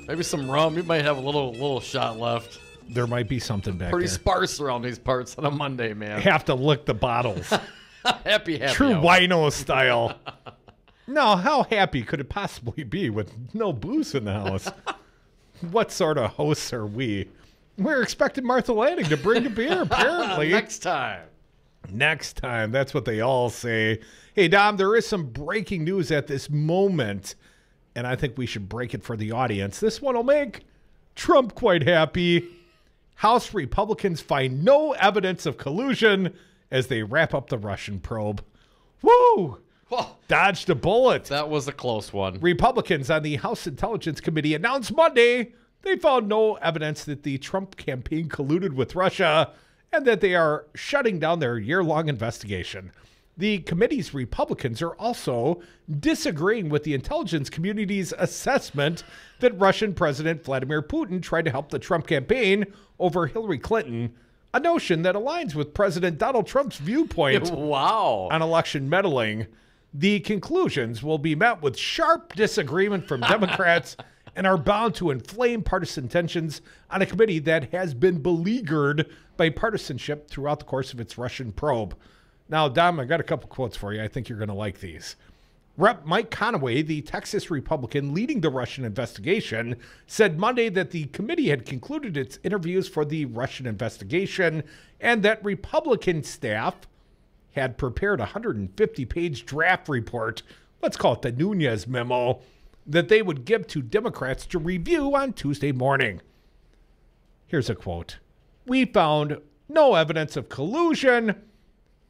Maybe some rum. You might have a little shot left. There might be something back Pretty there. Sparse around these parts on a Monday, man. Have to lick the bottles. happy True hour. wino style. No, how happy could it possibly be with no booze in the house? What sort of hosts are we? We're expecting Martha Lanning to bring the beer, apparently. Next time. Next time. That's what they all say. Hey, Dom, there is some breaking news at this moment, and I think we should break it for the audience. This one will make Trump quite happy. House Republicans find no evidence of collusion as they wrap up the Russian probe. Woo! Whoa. Dodged a bullet. That was a close one. Republicans on the House Intelligence Committee announced Monday they found no evidence that the Trump campaign colluded with Russia and that they are shutting down their year-long investigation. The committee's Republicans are also disagreeing with the intelligence community's assessment that Russian President Vladimir Putin tried to help the Trump campaign over Hillary Clinton, a notion that aligns with President Donald Trump's viewpoint on election meddling. The conclusions will be met with sharp disagreement from Democrats and are bound to inflame partisan tensions on a committee that has been beleaguered by partisanship throughout the course of its Russian probe. Now, Dom, I got a couple quotes for you. I think you're going to like these. Rep. Mike Conaway, the Texas Republican leading the Russian investigation, said Monday that the committee had concluded its interviews for the Russian investigation and that Republican staff had prepared a 150-page draft report, let's call it the Nunez memo, that they would give to Democrats to review on Tuesday morning. Here's a quote. We found no evidence of collusion,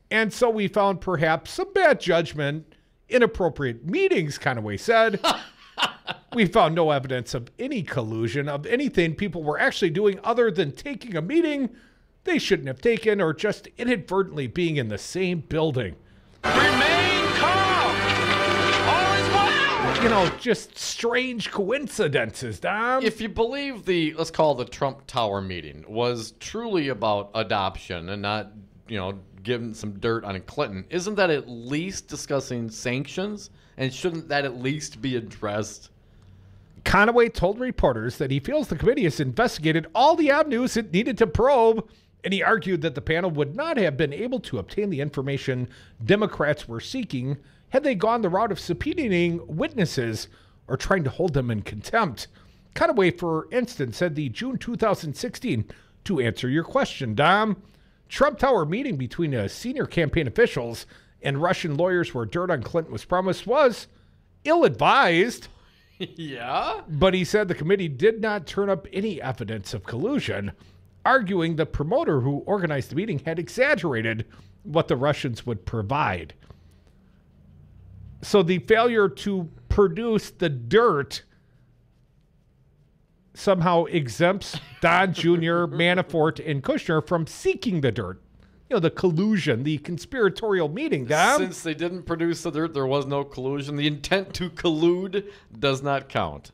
and so we found perhaps some bad judgment, inappropriate meetings, Conaway said. We found no evidence of any collusion, of anything people were actually doing other than taking a meeting they shouldn't have taken or just inadvertently being in the same building. Remain calm. All is well. You know, just strange coincidences, Dom. If you believe the, let's call it the Trump Tower meeting, was truly about adoption and not, giving some dirt on Clinton, isn't that at least discussing sanctions? And shouldn't that at least be addressed? Conaway told reporters that he feels the committee has investigated all the avenues it needed to probe, and he argued that the panel would not have been able to obtain the information Democrats were seeking had they gone the route of subpoenaing witnesses or trying to hold them in contempt. Conaway, for instance, said the June 2016, to answer your question, Dom, Trump Tower meeting between senior campaign officials and Russian lawyers where dirt on Clinton was promised was ill-advised. Yeah? But he said the committee did not turn up any evidence of collusion, arguing the promoter who organized the meeting had exaggerated what the Russians would provide. So the failure to produce the dirt somehow exempts Don Jr., Manafort, and Kushner from seeking the dirt. You know, the collusion, the conspiratorial meeting, Dom. Since they didn't produce the dirt, there was no collusion. The intent to collude does not count.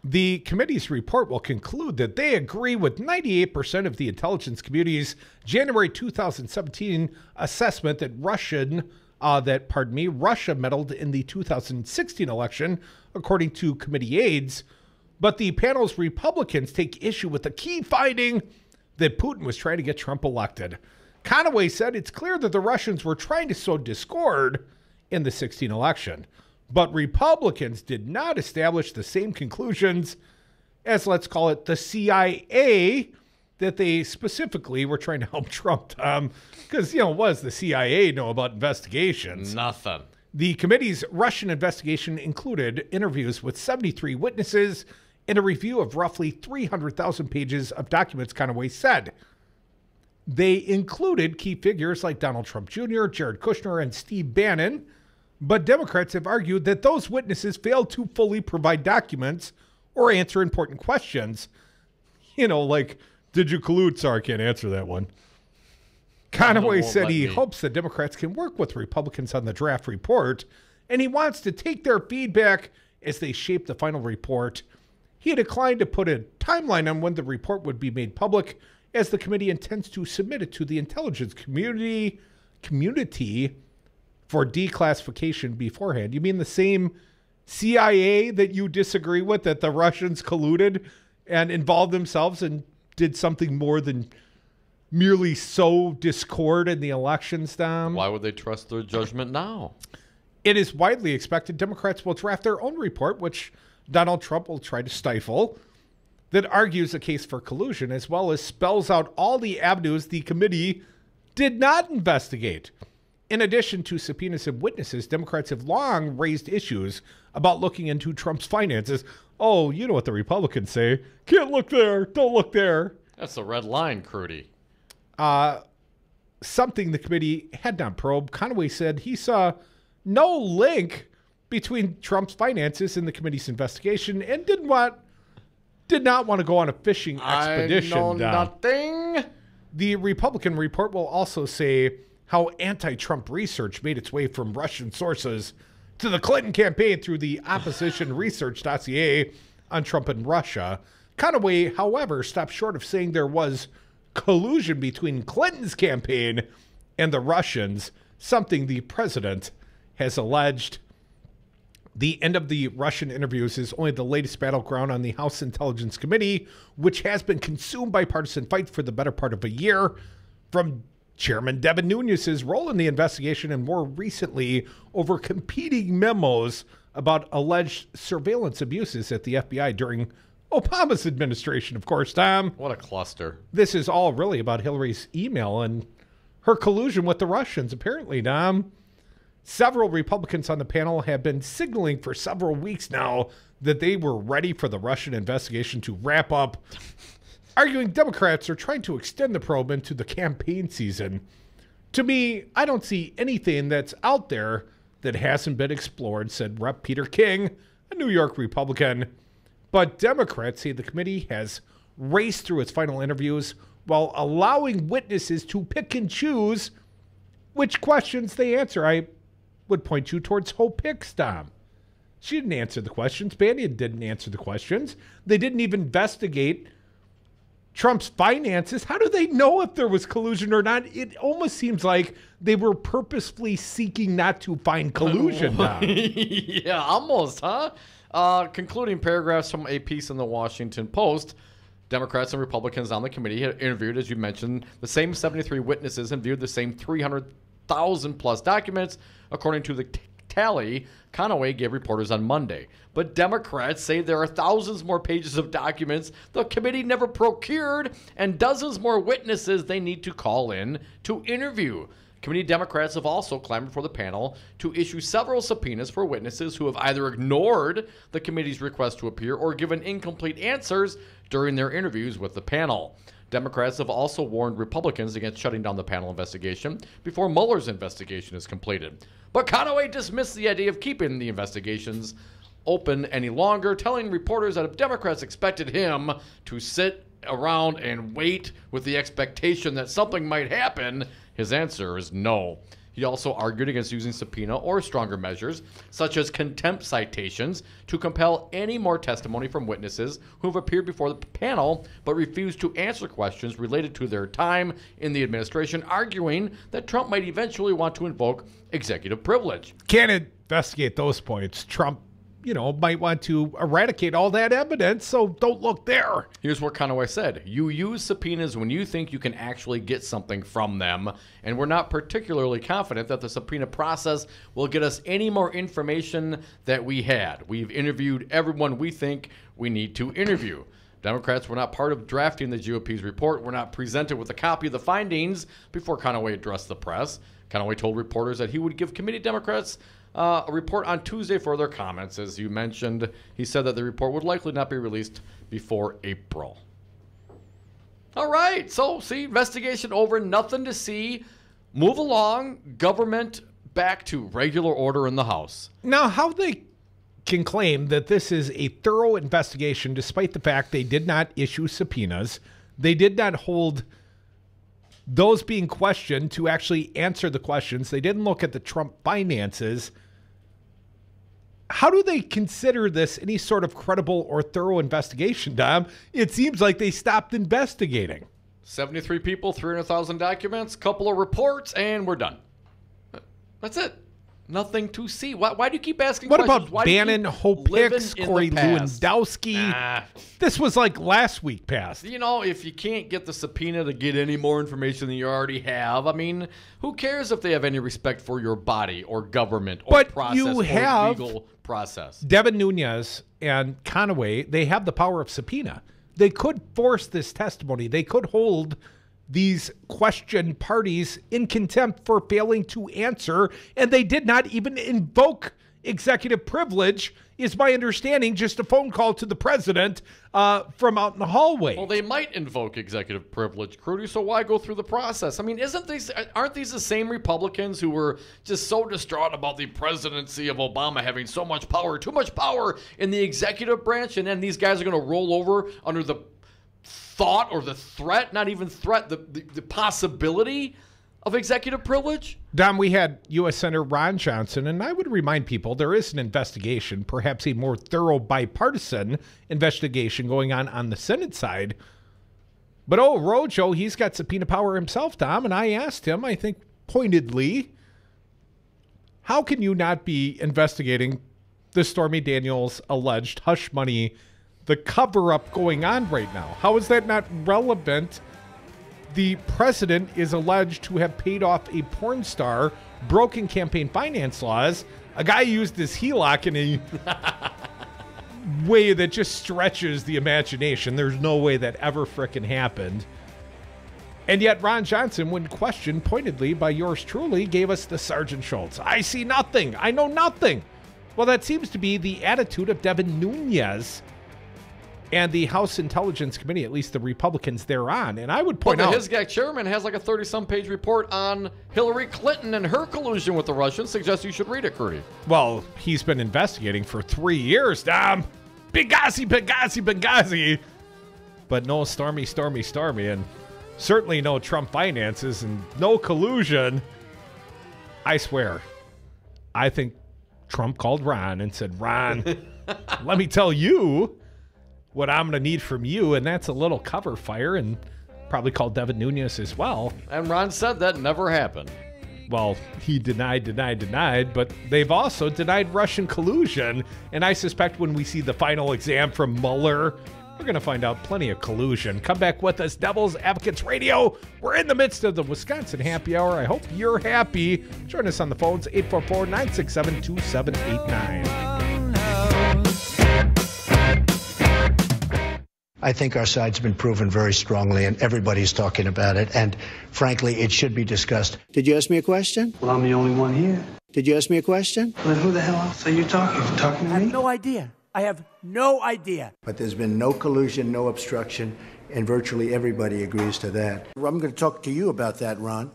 The committee's report will conclude that they agree with 98% of the intelligence community's January 2017 assessment that Russia meddled in the 2016 election, according to committee aides. But the panel's Republicans take issue with the key finding that Putin was trying to get Trump elected. Conaway said it's clear that the Russians were trying to sow discord in the 2016 election. But Republicans did not establish the same conclusions as, let's call it, the CIA, that they specifically were trying to help Trump. Because, what does the CIA know about investigations? Nothing. The committee's Russian investigation included interviews with 73 witnesses and a review of roughly 300,000 pages of documents, Conaway said. They included key figures like Donald Trump Jr., Jared Kushner, and Steve Bannon. But Democrats have argued that those witnesses failed to fully provide documents or answer important questions. Like, did you collude? Sorry, I can't answer that one. Conaway said he hopes that Democrats can work with Republicans on the draft report, and he wants to take their feedback as they shape the final report. He declined to put a timeline on when the report would be made public, as the committee intends to submit it to the intelligence community for declassification beforehand. You mean the same CIA that you disagree with, that the Russians colluded and involved themselves and did something more than merely sow discord in the elections, Dom? Why would they trust their judgment now? It is widely expected Democrats will draft their own report, which Donald Trump will try to stifle, that argues a case for collusion, as well as spells out all the avenues the committee did not investigate. In addition to subpoenas and witnesses, Democrats have long raised issues about looking into Trump's finances. Oh, you know what the Republicans say. Can't look there. Don't look there. That's a red line, Crudy. Something the committee had not probed. Conaway said he saw no link between Trump's finances and the committee's investigation and did not want to go on a fishing expedition. I know nothing. The Republican report will also say how anti-Trump research made its way from Russian sources to the Clinton campaign through the opposition research dossier on Trump and Russia. Conaway, however, stopped short of saying there was collusion between Clinton's campaign and the Russians, something the president has alleged. The end of the Russian interviews is only the latest battleground on the House Intelligence Committee, which has been consumed by partisan fights for the better part of a year, from Chairman Devin Nunes's role in the investigation and more recently over competing memos about alleged surveillance abuses at the FBI during Obama's administration, of course, Tom. What a cluster. This is all really about Hillary's email and her collusion with the Russians, apparently, Tom. Several Republicans on the panel have been signaling for several weeks now that they were ready for the Russian investigation to wrap up, arguing Democrats are trying to extend the probe into the campaign season. To me, I don't see anything that's out there that hasn't been explored, said Rep. Peter King, a New York Republican. But Democrats say the committee has raced through its final interviews while allowing witnesses to pick and choose which questions they answer. I would point you towards Hope Hicks, Dom. She didn't answer the questions. Bannon didn't answer the questions. They didn't even investigate Trump's finances. How do they know if there was collusion or not? It almost seems like they were purposefully seeking not to find collusion, Dom. Yeah, almost, huh? Concluding paragraphs from a piece in the Washington Post, Democrats and Republicans on the committee had interviewed, as you mentioned, the same 73 witnesses and viewed the same 300,000 plus documents, according to the tally Conaway gave reporters on Monday. But Democrats say there are thousands more pages of documents the committee never procured and dozens more witnesses they need to call in to interview. Committee Democrats have also clamored for the panel to issue several subpoenas for witnesses who have either ignored the committee's request to appear or given incomplete answers during their interviews with the panel. Democrats have also warned Republicans against shutting down the panel investigation before Mueller's investigation is completed. But Conaway dismissed the idea of keeping the investigations open any longer, telling reporters that if Democrats expected him to sit around and wait with the expectation that something might happen, his answer is no. He also argued against using subpoena or stronger measures, such as contempt citations, to compel any more testimony from witnesses who have appeared before the panel but refused to answer questions related to their time in the administration, arguing that Trump might eventually want to invoke executive privilege. Can't investigate those points. Trump, might want to eradicate all that evidence, so don't look there. Here's what Conaway said. You use subpoenas when you think you can actually get something from them, and we're not particularly confident that the subpoena process will get us any more information that we had. We've interviewed everyone we think we need to interview. Democrats were not part of drafting the GOP's report, were not presented with a copy of the findings before Conaway addressed the press. Conaway told reporters that he would give committee Democrats a report on Tuesday for their comments. As you mentioned, he said that the report would likely not be released before April. All right, so see, investigation over, nothing to see. Move along, government back to regular order in the House. Now, how they can claim that this is a thorough investigation despite the fact they did not issue subpoenas, they did not hold those being questioned to actually answer the questions, they didn't look at the Trump finances. How do they consider this any sort of credible or thorough investigation, Dom? It seems like they stopped investigating. 73 people, 300,000 documents, couple of reports, and we're done. That's it. Nothing to see. Why do you keep asking questions? What about Bannon, Hope Hicks, Corey Lewandowski? This was like last week past. If you can't get the subpoena to get any more information than you already have, I mean, who cares if they have any respect for your body or government or process you have or legal process? Devin Nunes and Conaway, they have the power of subpoena. They could force this testimony. They could hold these questioned parties in contempt for failing to answer, and they did not even invoke executive privilege, is my understanding, just a phone call to the president from out in the hallway. Well, they might invoke executive privilege, Crudy, so why go through the process? I mean, aren't these the same Republicans who were just so distraught about the presidency of Obama having so much power, too much power in the executive branch, and then these guys are going to roll over under the thought or the threat, not even threat, the possibility of executive privilege? Dom, we had U.S. Senator Ron Johnson, and I would remind people there is an investigation, perhaps a more thorough bipartisan investigation going on the Senate side. But Rojo, he's got subpoena power himself, Dom, and I asked him, I think pointedly, how can you not be investigating the Stormy Daniels alleged hush money, the cover-up going on right now? How is that not relevant? The president is alleged to have paid off a porn star, broken campaign finance laws. A guy used his HELOC in a way that just stretches the imagination. There's no way that ever frickin' happened. And yet Ron Johnson, when questioned pointedly by yours truly, gave us the Sergeant Schultz. I see nothing. I know nothing. Well, that seems to be the attitude of Devin Nunes and the House Intelligence Committee, at least the Republicans thereon. And I would point out, the HISGAC chairman has like a 30-some page report on Hillary Clinton and her collusion with the Russians. Suggests you should read it, Crudy. Well, he's been investigating for 3 years, Dom. Benghazi. But no Stormy, and certainly no Trump finances and no collusion. I swear, I think Trump called Ron and said, Ron, let me tell you what I'm going to need from you, and that's a little cover fire, and probably called Devin Nunes as well. And Ron said that never happened. Well, he denied, but they've also denied Russian collusion, and I suspect when we see the final exam from Mueller We're going to find out plenty of collusion. Come back with us, Devil's Advocates Radio. We're in the midst of the Wisconsin Happy Hour. I hope you're happy. Join us on the phones, 844-967-2789. I think our side's been proven very strongly, and everybody's talking about it. And frankly, it should be discussed. Did you ask me a question? Well, I'm the only one here. Did you ask me a question? Well, then who the hell else are you talking to? Talking to me? I have no idea. I have no idea. But there's been no collusion, no obstruction, and virtually everybody agrees to that. I'm going to talk to you about that, Ron.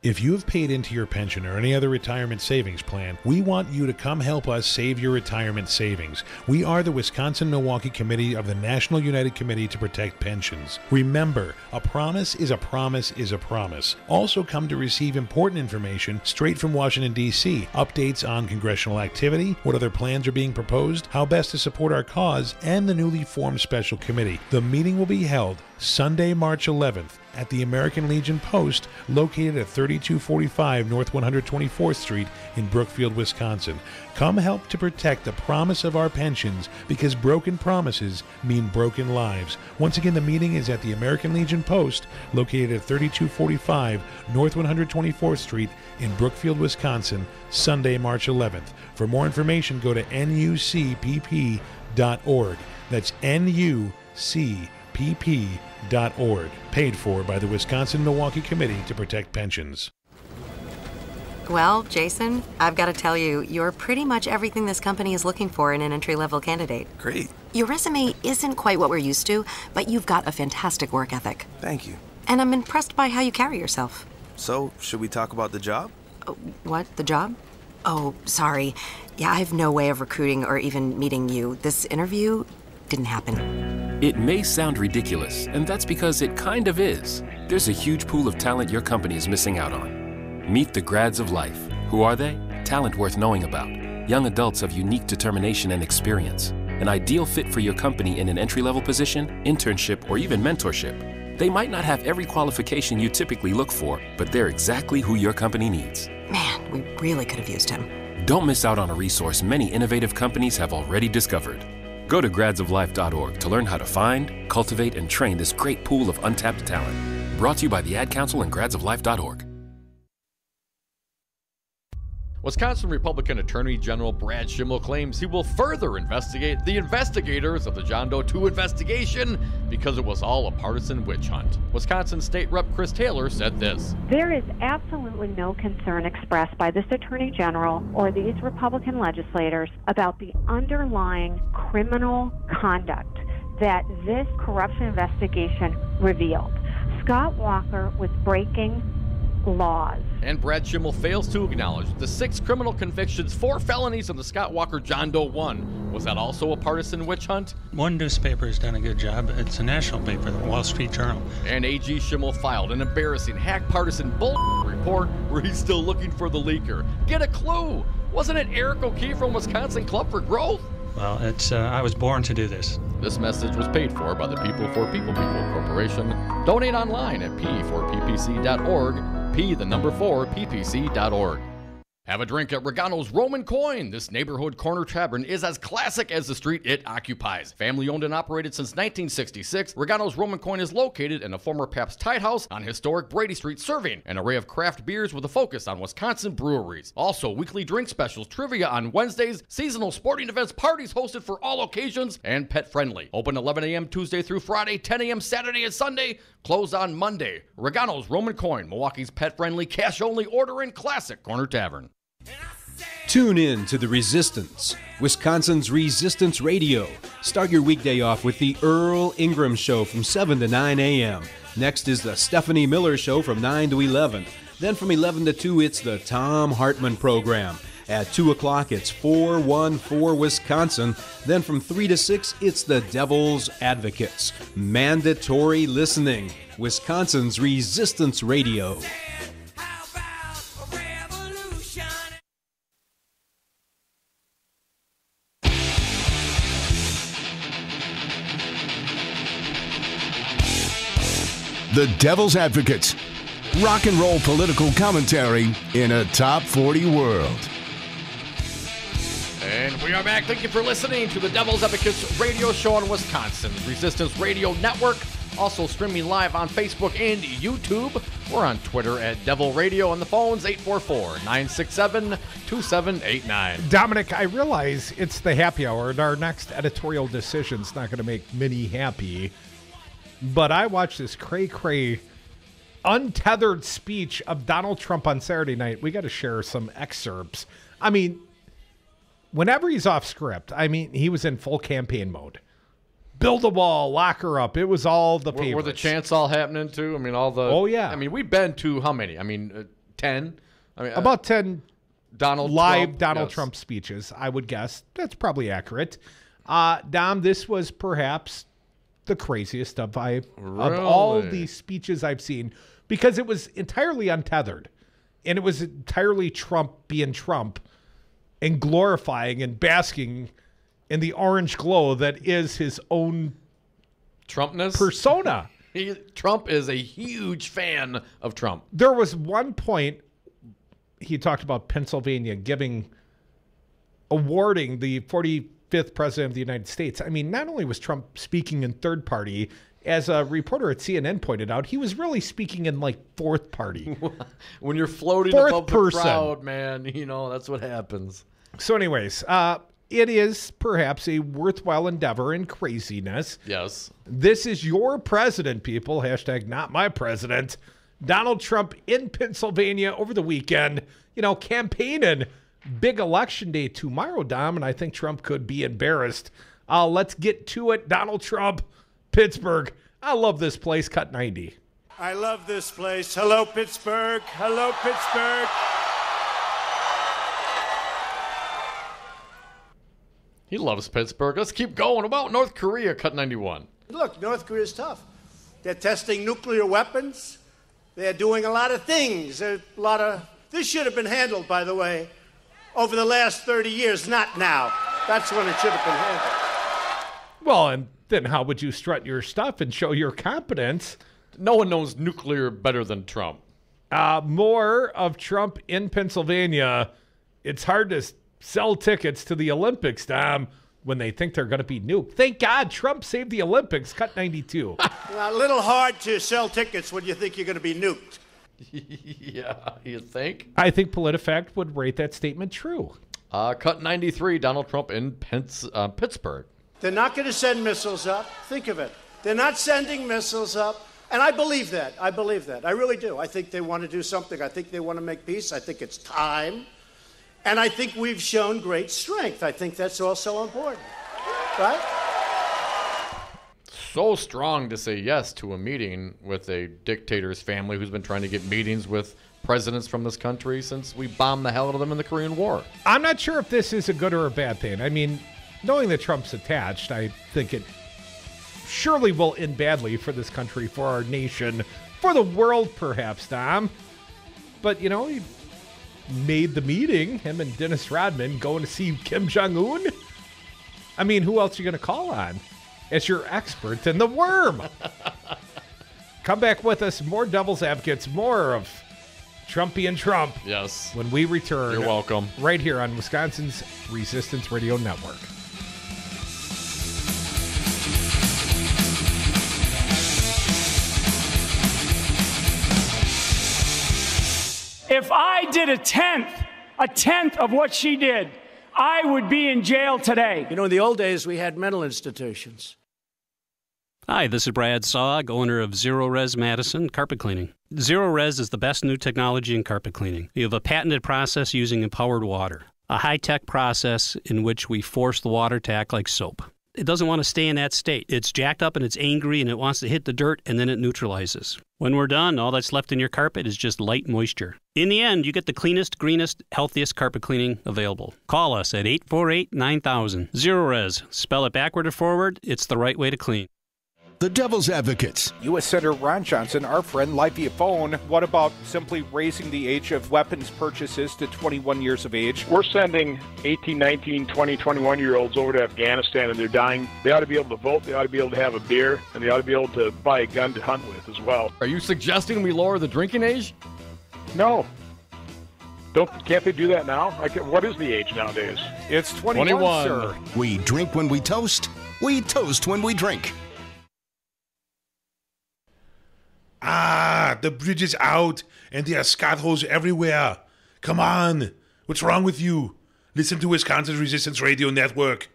If you have paid into your pension or any other retirement savings plan, we want you to come help us save your retirement savings. We are the Wisconsin-Milwaukee Committee of the National United Committee to Protect Pensions. Remember, a promise is a promise is a promise. Also come to receive important information straight from Washington, D.C. Updates on congressional activity, what other plans are being proposed, how best to support our cause, and the newly formed special committee. The meeting will be held Sunday, March 11th at the American Legion Post, located at 3245 North 124th Street in Brookfield, Wisconsin. Come help to protect the promise of our pensions, because broken promises mean broken lives. Once again, the meeting is at the American Legion Post, located at 3245 North 124th Street in Brookfield, Wisconsin, Sunday, March 11th. For more information, go to nucpp.org. That's nucpp.org. Paid for by the Wisconsin-Milwaukee Committee to Protect Pensions. Well, Jason, I've got to tell you, you're pretty much everything this company is looking for in an entry-level candidate. Great. Your resume isn't quite what we're used to, but you've got a fantastic work ethic. Thank you. And I'm impressed by how you carry yourself. So, should we talk about the job? What? The job? Oh, sorry. Yeah, I have no way of recruiting or even meeting you. This interview didn't happen. It may sound ridiculous, and that's because it kind of is. There's a huge pool of talent your company is missing out on. Meet the grads of life. Who are they? Talent worth knowing about. Young adults of unique determination and experience. An ideal fit for your company in an entry-level position, internship, or even mentorship. They might not have every qualification you typically look for, but they're exactly who your company needs. Man, we really could have used him. Don't miss out on a resource many innovative companies have already discovered. Go to gradsoflife.org to learn how to find, cultivate, and train this great pool of untapped talent. Brought to you by the Ad Council and gradsoflife.org. Wisconsin Republican Attorney General Brad Schimmel claims he will further investigate the investigators of the John Doe 2 investigation because it was all a partisan witch hunt. Wisconsin State Rep Chris Taylor said this. There is absolutely no concern expressed by this Attorney General or these Republican legislators about the underlying criminal conduct that this corruption investigation revealed. Scott Walker was breaking laws. And Brad Schimmel fails to acknowledge the 6 criminal convictions, 4 felonies of the Scott Walker John Doe 1. Was that also a partisan witch hunt? One newspaper has done a good job. It's a national paper, the Wall Street Journal. And AG Schimmel filed an embarrassing hack partisan bull report where he's still looking for the leaker. Get a clue! Wasn't it Eric O'Keefe from Wisconsin Club for Growth? Well, I was born to do this. This message was paid for by the People for People Corporation. Donate online at p4ppc.org. P4ppc.org. Have a drink at Regano's Roman Coin. This neighborhood corner tavern is as classic as the street it occupies. Family owned and operated since 1966, Regano's Roman Coin is located in a former Pabst Tide House on historic Brady Street, serving an array of craft beers with a focus on Wisconsin breweries. Also, weekly drink specials, trivia on Wednesdays, seasonal sporting events, parties hosted for all occasions, and pet friendly. Open 11 a.m. Tuesday through Friday, 10 a.m. Saturday and Sunday, closed on Monday. Regano's Roman Coin, Milwaukee's pet friendly, cash only ordering classic corner tavern. Tune in to The Resistance, Wisconsin's Resistance Radio. Start your weekday off with the Earl Ingram Show from 7 to 9 a.m. Next is the Stephanie Miller Show from 9 to 11. Then from 11 to 2, it's the Tom Hartman Program. At 2 o'clock, it's 414 Wisconsin. Then from 3 to 6, it's the Devil's Advocates. Mandatory listening. Wisconsin's Resistance Radio. The Devil's Advocates. Rock and roll political commentary in a top 40 world. And we are back. Thank you for listening to the Devil's Advocates radio show on Wisconsin's Resistance Radio Network. Also streaming live on Facebook and YouTube. We're on Twitter at Devil Radio. On the phones, 844-967-2789. Dominic, I realize it's the happy hour, and our next editorial decision's not going to make many happy. But I watched this cray-cray, untethered speech of Donald Trump on Saturday night. We got to share some excerpts. I mean, whenever he's off script, he was in full campaign mode. Build a wall, lock her up. It was all the favorites. Were the chants all happening too? All the... Oh, yeah. We've been to how many? 10? About 10 Donald Trump speeches, I would guess. That's probably accurate. Dom, this was perhaps the craziest of all the speeches I've seen, because it was entirely untethered. And it was entirely Trump being Trump and glorifying and basking in the orange glow that is his own Trumpness persona. Trump is a huge fan of Trump. There was one point he talked about Pennsylvania awarding the 45th president of the United States. Not only was Trump speaking in third party, as a reporter at CNN pointed out, he was really speaking in fourth party. When you're floating fourth above person. The crowd, man, that's what happens. So anyways, it is perhaps a worthwhile endeavor in craziness. Yes. This is your president, people. # not my president. Donald Trump in Pennsylvania over the weekend, campaigning. Big election day tomorrow, Dom, and I think Trump could be embarrassed. Let's get to it. Donald Trump, Pittsburgh. I love this place. Cut 90. I love this place. Hello, Pittsburgh. Hello, Pittsburgh. He loves Pittsburgh. Let's keep going. About North Korea, cut 91. Look, North Korea's tough. They're testing nuclear weapons. They're doing a lot of things. This should have been handled, by the way, over the last 30 years, not now. That's when it should have been handled. Well, and then how would you strut your stuff and show your competence? No one knows nuclear better than Trump. More of Trump in Pennsylvania. It's hard to sell tickets to the Olympics, Dom, when they think they're going to be nuked. Thank God Trump saved the Olympics. Cut 92. A little hard to sell tickets when you think you're going to be nuked. Yeah, you think? I think PolitiFact would rate that statement true. Cut 93, Donald Trump in Pittsburgh. They're not going to send missiles up. Think of it. They're not sending missiles up. And I believe that. I really do. I think they want to do something. I think they want to make peace. I think it's time. And I think we've shown great strength. I think that's also important. Right? So strong to say yes to a meeting with a dictator's family who's been trying to get meetings with presidents from this country since we bombed the hell out of them in the Korean War. I'm not sure if this is a good or a bad thing. Knowing that Trump's attached, I think it surely will end badly for this country, for our nation, for the world perhaps, Dom. But, he made the meeting, him and Dennis Rodman going to see Kim Jong-un. Who else are you going to call on as your expert in the worm? Come back with us. More Devil's Advocates, more of Trumpian Trump. Yes. When we return. You're welcome. Right here on Wisconsin's Resistance Radio Network. If I did a tenth of what she did, I would be in jail today. In the old days, we had mental institutions. Hi, this is Brad Saug, owner of Zero Res Madison Carpet Cleaning. Zero Res is the best new technology in carpet cleaning. We have a patented process using empowered water, a high-tech process in which we force the water to act like soap. It doesn't want to stay in that state. It's jacked up and it's angry and it wants to hit the dirt and then it neutralizes. When we're done, all that's left in your carpet is just light moisture. In the end, you get the cleanest, greenest, healthiest carpet cleaning available. Call us at 848-9000. Zero Res. Spell it backward or forward. It's the right way to clean. The Devil's Advocates. U.S. Senator Ron Johnson, our friend, live via phone. What about simply raising the age of weapons purchases to 21 years of age? We're sending 18, 19, 20, 21-year-olds over to Afghanistan, and they're dying. They ought to be able to vote. They ought to be able to have a beer, and they ought to be able to buy a gun to hunt with as well. Are you suggesting we lower the drinking age? No. Can't they do that now? What is the age nowadays? It's 21, sir. We drink when we toast. We toast when we drink. The bridge is out, and there are Scot holes everywhere. Come on. What's wrong with you? Listen to Wisconsin's Resistance Radio Network.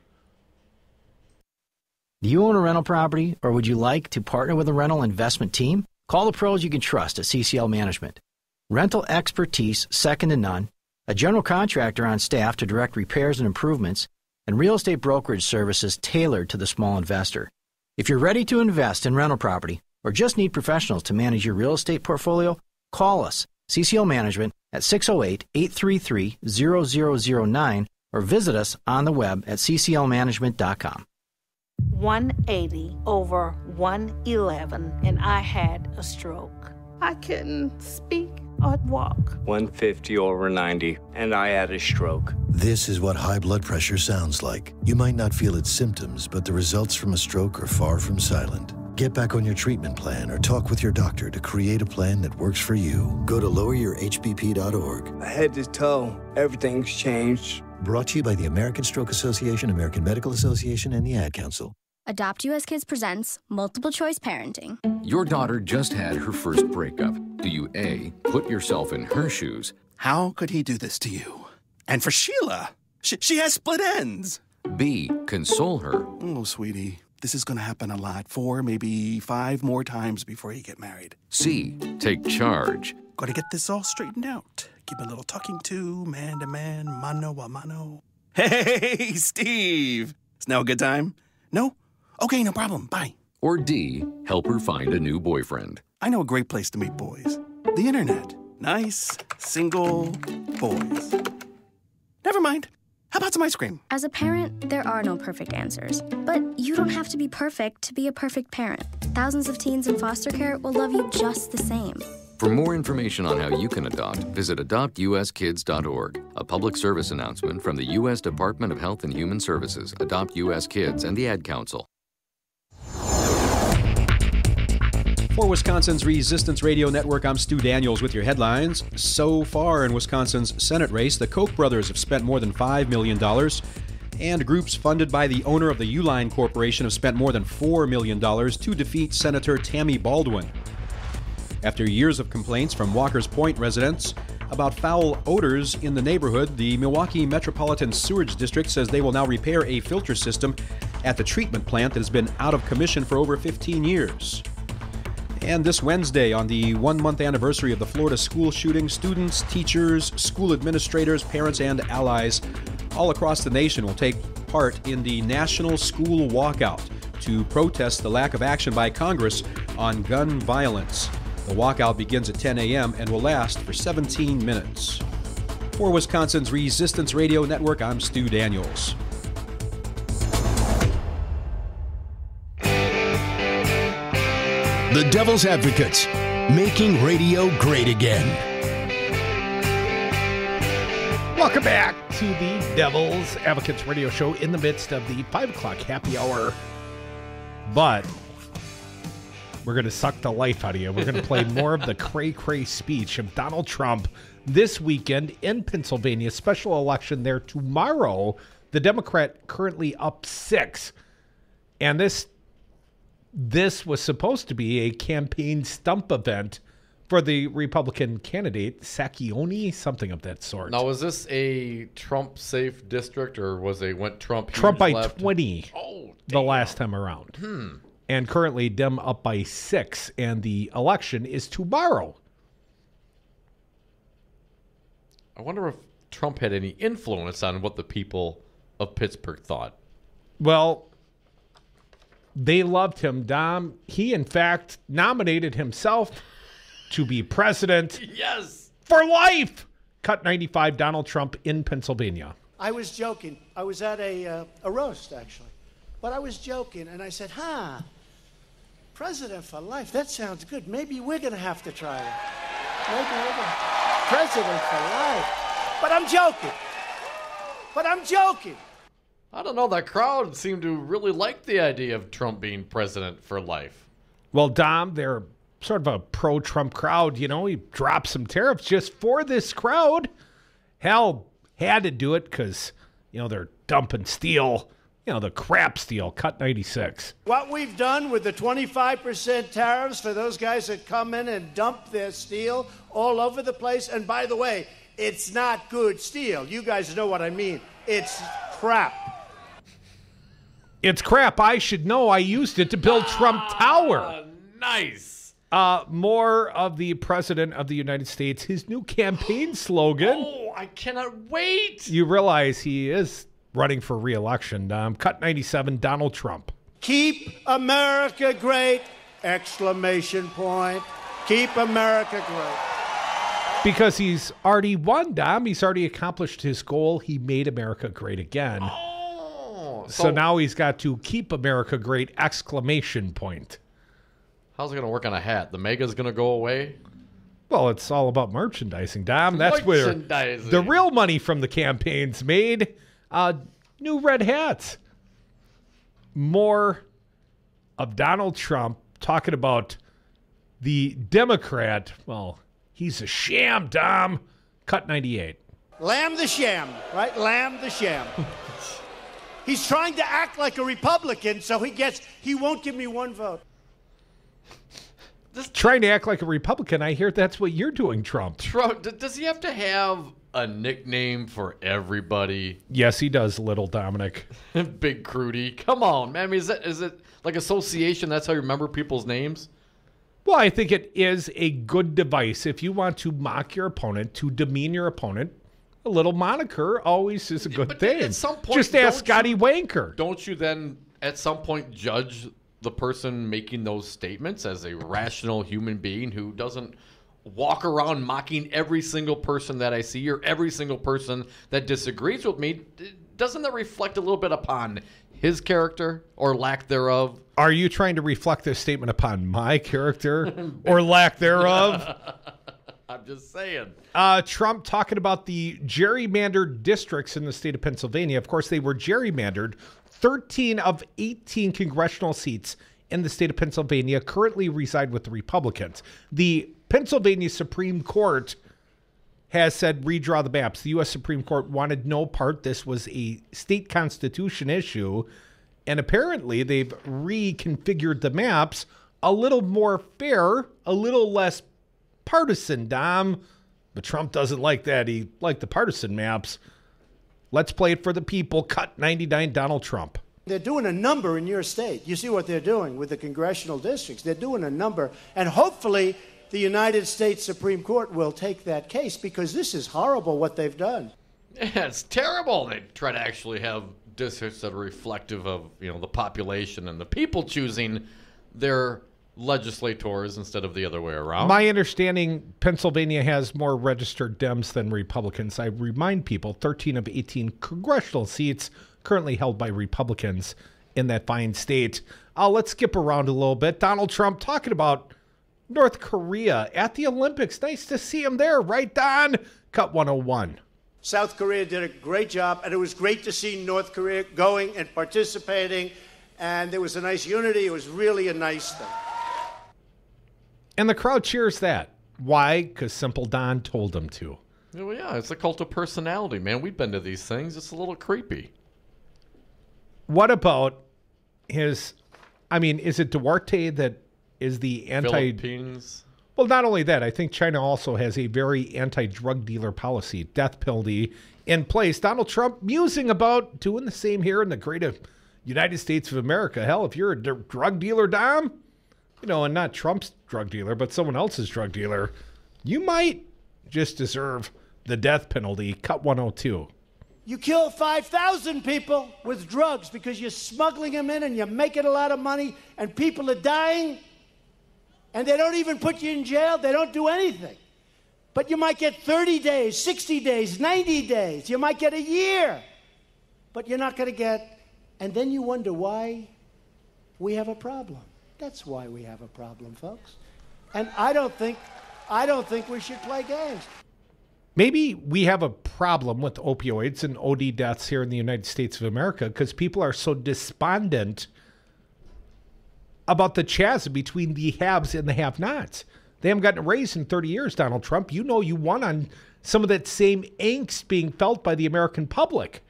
Do you own a rental property, or would you like to partner with a rental investment team? Call the pros you can trust at CCL Management. Rental expertise second to none, a general contractor on staff to direct repairs and improvements, and real estate brokerage services tailored to the small investor. If you're ready to invest in rental property or just need professionals to manage your real estate portfolio, call us, CCL Management, at 608-833-0009 or visit us on the web at cclmanagement.com. 180 over 111, and I had a stroke. I couldn't speak or walk. 150 over 90, and I had a stroke. This is what high blood pressure sounds like. You might not feel its symptoms, but the results from a stroke are far from silent. Get back on your treatment plan or talk with your doctor to create a plan that works for you. Go to loweryourhbp.org. Head to toe, everything's changed. Brought to you by the American Stroke Association, American Medical Association, and the Ad Council. Adopt US Kids presents Multiple Choice Parenting. Your daughter just had her first breakup. Do you A, put yourself in her shoes? How could he do this to you? And for Sheila, she has split ends. B, console her. Oh, sweetie, this is going to happen a lot. 4, maybe 5 more times before you get married. C, take charge. Got to get this all straightened out. Give a little talking to, man, mano a mano. Hey, Steve! Is now a good time? No? Okay, no problem. Bye. Or D, help her find a new boyfriend. I know a great place to meet boys. The internet. Nice, single boys. Never mind. How about some ice cream? As a parent, there are no perfect answers. But you don't have to be perfect to be a perfect parent. Thousands of teens in foster care will love you just the same. For more information on how you can adopt, visit adoptuskids.org. A public service announcement from the U.S. Department of Health and Human Services, Adopt U.S. Kids, and the Ad Council. For Wisconsin's Resistance Radio Network, I'm Stu Daniels with your headlines. So far in Wisconsin's Senate race, the Koch brothers have spent more than $5 million, and groups funded by the owner of the Uline Corporation have spent more than $4 million to defeat Senator Tammy Baldwin. After years of complaints from Walker's Point residents about foul odors in the neighborhood, the Milwaukee Metropolitan Sewerage District says they will now repair a filter system at the treatment plant that has been out of commission for over 15 years. And this Wednesday, on the 1-month anniversary of the Florida school shooting, students, teachers, school administrators, parents, and allies all across the nation will take part in the National School Walkout to protest the lack of action by Congress on gun violence. The walkout begins at 10 a.m. and will last for 17 minutes. For Wisconsin's Resistance Radio Network, I'm Stu Daniels. The Devil's Advocates, making radio great again. Welcome back to the Devil's Advocates radio show in the midst of the 5 o'clock happy hour. But we're going to suck the life out of you. We're going to play more of the cray-cray speech of Donald Trump this weekend in Pennsylvania. Special election there tomorrow. The Democrat currently up 6. And this was supposed to be a campaign stump event for the Republican candidate, Sacchioni, something of that sort. Now, was this a Trump-safe district, or went Trump by left? 20 the last time around. And currently, Dem up by 6, and the election is tomorrow. I wonder if Trump had any influence on what the people of Pittsburgh thought. Well, they loved him, Dom. He, in fact, nominated himself to be president. Yes! For life! Cut 95, Donald Trump in Pennsylvania. I was joking. I was at a roast, actually. But I was joking, and I said, president for life, that sounds good. Maybe we're going to have to try it. Maybe we're going to... President for life. But I'm joking. I don't know. That crowd seemed to really like the idea of Trump being president for life. Well, Dom, they're sort of a pro-Trump crowd. You know, he dropped some tariffs just for this crowd. Hell, had to do it because, they're dumping steel, the crap steel, Cut 96. What we've done with the 25% tariffs for those guys that come in and dump their steel all over the place. And by the way, it's not good steel. You guys know what I mean. It's crap. It's crap. I should know. I used it to build Trump Tower. Nice. More of the President of the United States, his new campaign slogan. Oh, I cannot wait. You realize he is running for re-election. Cut 97, Donald Trump. Keep America great! Exclamation point. Keep America great. Because he's already won, Dom. He's already accomplished his goal. He made America great again. Oh. So now he's got to keep America great! Exclamation point. How's it going to work on a hat? The mega's going to go away? Well, it's all about merchandising, Dom. That's where the real money from the campaign's made. New red hats. More of Donald Trump talking about the Democrat. Well, he's a sham, Dom. Cut 98. Lamb the sham, right? Lamb the sham. He's trying to act like a Republican, so he won't give me one vote. Trying to act like a Republican. I hear that's what you're doing, Trump. Does he have to have a nickname for everybody? Yes, he does, Little Dominic. Big Crudy. Come on, man. I mean, is it like association? That's how you remember people's names? Well, I think it is a good device. If you want to mock your opponent, to demean your opponent, a little moniker always is a good thing. At some point, just ask Scotty Wanker. Don't you then, at some point, judge the person making those statements as a rational human being who doesn't walk around mocking every single person that I see or every single person that disagrees with me? Doesn't that reflect a little bit upon his character or lack thereof? Are you trying to reflect this statement upon my character or lack thereof? I'm just saying. Trump talking about the gerrymandered districts in the state of Pennsylvania. Of course, they were gerrymandered. 13 of 18 congressional seats in the state of Pennsylvania currently reside with the Republicans. The Pennsylvania Supreme Court has said redraw the maps. The U.S. Supreme Court wanted no part. This was a state constitution issue. And apparently they've reconfigured the maps a little more fair, a little less partisan, Dom. But Trump doesn't like that. He liked the partisan maps. Let's play it for the people. Cut 99, Donald Trump. They're doing a number in your state. You see what they're doing with the congressional districts. They're doing a number. And hopefully the United States Supreme Court will take that case because this is horrible what they've done. Yeah, it's terrible. They try to actually have districts that are reflective of, the population and the people choosing their legislators instead of the other way around. My understanding, Pennsylvania has more registered Dems than Republicans. I remind people, 13 of 18 congressional seats currently held by Republicans in that fine state. Let's skip around a little bit. Donald Trump talking about North Korea at the Olympics. Nice to see him there, right, Don? Cut 101. South Korea did a great job, and it was great to see North Korea going and participating, and there was a nice unity. It was really a nice thing. And the crowd cheers that. Why? Because Simple Don told them to. Well, yeah, it's a cult of personality, man. We've been to these things. It's a little creepy. What about is it Duarte that is the Philippines? Well, not only that, I think China also has a very anti-drug dealer policy, death penalty in place. Donald Trump musing about doing the same here in the great United States of America. Hell, if you're a drug dealer, Dom, and not Trump's drug dealer, but someone else's drug dealer, you might just deserve the death penalty. Cut 102. You kill 5,000 people with drugs because you're smuggling them in and you're making a lot of money and people are dying and they don't even put you in jail. They don't do anything. But you might get 30 days, 60 days, 90 days. You might get a year. But you're not going to get... And then you wonder why we have a problem. That's why we have a problem, folks. And I don't think we should play games. Maybe we have a problem with opioids and OD deaths here in the United States of America because people are so despondent about the chasm between the haves and the have-nots. They haven't gotten a raise in 30 years, Donald Trump. You won on some of that same angst being felt by the American public.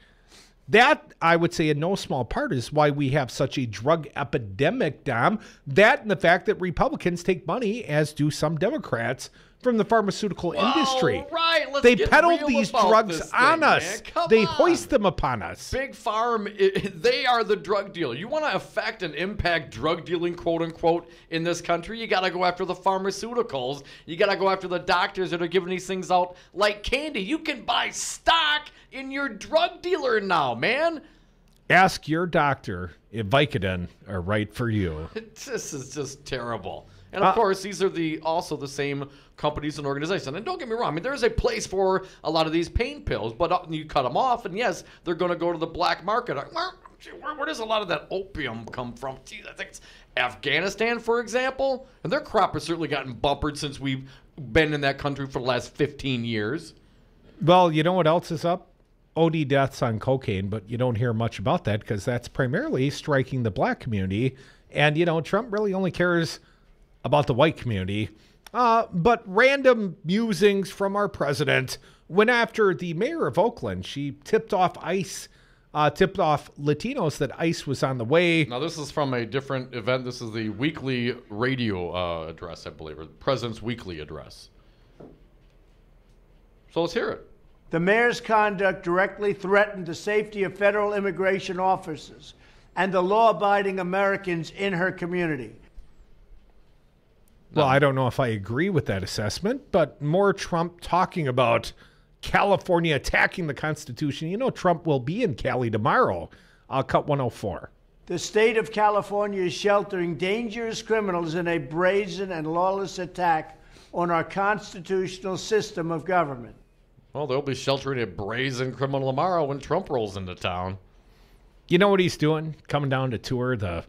That, I would say, in no small part is why we have such a drug epidemic, Dom. That and the fact that Republicans take money, as do some Democrats, from the pharmaceutical industry. Right. They peddle these drugs on us. They hoist them upon us. Big Pharma, they are the drug dealer. You want to affect and impact drug dealing, quote unquote, in this country, you got to go after the pharmaceuticals. You got to go after the doctors that are giving these things out like candy. You can buy stock in your drug dealer now, man. Ask your doctor if Vicodin are right for you. This is just terrible. And of course, these are also the same companies and organizations. And don't get me wrong, I mean, there's a place for a lot of these pain pills, but you cut them off, and yes, they're going to go to the black market. Where does a lot of that opium come from? Geez, I think it's Afghanistan, for example. And their crop has certainly gotten bumpered since we've been in that country for the last 15 years. Well, you know what else is up? OD deaths on cocaine, but you don't hear much about that because that's primarily striking the black community. And, Trump really only cares about the white community. But random musings from our president went after the mayor of Oakland. She tipped off Latinos that ICE was on the way. Now, this is from a different event. This is the weekly radio address, I believe, or the president's weekly address. So let's hear it. The mayor's conduct directly threatened the safety of federal immigration officers and the law-abiding Americans in her community. Well, I don't know if I agree with that assessment, but more Trump talking about California attacking the Constitution. Trump will be in Cali tomorrow. I'll cut 104. The state of California is sheltering dangerous criminals in a brazen and lawless attack on our constitutional system of government. Well, they'll be sheltering a brazen criminal tomorrow when Trump rolls into town. You know what he's doing? Coming down to tour the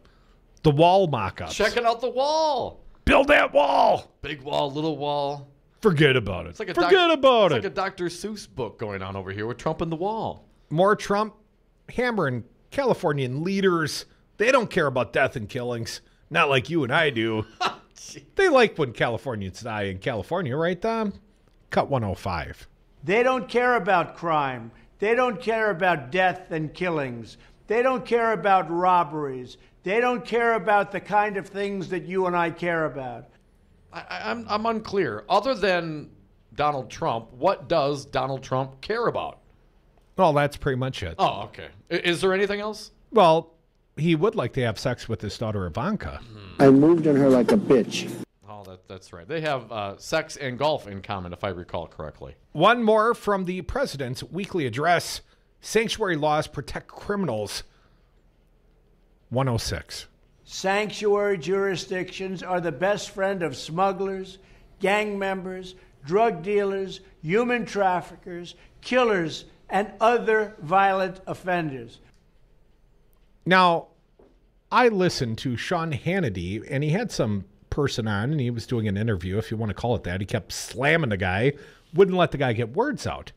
wall mock-ups. Checking out the wall. Build that wall. Big wall, little wall. Forget about it. It's like a Forget about it. It's like a Dr. Seuss book going on over here with Trump and the wall. More Trump hammering Californian leaders. They don't care about death and killings. Not like you and I do. They like when Californians die in California, right, Tom? Cut 105. They don't care about crime. They don't care about death and killings. They don't care about robberies. They don't care about the kind of things that you and I care about. I'm unclear. Other than Donald Trump, what does Donald Trump care about? Well, that's pretty much it. Oh, okay. Is there anything else? Well, he would like to have sex with his daughter Ivanka. I moved on her like a bitch. Oh, that's right. They have sex and golf in common, if I recall correctly. One more from the president's weekly address. Sanctuary laws protect criminals. 106. Sanctuary jurisdictions are the best friend of smugglers, gang members, drug dealers, human traffickers, killers, and other violent offenders. Now, I listened to Sean Hannity, and he had some person on, and he was doing an interview, if you want to call it that. He kept slamming the guy, wouldn't let the guy get words out.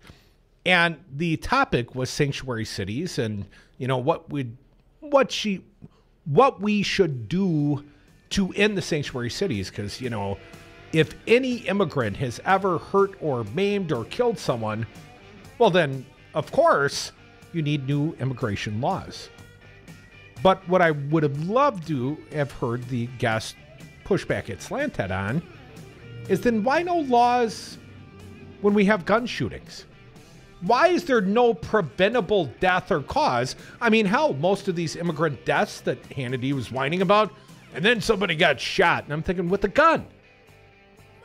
And the topic was sanctuary cities and, what we should do to end the sanctuary cities. Because, if any immigrant has ever hurt or maimed or killed someone, well, then, of course, you need new immigration laws. But what I would have loved to have heard the guest pushback at Slanthead on is then why no laws when we have gun shootings? Why is there no preventable death or cause? I mean, hell, most of these immigrant deaths that Hannity was whining about, and then somebody got shot, and I'm thinking, with a gun.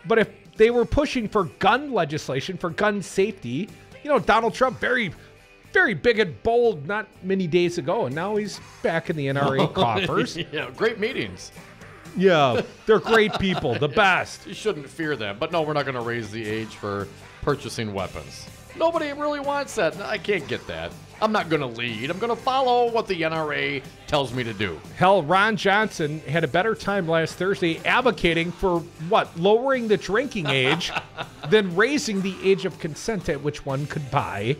But if they were pushing for gun legislation, for gun safety, Donald Trump, very, very big and bold not many days ago, and now he's back in the NRA coffers. Yeah, great meetings. Yeah, they're great people, the best. You shouldn't fear them. But no, we're not going to raise the age for purchasing weapons. Nobody really wants that. I can't get that. I'm not going to lead. I'm going to follow what the NRA tells me to do. Hell, Ron Johnson had a better time last Thursday advocating for, lowering the drinking age than raising the age of consent at which one could buy.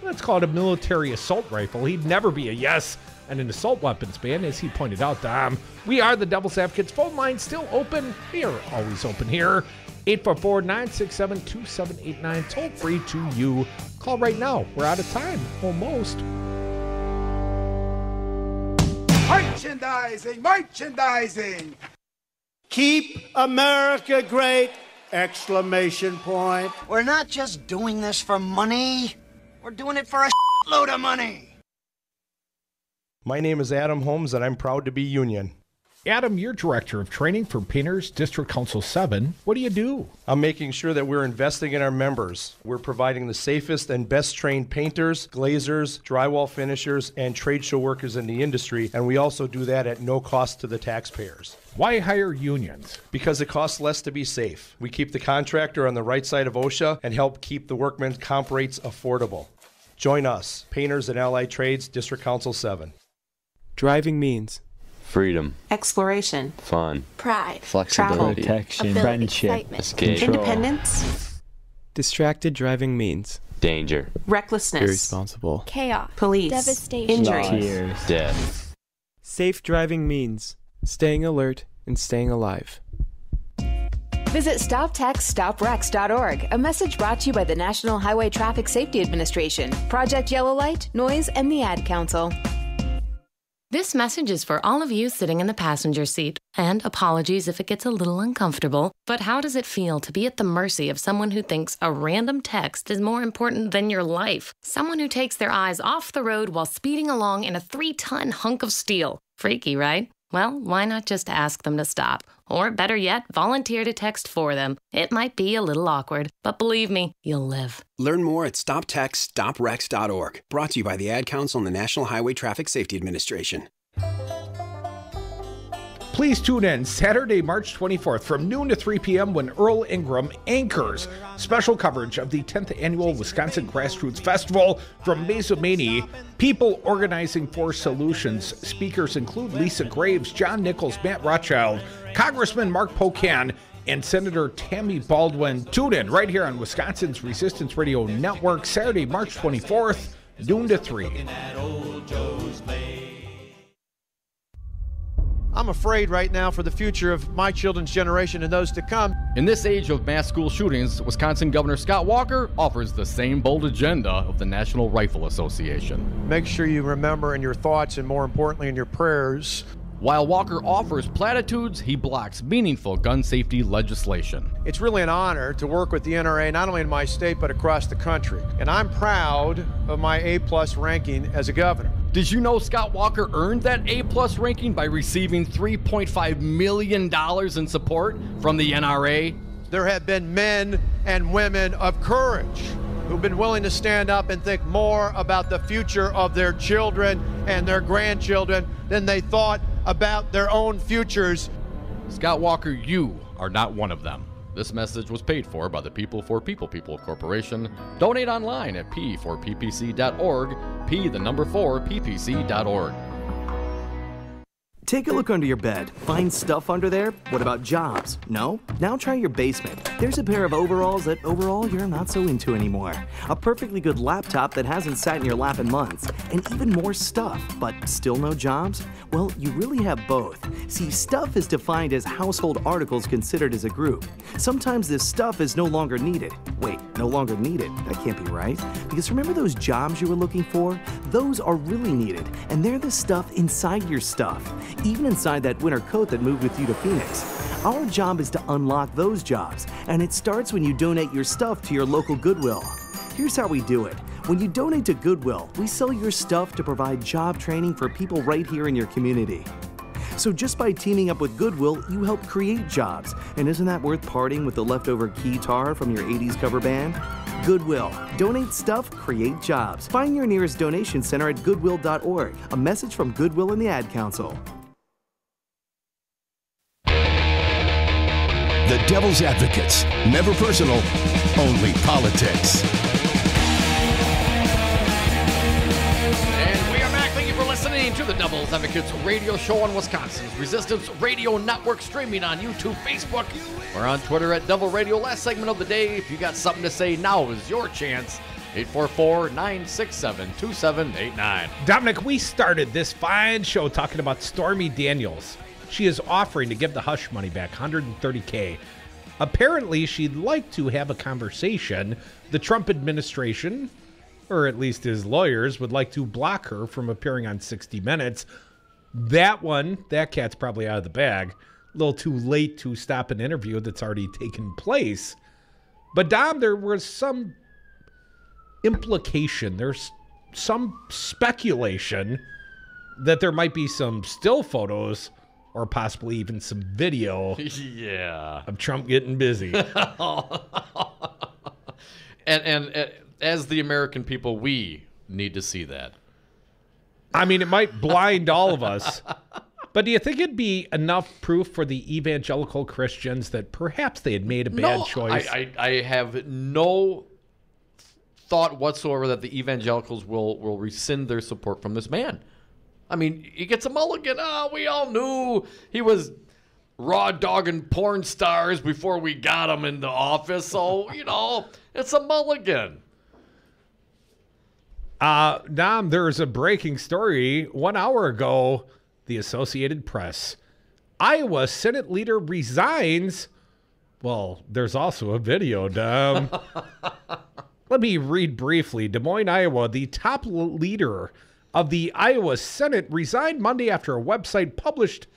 Let's call it a military assault rifle. He'd never be a yes and an assault weapons ban, as he pointed out, Dom. We are the Devil's Advocates. Phone line still open. We are always open here. 844-967-2789. Toll free to you. Call right now. We're out of time. Almost. Merchandising! Keep America great! Exclamation point. We're not just doing this for money. We're doing it for a load of money. My name is Adam Holmes, and I'm proud to be union. Adam, you're Director of Training for Painters District Council 7. What do you do? I'm making sure that we're investing in our members. We're providing the safest and best trained painters, glazers, drywall finishers, and trade show workers in the industry, and we also do that at no cost to the taxpayers. Why hire unions? Because it costs less to be safe. We keep the contractor on the right side of OSHA and help keep the workmen's comp rates affordable. Join us, Painters and Allied Trades, District Council 7. Driving means freedom, exploration, fun, pride, flexibility, travel, protection, ability, friendship, excitement, escape, independence. Distracted driving means danger, recklessness, irresponsible, chaos, police, devastation, injury, death. Safe driving means staying alert and staying alive. Visit StopTextsStopWrecks.org, a message brought to you by the National Highway Traffic Safety Administration, Project Yellow Light, Noise, and the Ad Council. This message is for all of you sitting in the passenger seat. And apologies if it gets a little uncomfortable, but how does it feel to be at the mercy of someone who thinks a random text is more important than your life? Someone who takes their eyes off the road while speeding along in a 3-ton hunk of steel. Freaky, right? Well, why not just ask them to stop? Or better yet, volunteer to text for them. It might be a little awkward, but believe me, you'll live. Learn more at StopTextsStopWrecks.org. Brought to you by the Ad Council and the National Highway Traffic Safety Administration. Please tune in Saturday, March 24th from noon to 3 p.m. when Earl Ingram anchors special coverage of the 10th Annual Wisconsin Grassroots Festival from Mazomanie, People Organizing for Solutions. Speakers include Lisa Graves, John Nichols, Matt Rothschild, Congressman Mark Pocan, and Senator Tammy Baldwin. Tune in right here on Wisconsin's Resistance Radio Network, Saturday, March 24th, noon to 3. I'm afraid right now for the future of my children's generation and those to come. In this age of mass school shootings, Wisconsin Governor Scott Walker offers the same bold agenda of the National Rifle Association. Make sure you remember in your thoughts and more importantly in your prayers. While Walker offers platitudes, he blocks meaningful gun safety legislation. It's really an honor to work with the NRA, not only in my state, but across the country. And I'm proud of my A+ ranking as a governor. Did you know Scott Walker earned that A+ ranking by receiving $3.5 million in support from the NRA? There have been men and women of courage who've been willing to stand up and think more about the future of their children and their grandchildren than they thought about their own futures. Scott Walker, you are not one of them. This message was paid for by the People for People Corporation. Donate online at p4ppc.org, p4ppc.org. Take a look under your bed. Find stuff under there? What about jobs? No? Now try your basement. There's a pair of overalls that overall you're not so into anymore. A perfectly good laptop that hasn't sat in your lap in months. And even more stuff, but still no jobs? Well, you really have both. See, stuff is defined as household articles considered as a group. Sometimes this stuff is no longer needed. Wait, no longer needed? That can't be right. Because remember those jobs you were looking for? Those are really needed, and they're the stuff inside your stuff. Even inside that winter coat that moved with you to Phoenix. Our job is to unlock those jobs, and it starts when you donate your stuff to your local Goodwill. Here's how we do it. When you donate to Goodwill, we sell your stuff to provide job training for people right here in your community. So just by teaming up with Goodwill, you help create jobs. And isn't that worth parting with the leftover keytar from your 80s cover band? Goodwill. Donate stuff, create jobs. Find your nearest donation center at goodwill.org. A message from Goodwill and the Ad Council. The Devil's Advocates. Never personal, only politics. And we are back. Thank you for listening to the Devil's Advocates radio show on Wisconsin's Resistance Radio Network, streaming on YouTube, Facebook, or on Twitter at Devil Radio. Last segment of the day. If you got something to say, now is your chance. 844-967-2789. Dominic, we started this fine show talking about Stormy Daniels. She is offering to give the hush money back, $130K. Apparently, she'd like to have a conversation. The Trump administration, or at least his lawyers, would like to block her from appearing on 60 Minutes. That cat's probably out of the bag. A little too late to stop an interview that's already taken place. But, Dom, there was some implication. There's some speculation that there might be some still photos or possibly even some video of Trump getting busy. and as the American people, we need to see that. I mean, it might blind all of us. But do you think it'd be enough proof for the evangelical Christians that perhaps they had made a bad choice? I have no thought whatsoever that the evangelicals will rescind their support from this man. I mean, he gets a mulligan. We all knew he was raw dogging porn stars before we got him into office. So, it's a mulligan. Dom, there's a breaking story 1 hour ago. The Associated Press. Iowa Senate leader resigns. Well, there's also a video, Dom. Let me read briefly. Des Moines, Iowa, the top leader of the Iowa Senate resigned Monday after a website published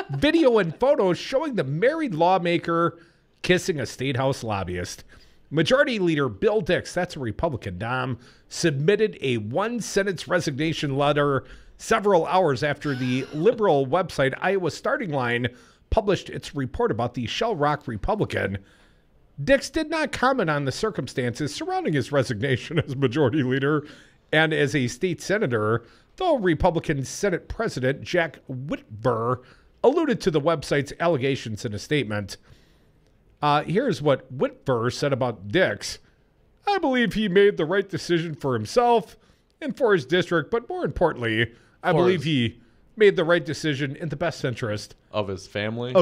video and photos showing the married lawmaker kissing a state house lobbyist. Majority Leader Bill Dix, that's a Republican, Dom, submitted a one-sentence resignation letter several hours after the liberal website Iowa Starting Line published its report about the Shell Rock Republican. Dix did not comment on the circumstances surrounding his resignation as majority leader and as a state senator, though Republican Senate President Jack Whitver alluded to the website's allegations in a statement. Here's what Whitver said about Dix. I believe he made the right decision for himself and for his district, but more importantly, I believe he made the right decision in the best interest of his family.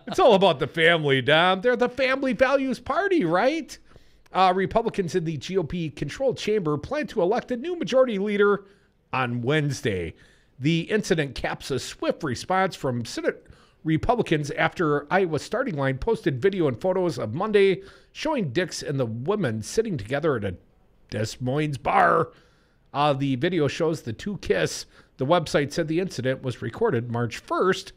It's all about the family, Dom. They're the family values party, right? Republicans in the GOP-controlled chamber plan to elect a new majority leader on Wednesday. The incident caps a swift response from Senate Republicans after Iowa Starting Line posted video and photos of Monday showing Dix and the women sitting together at a Des Moines bar. The video shows the two kiss. The website said the incident was recorded March 1st,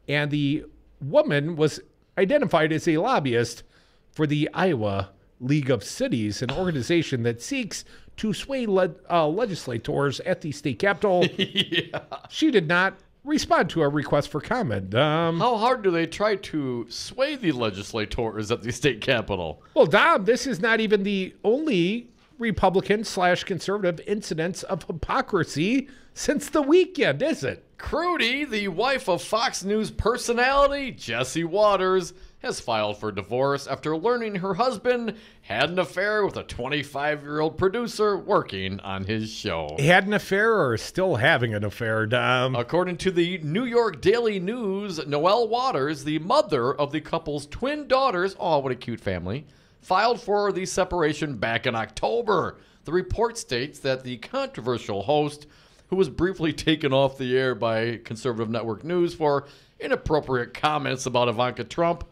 and the woman was identified as a lobbyist for the Iowa League of Cities, an organization that seeks to sway legislators at the state capitol. Yeah. She did not respond to a request for comment. How hard do they try to sway the legislators at the state capitol? Well, Dom, this is not even the only Republican/conservative incidents of hypocrisy since the weekend, is it? Crudy, the wife of Fox News personality Jesse Waters, has filed for divorce after learning her husband had an affair with a 25-year-old producer working on his show. Had an affair or still having an affair, Dom? According to the New York Daily News, Noelle Waters, the mother of the couple's twin daughters, oh, what a cute family, filed for the separation back in October. The report states that the controversial host, who was briefly taken off the air by conservative network news for inappropriate comments about Ivanka Trump,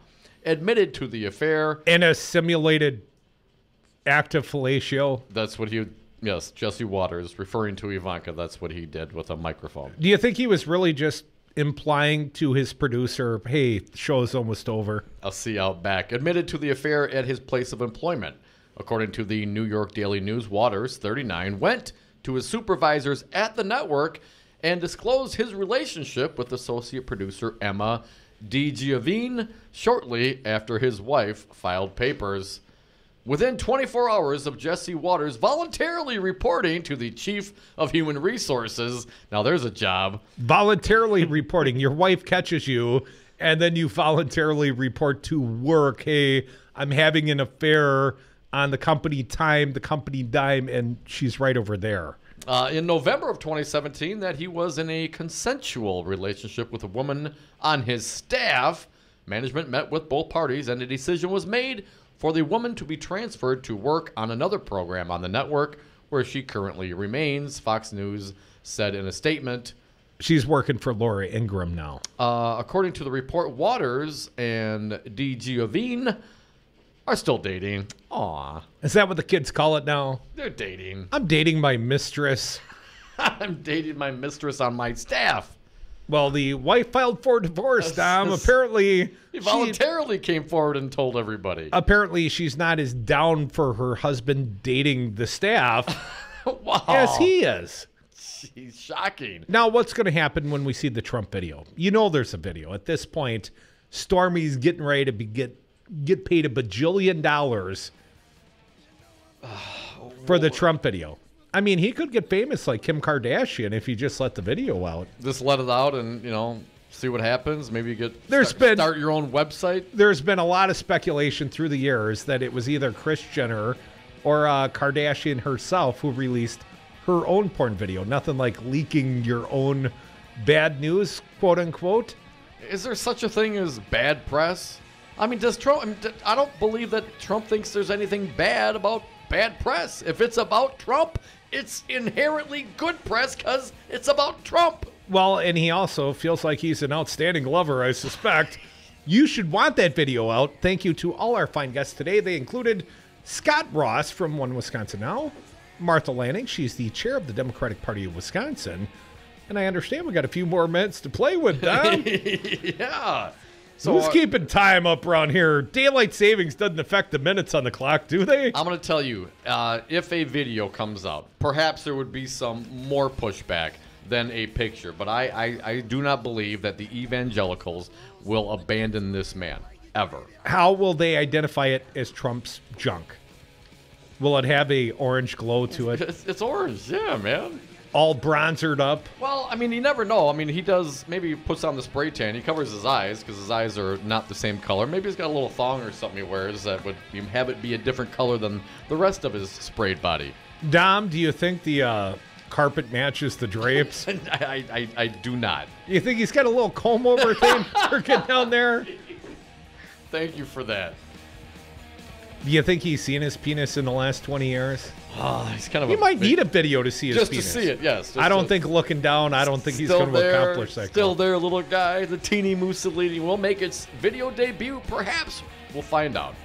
admitted to the affair. In a simulated act of fellatio. That's what yes, Jesse Waters, referring to Ivanka, that's what he did with a microphone. Do you think he was really just implying to his producer, hey, show's almost over? I'll see you out back. Admitted to the affair at his place of employment. According to the New York Daily News, Waters, 39, went to his supervisors at the network and disclosed his relationship with associate producer Emma DiGiovine shortly after his wife filed papers. Within 24 hours of Jesse Waters voluntarily reporting to the Chief of Human Resources, now there's a job. Voluntarily reporting. Your wife catches you, and then you voluntarily report to work, hey, I'm having an affair on the company time, the company dime, and she's right over there. In November of 2017, that he was in a consensual relationship with a woman on his staff. Management met with both parties, and a decision was made for the woman to be transferred to work on another program on the network where she currently remains, Fox News said in a statement. She's working for Laura Ingraham now. According to the report, Waters and DeGiovine are still dating. Aw. Is that what the kids call it now? They're dating. I'm dating my mistress. I'm dating my mistress on my staff. Well, the wife filed for divorce, Dom. Apparently, he voluntarily came forward and told everybody. Apparently, she's not as down for her husband dating the staff Wow. as he is. Jeez, shocking. Now, what's going to happen when we see the Trump video? You know there's a video. At this point, Stormy's getting ready to get paid $1 bajillion for the Trump video. I mean, he could get famous like Kim Kardashian if you just let the video out. Just let it out and, see what happens. Maybe you start your own website. There's been a lot of speculation through the years that it was either Kris Jenner or Kardashian herself who released her own porn video. Nothing like leaking your own bad news, quote unquote. Is there such a thing as bad press? I mean, does Trump? I don't believe that Trump thinks there's anything bad about bad press. If it's about Trump, it's inherently good press because it's about Trump. Well, and he also feels like he's an outstanding lover, I suspect. You should want that video out. Thank you to all our fine guests today. They included Scot Ross from One Wisconsin Now, Martha Lanning. She's the chair of the Democratic Party of Wisconsin. And I understand we got a few more minutes to play with, Dom. Yeah. So who's keeping time up around here? Daylight savings doesn't affect the minutes on the clock, do they? I'm going to tell you, if a video comes out, perhaps there would be some more pushback than a picture. But I do not believe that the evangelicals will abandon this man, ever. How will they identify it as Trump's junk? Will it have a orange glow to it? It's orange, yeah, man. All bronzered up? Well, I mean, you never know. I mean, he does, maybe he puts on the spray tan. He covers his eyes because his eyes are not the same color. Maybe he's got a little thong or something he wears that would have it be a different color than the rest of his sprayed body. Dom, do you think the carpet matches the drapes? I do not. You think he's got a little comb over thing working down there? Thank you for that. Do you think he's seen his penis in the last 20 years? Oh, he's kind of. He might need a video to see his just penis. Just to see it, yes. I don't think looking down. I don't think he's going to accomplish that. Still there, little guy. The teeny Mussolini will make its video debut. Perhaps we'll find out.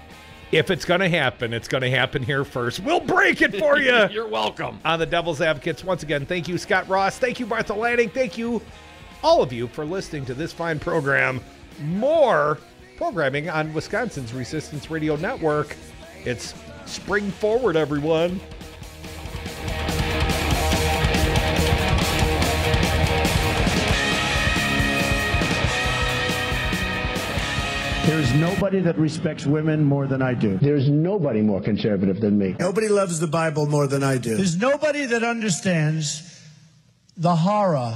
If it's going to happen here first. We'll break it for you. You're welcome. On the Devil's Advocates, once again, thank you, Scot Ross. Thank you, Martha Lanning. Thank you, all of you, for listening to this fine program. More programming on Wisconsin's Resistance Radio Network. It's spring forward, everyone. There's nobody that respects women more than I do. There's nobody more conservative than me. Nobody loves the Bible more than I do. There's nobody that understands the horror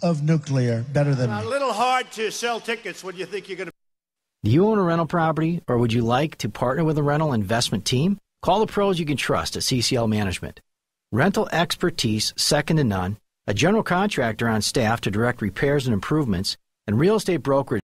of nuclear better than me. A little hard to sell tickets when you think you're going to. Do you own a rental property, or would you like to partner with a rental investment team? Call the pros you can trust at CCL Management. Rental expertise second to none, a general contractor on staff to direct repairs and improvements, and real estate brokerage